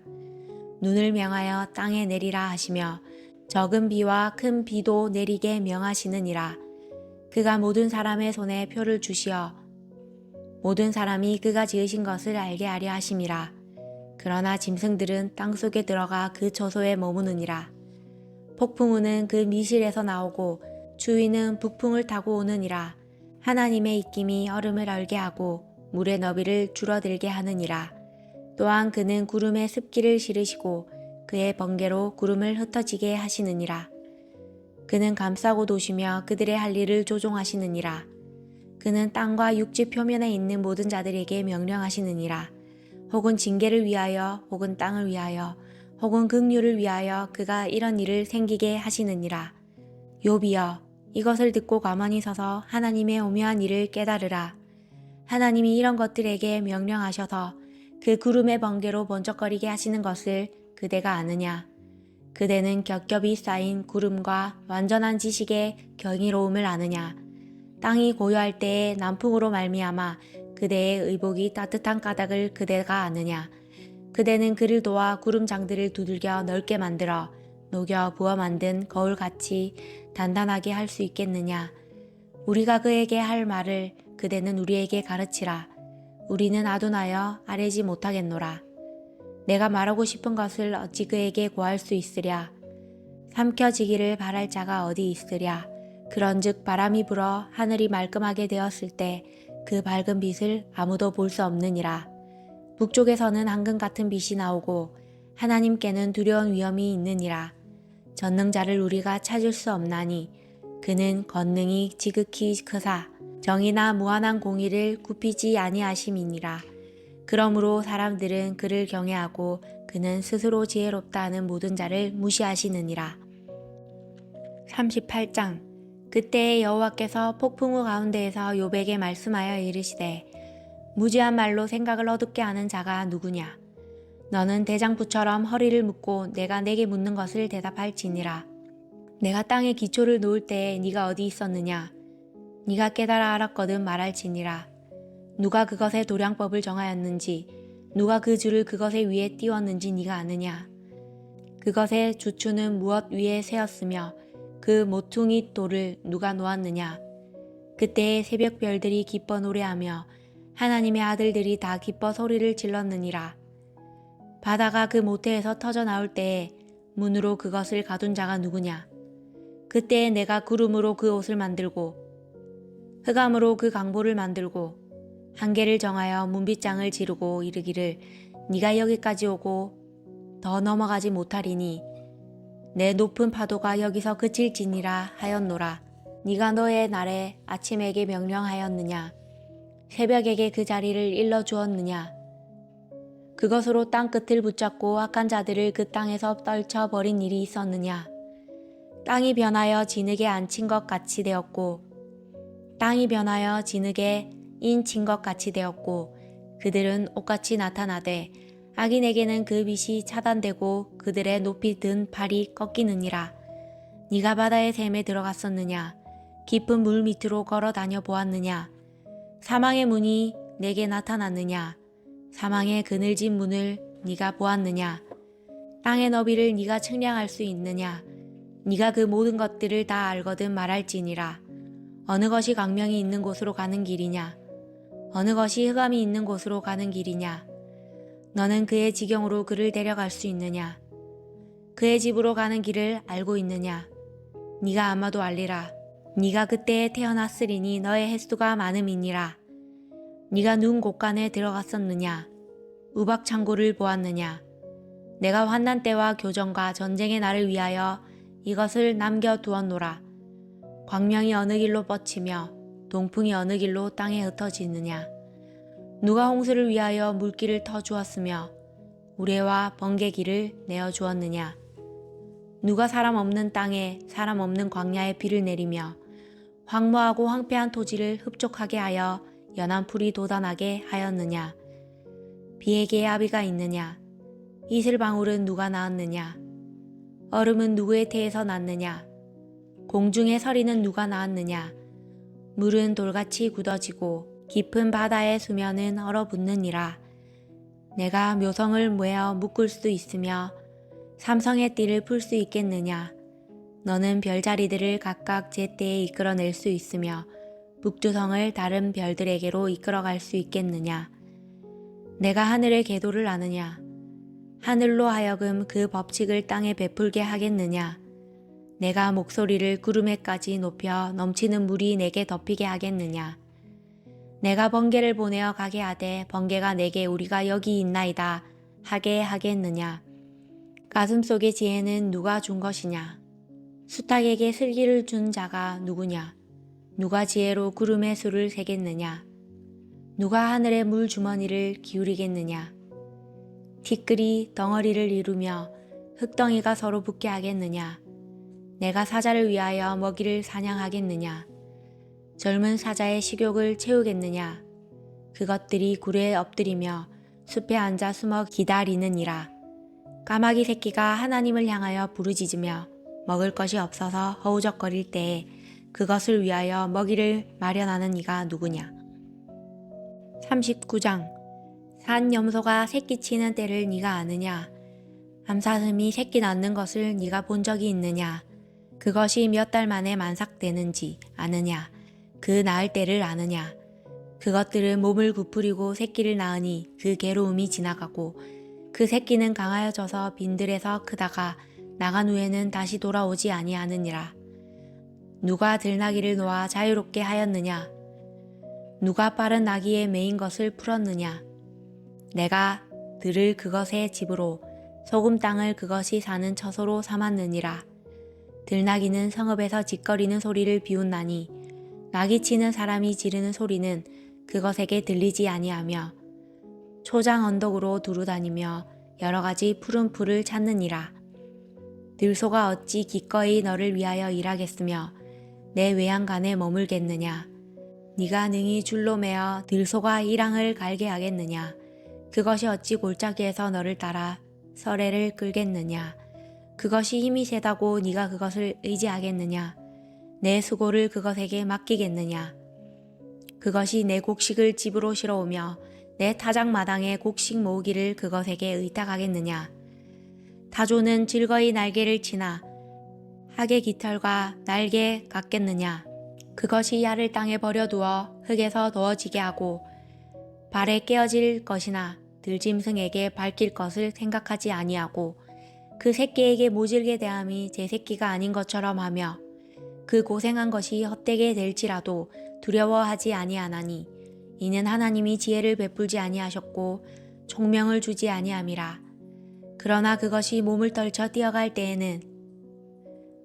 눈을 명하여 땅에 내리라 하시며 적은 비와 큰 비도 내리게 명하시느니라. 그가 모든 사람의 손에 표를 주시어 모든 사람이 그가 지으신 것을 알게 하려 하심이라. 그러나 짐승들은 땅속에 들어가 그 처소에 머무느니라. 폭풍우는 그 미실에서 나오고 추위는 북풍을 타고 오느니라. 하나님의 입김이 얼음을 얼게 하고 물의 너비를 줄어들게 하느니라. 또한 그는 구름에 습기를 실으시고 그의 번개로 구름을 흩어지게 하시느니라. 그는 감싸고 도시며 그들의 할 일을 조종하시느니라. 그는 땅과 육지 표면에 있는 모든 자들에게 명령하시느니라. 혹은 징계를 위하여 혹은 땅을 위하여 혹은 긍휼을 위하여 그가 이런 일을 생기게 하시느니라. 욥이여, 이것을 듣고 가만히 서서 하나님의 오묘한 일을 깨달으라. 하나님이 이런 것들에게 명령하셔서 그 구름의 번개로 번쩍거리게 하시는 것을 그대가 아느냐. 그대는 겹겹이 쌓인 구름과 완전한 지식의 경이로움을 아느냐. 땅이 고요할 때에 남풍으로 말미암아 그대의 의복이 따뜻한 까닭을 그대가 아느냐. 그대는 그를 도와 구름장들을 두들겨 넓게 만들어 녹여 부어 만든 거울같이 단단하게 할 수 있겠느냐. 우리가 그에게 할 말을 그대는 우리에게 가르치라. 우리는 아둔하여 아뢰지 못하겠노라. 내가 말하고 싶은 것을 어찌 그에게 고할 수 있으랴. 삼켜지기를 바랄 자가 어디 있으랴. 그런즉 바람이 불어 하늘이 말끔하게 되었을 때 그 밝은 빛을 아무도 볼 수 없느니라. 북쪽에서는 황금 같은 빛이 나오고 하나님께는 두려운 위험이 있느니라. 전능자를 우리가 찾을 수 없나니 그는 권능이 지극히 크사 정의나 무한한 공의를 굽히지 아니하심이니라. 그러므로 사람들은 그를 경외하고 그는 스스로 지혜롭다 하는 모든 자를 무시하시느니라. 38장. 그때에 여호와께서 폭풍우 가운데에서 욥에게 말씀하여 이르시되 무지한 말로 생각을 어둡게 하는 자가 누구냐. 너는 대장부처럼 허리를 묶고 내가 내게 묻는 것을 대답할지니라. 내가 땅에 기초를 놓을 때에 네가 어디 있었느냐. 네가 깨달아 알았거든 말할지니라. 누가 그것의 도량법을 정하였는지 누가 그 줄을 그것의 위에 띄웠는지 네가 아느냐. 그것의 주추는 무엇 위에 세웠으며 그 모퉁이 돌을 누가 놓았느냐. 그때에 새벽 별들이 기뻐 노래하며 하나님의 아들들이 다 기뻐 소리를 질렀느니라. 바다가 그 모태에서 터져 나올 때에 문으로 그것을 가둔 자가 누구냐. 그때에 내가 구름으로 그 옷을 만들고 흑암으로 그 강보를 만들고 한계를 정하여 문빗장을 지르고 이르기를 네가 여기까지 오고 더 넘어가지 못하리니 내 높은 파도가 여기서 그칠지니라 하였노라. 네가 너의 날에 아침에게 명령하였느냐. 새벽에게 그 자리를 일러주었느냐. 그것으로 땅 끝을 붙잡고 악한 자들을 그 땅에서 떨쳐버린 일이 있었느냐. 땅이 변하여 진흙에 앉힌 것 같이 되었고 땅이 변하여 진흙에 인친 것 같이 되었고 그들은 옷같이 나타나되 악인에게는 그 빛이 차단되고 그들의 높이 든 발이 꺾이느니라. 네가 바다의 샘에 들어갔었느냐. 깊은 물 밑으로 걸어 다녀 보았느냐. 사망의 문이 내게 나타났느냐. 사망의 그늘진 문을 네가 보았느냐. 땅의 너비를 네가 측량할 수 있느냐. 네가 그 모든 것들을 다 알거든 말할지니라. 어느 것이 광명이 있는 곳으로 가는 길이냐. 어느 것이 흑암이 있는 곳으로 가는 길이냐. 너는 그의 지경으로 그를 데려갈 수 있느냐. 그의 집으로 가는 길을 알고 있느냐. 네가 아마도 알리라. 네가 그때에 태어났으리니 너의 횟수가 많음이니라. 네가 눈 곳간에 들어갔었느냐. 우박 창고를 보았느냐. 내가 환난 때와 교정과 전쟁의 날을 위하여 이것을 남겨두었노라. 광명이 어느 길로 뻗치며 동풍이 어느 길로 땅에 흩어지느냐. 누가 홍수를 위하여 물길을 터주었으며 우레와 번개길을 내어주었느냐. 누가 사람 없는 땅에 사람 없는 광야에 비를 내리며 황무하고 황폐한 토지를 흡족하게 하여 연한 풀이 돋아나게 하였느냐. 비에게 아비가 있느냐. 이슬방울은 누가 낳았느냐. 얼음은 누구의 태에서 났느냐. 공중의 서리는 누가 낳았느냐. 물은 돌같이 굳어지고 깊은 바다의 수면은 얼어붙느니라. 내가 묘성을 메어 묶을 수 있으며 삼성의 띠를 풀 수 있겠느냐. 너는 별자리들을 각각 제때에 이끌어낼 수 있으며 북두성을 다른 별들에게로 이끌어갈 수 있겠느냐. 내가 하늘의 궤도를 아느냐. 하늘로 하여금 그 법칙을 땅에 베풀게 하겠느냐. 내가 목소리를 구름에까지 높여 넘치는 물이 내게 덮이게 하겠느냐. 내가 번개를 보내어 가게 하되 번개가 내게 우리가 여기 있나이다 하게 하겠느냐. 가슴속의 지혜는 누가 준 것이냐. 수탉에게 슬기를 준 자가 누구냐. 누가 지혜로 구름의 수를 세겠느냐. 누가 하늘의 물 주머니를 기울이겠느냐. 티끌이 덩어리를 이루며 흙덩이가 서로 붙게 하겠느냐. 내가 사자를 위하여 먹이를 사냥하겠느냐. 젊은 사자의 식욕을 채우겠느냐. 그것들이 굴에 엎드리며 숲에 앉아 숨어 기다리느니라. 까마귀 새끼가 하나님을 향하여 부르짖으며 먹을 것이 없어서 허우적거릴 때에 그것을 위하여 먹이를 마련하는 이가 누구냐. 39장. 산 염소가 새끼 치는 때를 네가 아느냐. 암사슴이 새끼 낳는 것을 네가 본 적이 있느냐. 그것이 몇 달 만에 만삭되는지 아느냐. 그 낳을 때를 아느냐. 그것들은 몸을 부풀리고 새끼를 낳으니 그 괴로움이 지나가고 그 새끼는 강하여져서 빈들에서 크다가 나간 후에는 다시 돌아오지 아니하느니라. 누가 들나귀를 놓아 자유롭게 하였느냐. 누가 빠른 나귀에 매인 것을 풀었느냐. 내가 들을 그것의 집으로 소금 땅을 그것이 사는 처소로 삼았느니라. 들나귀는 성읍에서 짓거리는 소리를 비웃나니 나귀 치는 사람이 지르는 소리는 그것에게 들리지 아니하며 초장 언덕으로 두루다니며 여러 가지 푸른 풀을 찾느니라. 들소가 어찌 기꺼이 너를 위하여 일하겠으며 내 외양간에 머물겠느냐. 네가 능히 줄로 매어 들소가 이랑을 갈게 하겠느냐. 그것이 어찌 골짜기에서 너를 따라 서래를 끌겠느냐. 그것이 힘이 세다고 네가 그것을 의지하겠느냐. 내 수고를 그것에게 맡기겠느냐. 그것이 내 곡식을 집으로 실어오며 내 타작마당에 곡식 모으기를 그것에게 의탁하겠느냐. 타조는 즐거이 날개를 치나 학의 깃털과 날개 같겠느냐. 그것이 야를 땅에 버려두어 흙에서 더워지게 하고 발에 깨어질 것이나 들짐승에게 밝힐 것을 생각하지 아니하고 그 새끼에게 모질게 대함이 제 새끼가 아닌 것처럼 하며 그 고생한 것이 헛되게 될지라도 두려워하지 아니하나니 이는 하나님이 지혜를 베풀지 아니하셨고 총명을 주지 아니함이라. 그러나 그것이 몸을 떨쳐 뛰어갈 때에는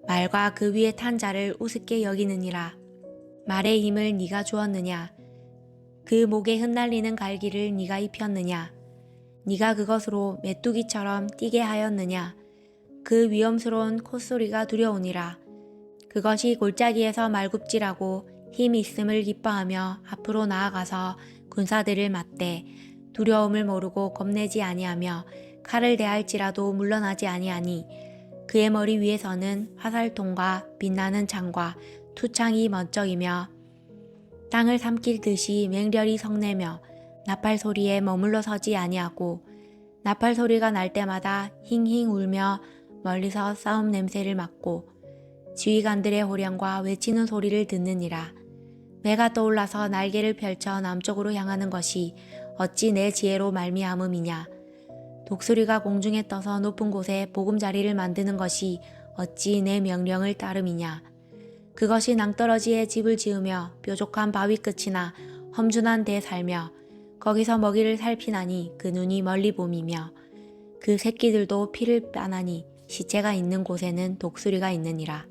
말과 그 위에 탄 자를 우습게 여기느니라. 말의 힘을 네가 주었느냐. 그 목에 흩날리는 갈기를 네가 입혔느냐. 네가 그것으로 메뚜기처럼 뛰게 하였느냐. 그 위험스러운 콧소리가 두려우니라. 그것이 골짜기에서 말굽질하고 힘이 있음을 기뻐하며 앞으로 나아가서 군사들을 맞대 두려움을 모르고 겁내지 아니하며 칼을 대할지라도 물러나지 아니하니 그의 머리 위에서는 화살통과 빛나는 창과 투창이 번쩍이며 땅을 삼킬 듯이 맹렬히 성내며 나팔 소리에 머물러 서지 아니하고 나팔 소리가 날 때마다 힝힝 울며 멀리서 싸움 냄새를 맡고 지휘관들의 호령과 외치는 소리를 듣느니라. 매가 떠올라서 날개를 펼쳐 남쪽으로 향하는 것이 어찌 내 지혜로 말미암음이냐. 독수리가 공중에 떠서 높은 곳에 보금자리를 만드는 것이 어찌 내 명령을 따름이냐. 그것이 낭떠러지에 집을 지으며 뾰족한 바위 끝이나 험준한 데 살며 거기서 먹이를 살피나니 그 눈이 멀리 봄이며 그 새끼들도 피를 빠나니 시체가 있는 곳에는 독수리가 있느니라.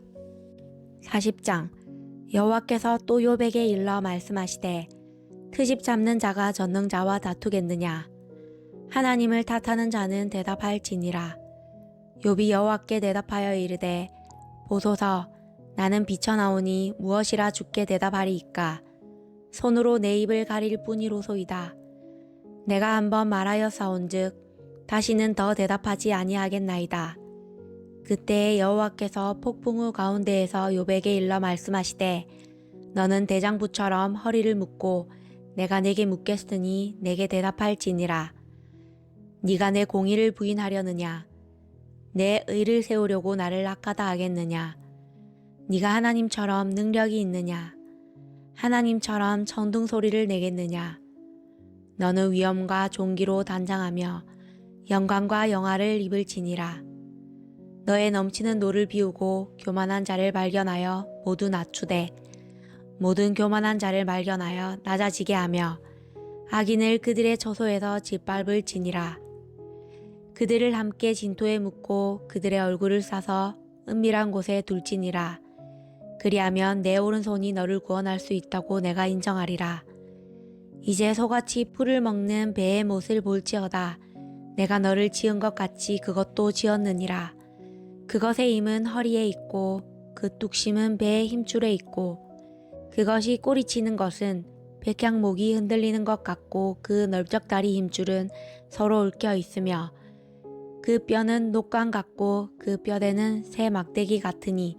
40장. 여호와께서 또 욥에게 일러 말씀하시되 트집 잡는 자가 전능자와 다투겠느냐. 하나님을 탓하는 자는 대답할지니라. 욥이 여호와께 대답하여 이르되 보소서 나는 비쳐나오니 무엇이라 주께 대답하리이까. 손으로 내 입을 가릴 뿐이로소이다. 내가 한번 말하였사온즉 다시는 더 대답하지 아니하겠나이다. 그때에 여호와께서 폭풍우 가운데에서 욥에게 일러 말씀하시되 너는 대장부처럼 허리를 묶고 내가 네게 묻겠으니 내게 대답할지니라. 네가 내 공의를 부인하려느냐. 내 의를 세우려고 나를 악하다 하겠느냐. 네가 하나님처럼 능력이 있느냐. 하나님처럼 천둥소리를 내겠느냐. 너는 위엄과 존귀로 단장하며 영광과 영화를 입을지니라. 너의 넘치는 노를 비우고 교만한 자를 발견하여 모두 낮추되 모든 교만한 자를 발견하여 낮아지게 하며 악인을 그들의 처소에서 짓밟을지니라. 그들을 함께 진토에 묻고 그들의 얼굴을 싸서 은밀한 곳에 둘지니라. 그리하면 내 오른손이 너를 구원할 수 있다고 내가 인정하리라. 이제 소같이 풀을 먹는 배의 못을 볼지어다. 내가 너를 지은 것 같이 그것도 지었느니라. 그것의 힘은 허리에 있고 그 뚝심은 배의 힘줄에 있고 그것이 꼬리치는 것은 백향목이 흔들리는 것 같고 그 넓적다리 힘줄은 서로 얽혀 있으며 그 뼈는 녹관 같고 그 뼈대는 새 막대기 같으니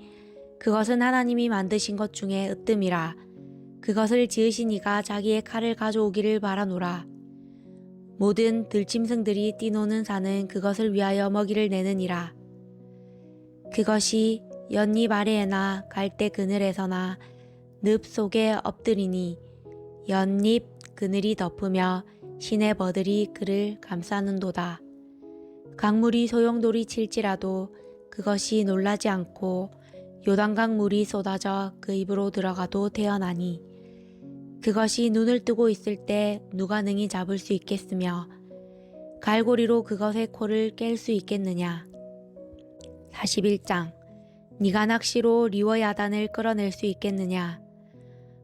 그것은 하나님이 만드신 것 중에 으뜸이라. 그것을 지으신 이가 자기의 칼을 가져오기를 바라노라. 모든 들짐승들이 뛰노는 산은 그것을 위하여 먹이를 내느니라. 그것이 연잎 아래에나 갈대 그늘에서나 늪 속에 엎드리니 연잎 그늘이 덮으며 시내 버들이 그를 감싸는도다. 강물이 소용돌이 칠지라도 그것이 놀라지 않고 요단강 물이 쏟아져 그 입으로 들어가도 태어나니 그것이 눈을 뜨고 있을 때 누가 능히 잡을 수 있겠으며 갈고리로 그것의 코를 깰 수 있겠느냐. 41장. 네가 낚시로 리워야단을 끌어낼 수 있겠느냐.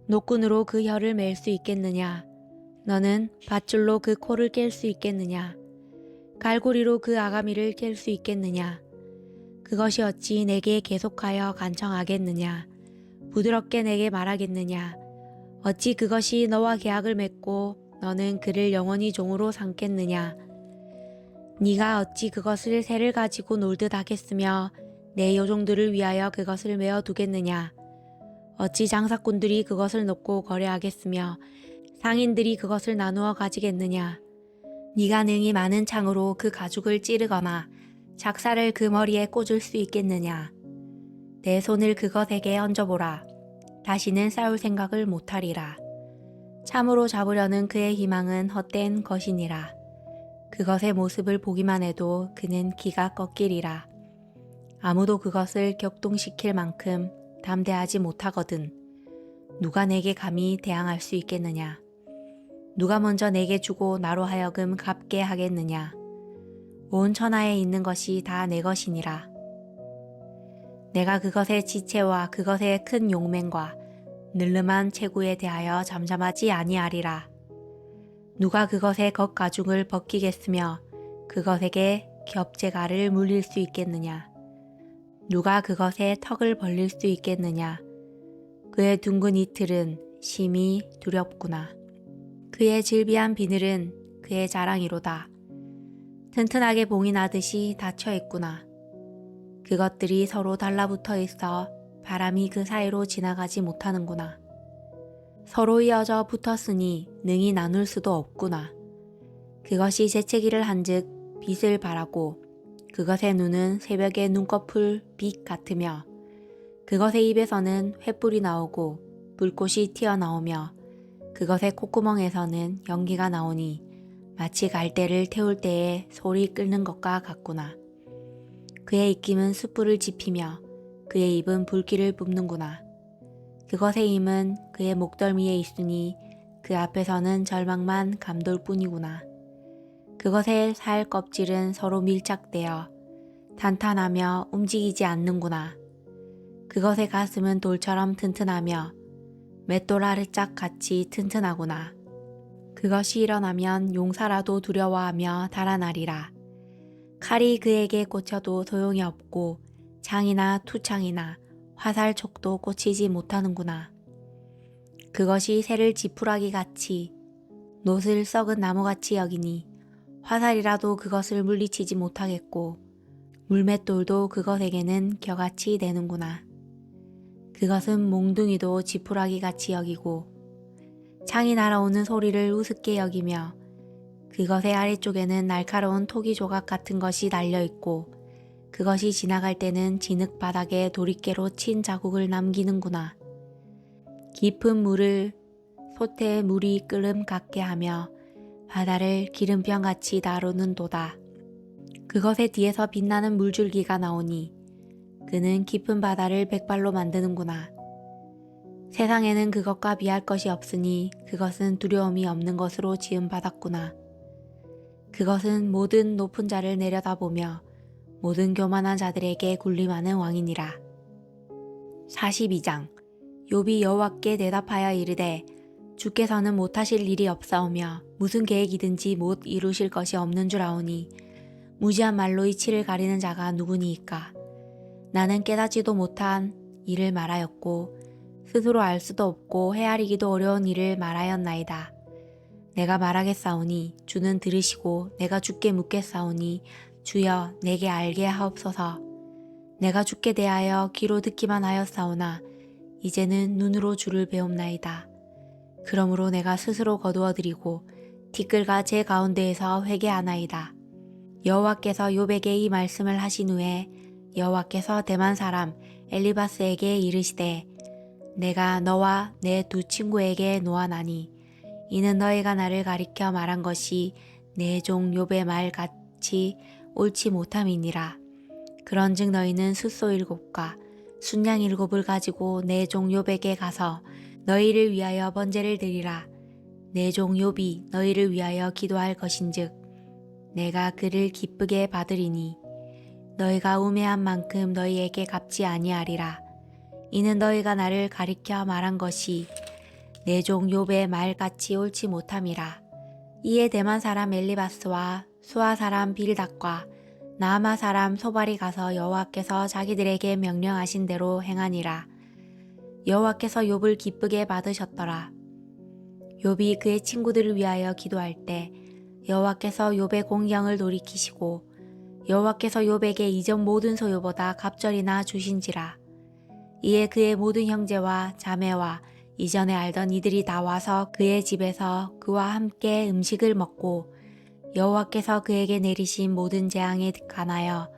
노끈으로 그 혀를 맬 수 있겠느냐. 너는 밧줄로 그 코를 깰 수 있겠느냐. 갈고리로 그 아가미를 깰 수 있겠느냐. 그것이 어찌 내게 계속하여 간청하겠느냐. 부드럽게 내게 말하겠느냐. 어찌 그것이 너와 계약을 맺고 너는 그를 영원히 종으로 삼겠느냐. 네가 어찌 그것을 새를 가지고 놀듯 하겠으며 내 요종들을 위하여 그것을 메어 두겠느냐. 어찌 장사꾼들이 그것을 놓고 거래하겠으며 상인들이 그것을 나누어 가지겠느냐. 네가 능히 많은 창으로 그 가죽을 찌르거나 작사를 그 머리에 꽂을 수 있겠느냐. 내 손을 그것에게 얹어보라. 다시는 싸울 생각을 못하리라. 참으로 잡으려는 그의 희망은 헛된 것이니라. 그것의 모습을 보기만 해도 그는 기가 꺾이리라. 아무도 그것을 격동시킬 만큼 담대하지 못하거든. 누가 내게 감히 대항할 수 있겠느냐. 누가 먼저 내게 주고 나로 하여금 갚게 하겠느냐. 온 천하에 있는 것이 다 내 것이니라. 내가 그것의 지체와 그것의 큰 용맹과 늘름한 체구에 대하여 잠잠하지 아니하리라. 누가 그것의 겉가죽을 벗기겠으며 그것에게 겹제가를 물릴 수 있겠느냐. 누가 그것의 턱을 벌릴 수 있겠느냐. 그의 둥근 이틀은 심히 두렵구나. 그의 질비한 비늘은 그의 자랑이로다. 튼튼하게 봉이 나듯이 닫혀 있구나. 그것들이 서로 달라붙어 있어 바람이 그 사이로 지나가지 못하는구나. 서로 이어져 붙었으니 능히 나눌 수도 없구나. 그것이 재채기를 한즉 빛을 발하고 그것의 눈은 새벽의 눈꺼풀 빛 같으며 그것의 입에서는 횃불이 나오고 불꽃이 튀어나오며 그것의 콧구멍에서는 연기가 나오니 마치 갈대를 태울 때에 소리 끓는 것과 같구나. 그의 입김은 숯불을 지피며 그의 입은 불길을 뿜는구나. 그것의 힘은 그의 목덜미에 있으니 그 앞에서는 절망만 감돌 뿐이구나. 그것의 살 껍질은 서로 밀착되어 탄탄하며 움직이지 않는구나. 그것의 가슴은 돌처럼 튼튼하며 맷돌 아래짝 같이 튼튼하구나. 그것이 일어나면 용사라도 두려워하며 달아나리라. 칼이 그에게 꽂혀도 소용이 없고 창이나 투창이나 화살촉도 꽂히지 못하는구나. 그것이 새를 지푸라기 같이 놋을 썩은 나무같이 여기니 화살이라도 그것을 물리치지 못하겠고 물맷돌도 그것에게는 겨같이 되는구나. 그것은 몽둥이도 지푸라기 같이 여기고 창이 날아오는 소리를 우습게 여기며 그것의 아래쪽에는 날카로운 토기 조각 같은 것이 달려있고 그것이 지나갈 때는 진흙 바닥에 도리깨로 친 자국을 남기는구나. 깊은 물을 솥에 물이 끓음 같게 하며 바다를 기름병같이 다루는도다. 그것의 뒤에서 빛나는 물줄기가 나오니 그는 깊은 바다를 백발로 만드는구나. 세상에는 그것과 비할 것이 없으니 그것은 두려움이 없는 것으로 지음받았구나. 그것은 모든 높은 자를 내려다보며 모든 교만한 자들에게 군림하는 왕이니라. 42장. 욥이 여호와께 대답하여 이르되 주께서는 못하실 일이 없사오며 무슨 계획이든지 못 이루실 것이 없는 줄 아오니 무지한 말로 이치를 가리는 자가 누구니이까. 나는 깨닫지도 못한 일을 말하였고 스스로 알 수도 없고 헤아리기도 어려운 일을 말하였나이다. 내가 말하겠사오니 주는 들으시고 내가 주께 묻겠사오니 주여 내게 알게 하옵소서. 내가 주께 대하여 귀로 듣기만 하였사오나 이제는 눈으로 주를 배움나이다. 그러므로 내가 스스로 거두어드리고 티끌과 제 가운데에서 회개하나이다. 여호와께서 욥에게 이 말씀을 하신 후에 여호와께서 대만 사람 엘리바스에게 이르시되 내가 너와 내 두 친구에게 노하나니 이는 너희가 나를 가리켜 말한 것이 내 종 욥의 말 같이 옳지 못함이니라. 그런즉 너희는 숫소 7과 순양 7을 가지고 내 종 욥에게 가서 너희를 위하여 번제를 드리라. 내 종 욥이 너희를 위하여 기도할 것인즉 내가 그를 기쁘게 받으리니 너희가 우매한 만큼 너희에게 갚지 아니하리라. 이는 너희가 나를 가리켜 말한 것이 내 종 욥의 말같이 옳지 못함이라. 이에 대만 사람 엘리바스와 수아 사람 빌닷과 나아마 사람 소발이 가서 여호와께서 자기들에게 명령하신 대로 행하니라. 여호와께서 욥을 기쁘게 받으셨더라. 욥이 그의 친구들을 위하여 기도할 때 여호와께서 욥의 공경을 돌이키시고 여호와께서 욥에게 이전 모든 소유보다 갑절이나 주신지라. 이에 그의 모든 형제와 자매와 이전에 알던 이들이 나와서 그의 집에서 그와 함께 음식을 먹고 여호와께서 그에게 내리신 모든 재앙에 관하여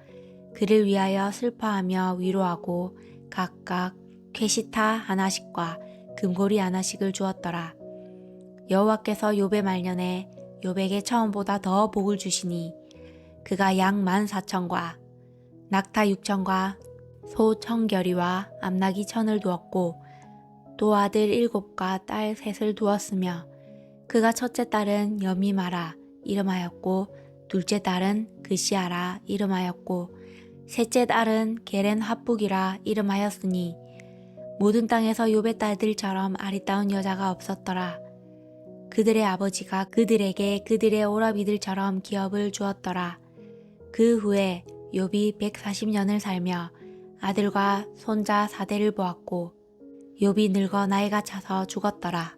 그를 위하여 슬퍼하며 위로하고 각각 쾌시타 하나씩과 금고리 하나씩을 주었더라. 여호와께서 욥의 말년에 욥에게 처음보다 더 복을 주시니 그가 양 14,000과 낙타 6,000과 소 1,000결이와 암나기 1,000을 두었고 또 아들 7과 딸 3을 두었으며 그가 첫째 딸은 여미마라 이름하였고 둘째 딸은 그시아라 이름하였고 셋째 딸은 게렌 합북이라 이름하였으니 모든 땅에서 욥의 딸들처럼 아리따운 여자가 없었더라. 그들의 아버지가 그들에게 그들의 오라비들처럼 기업을 주었더라. 그 후에 욥이 140년을 살며 아들과 손자 4대를 보았고 욥이 늙어 나이가 차서 죽었더라.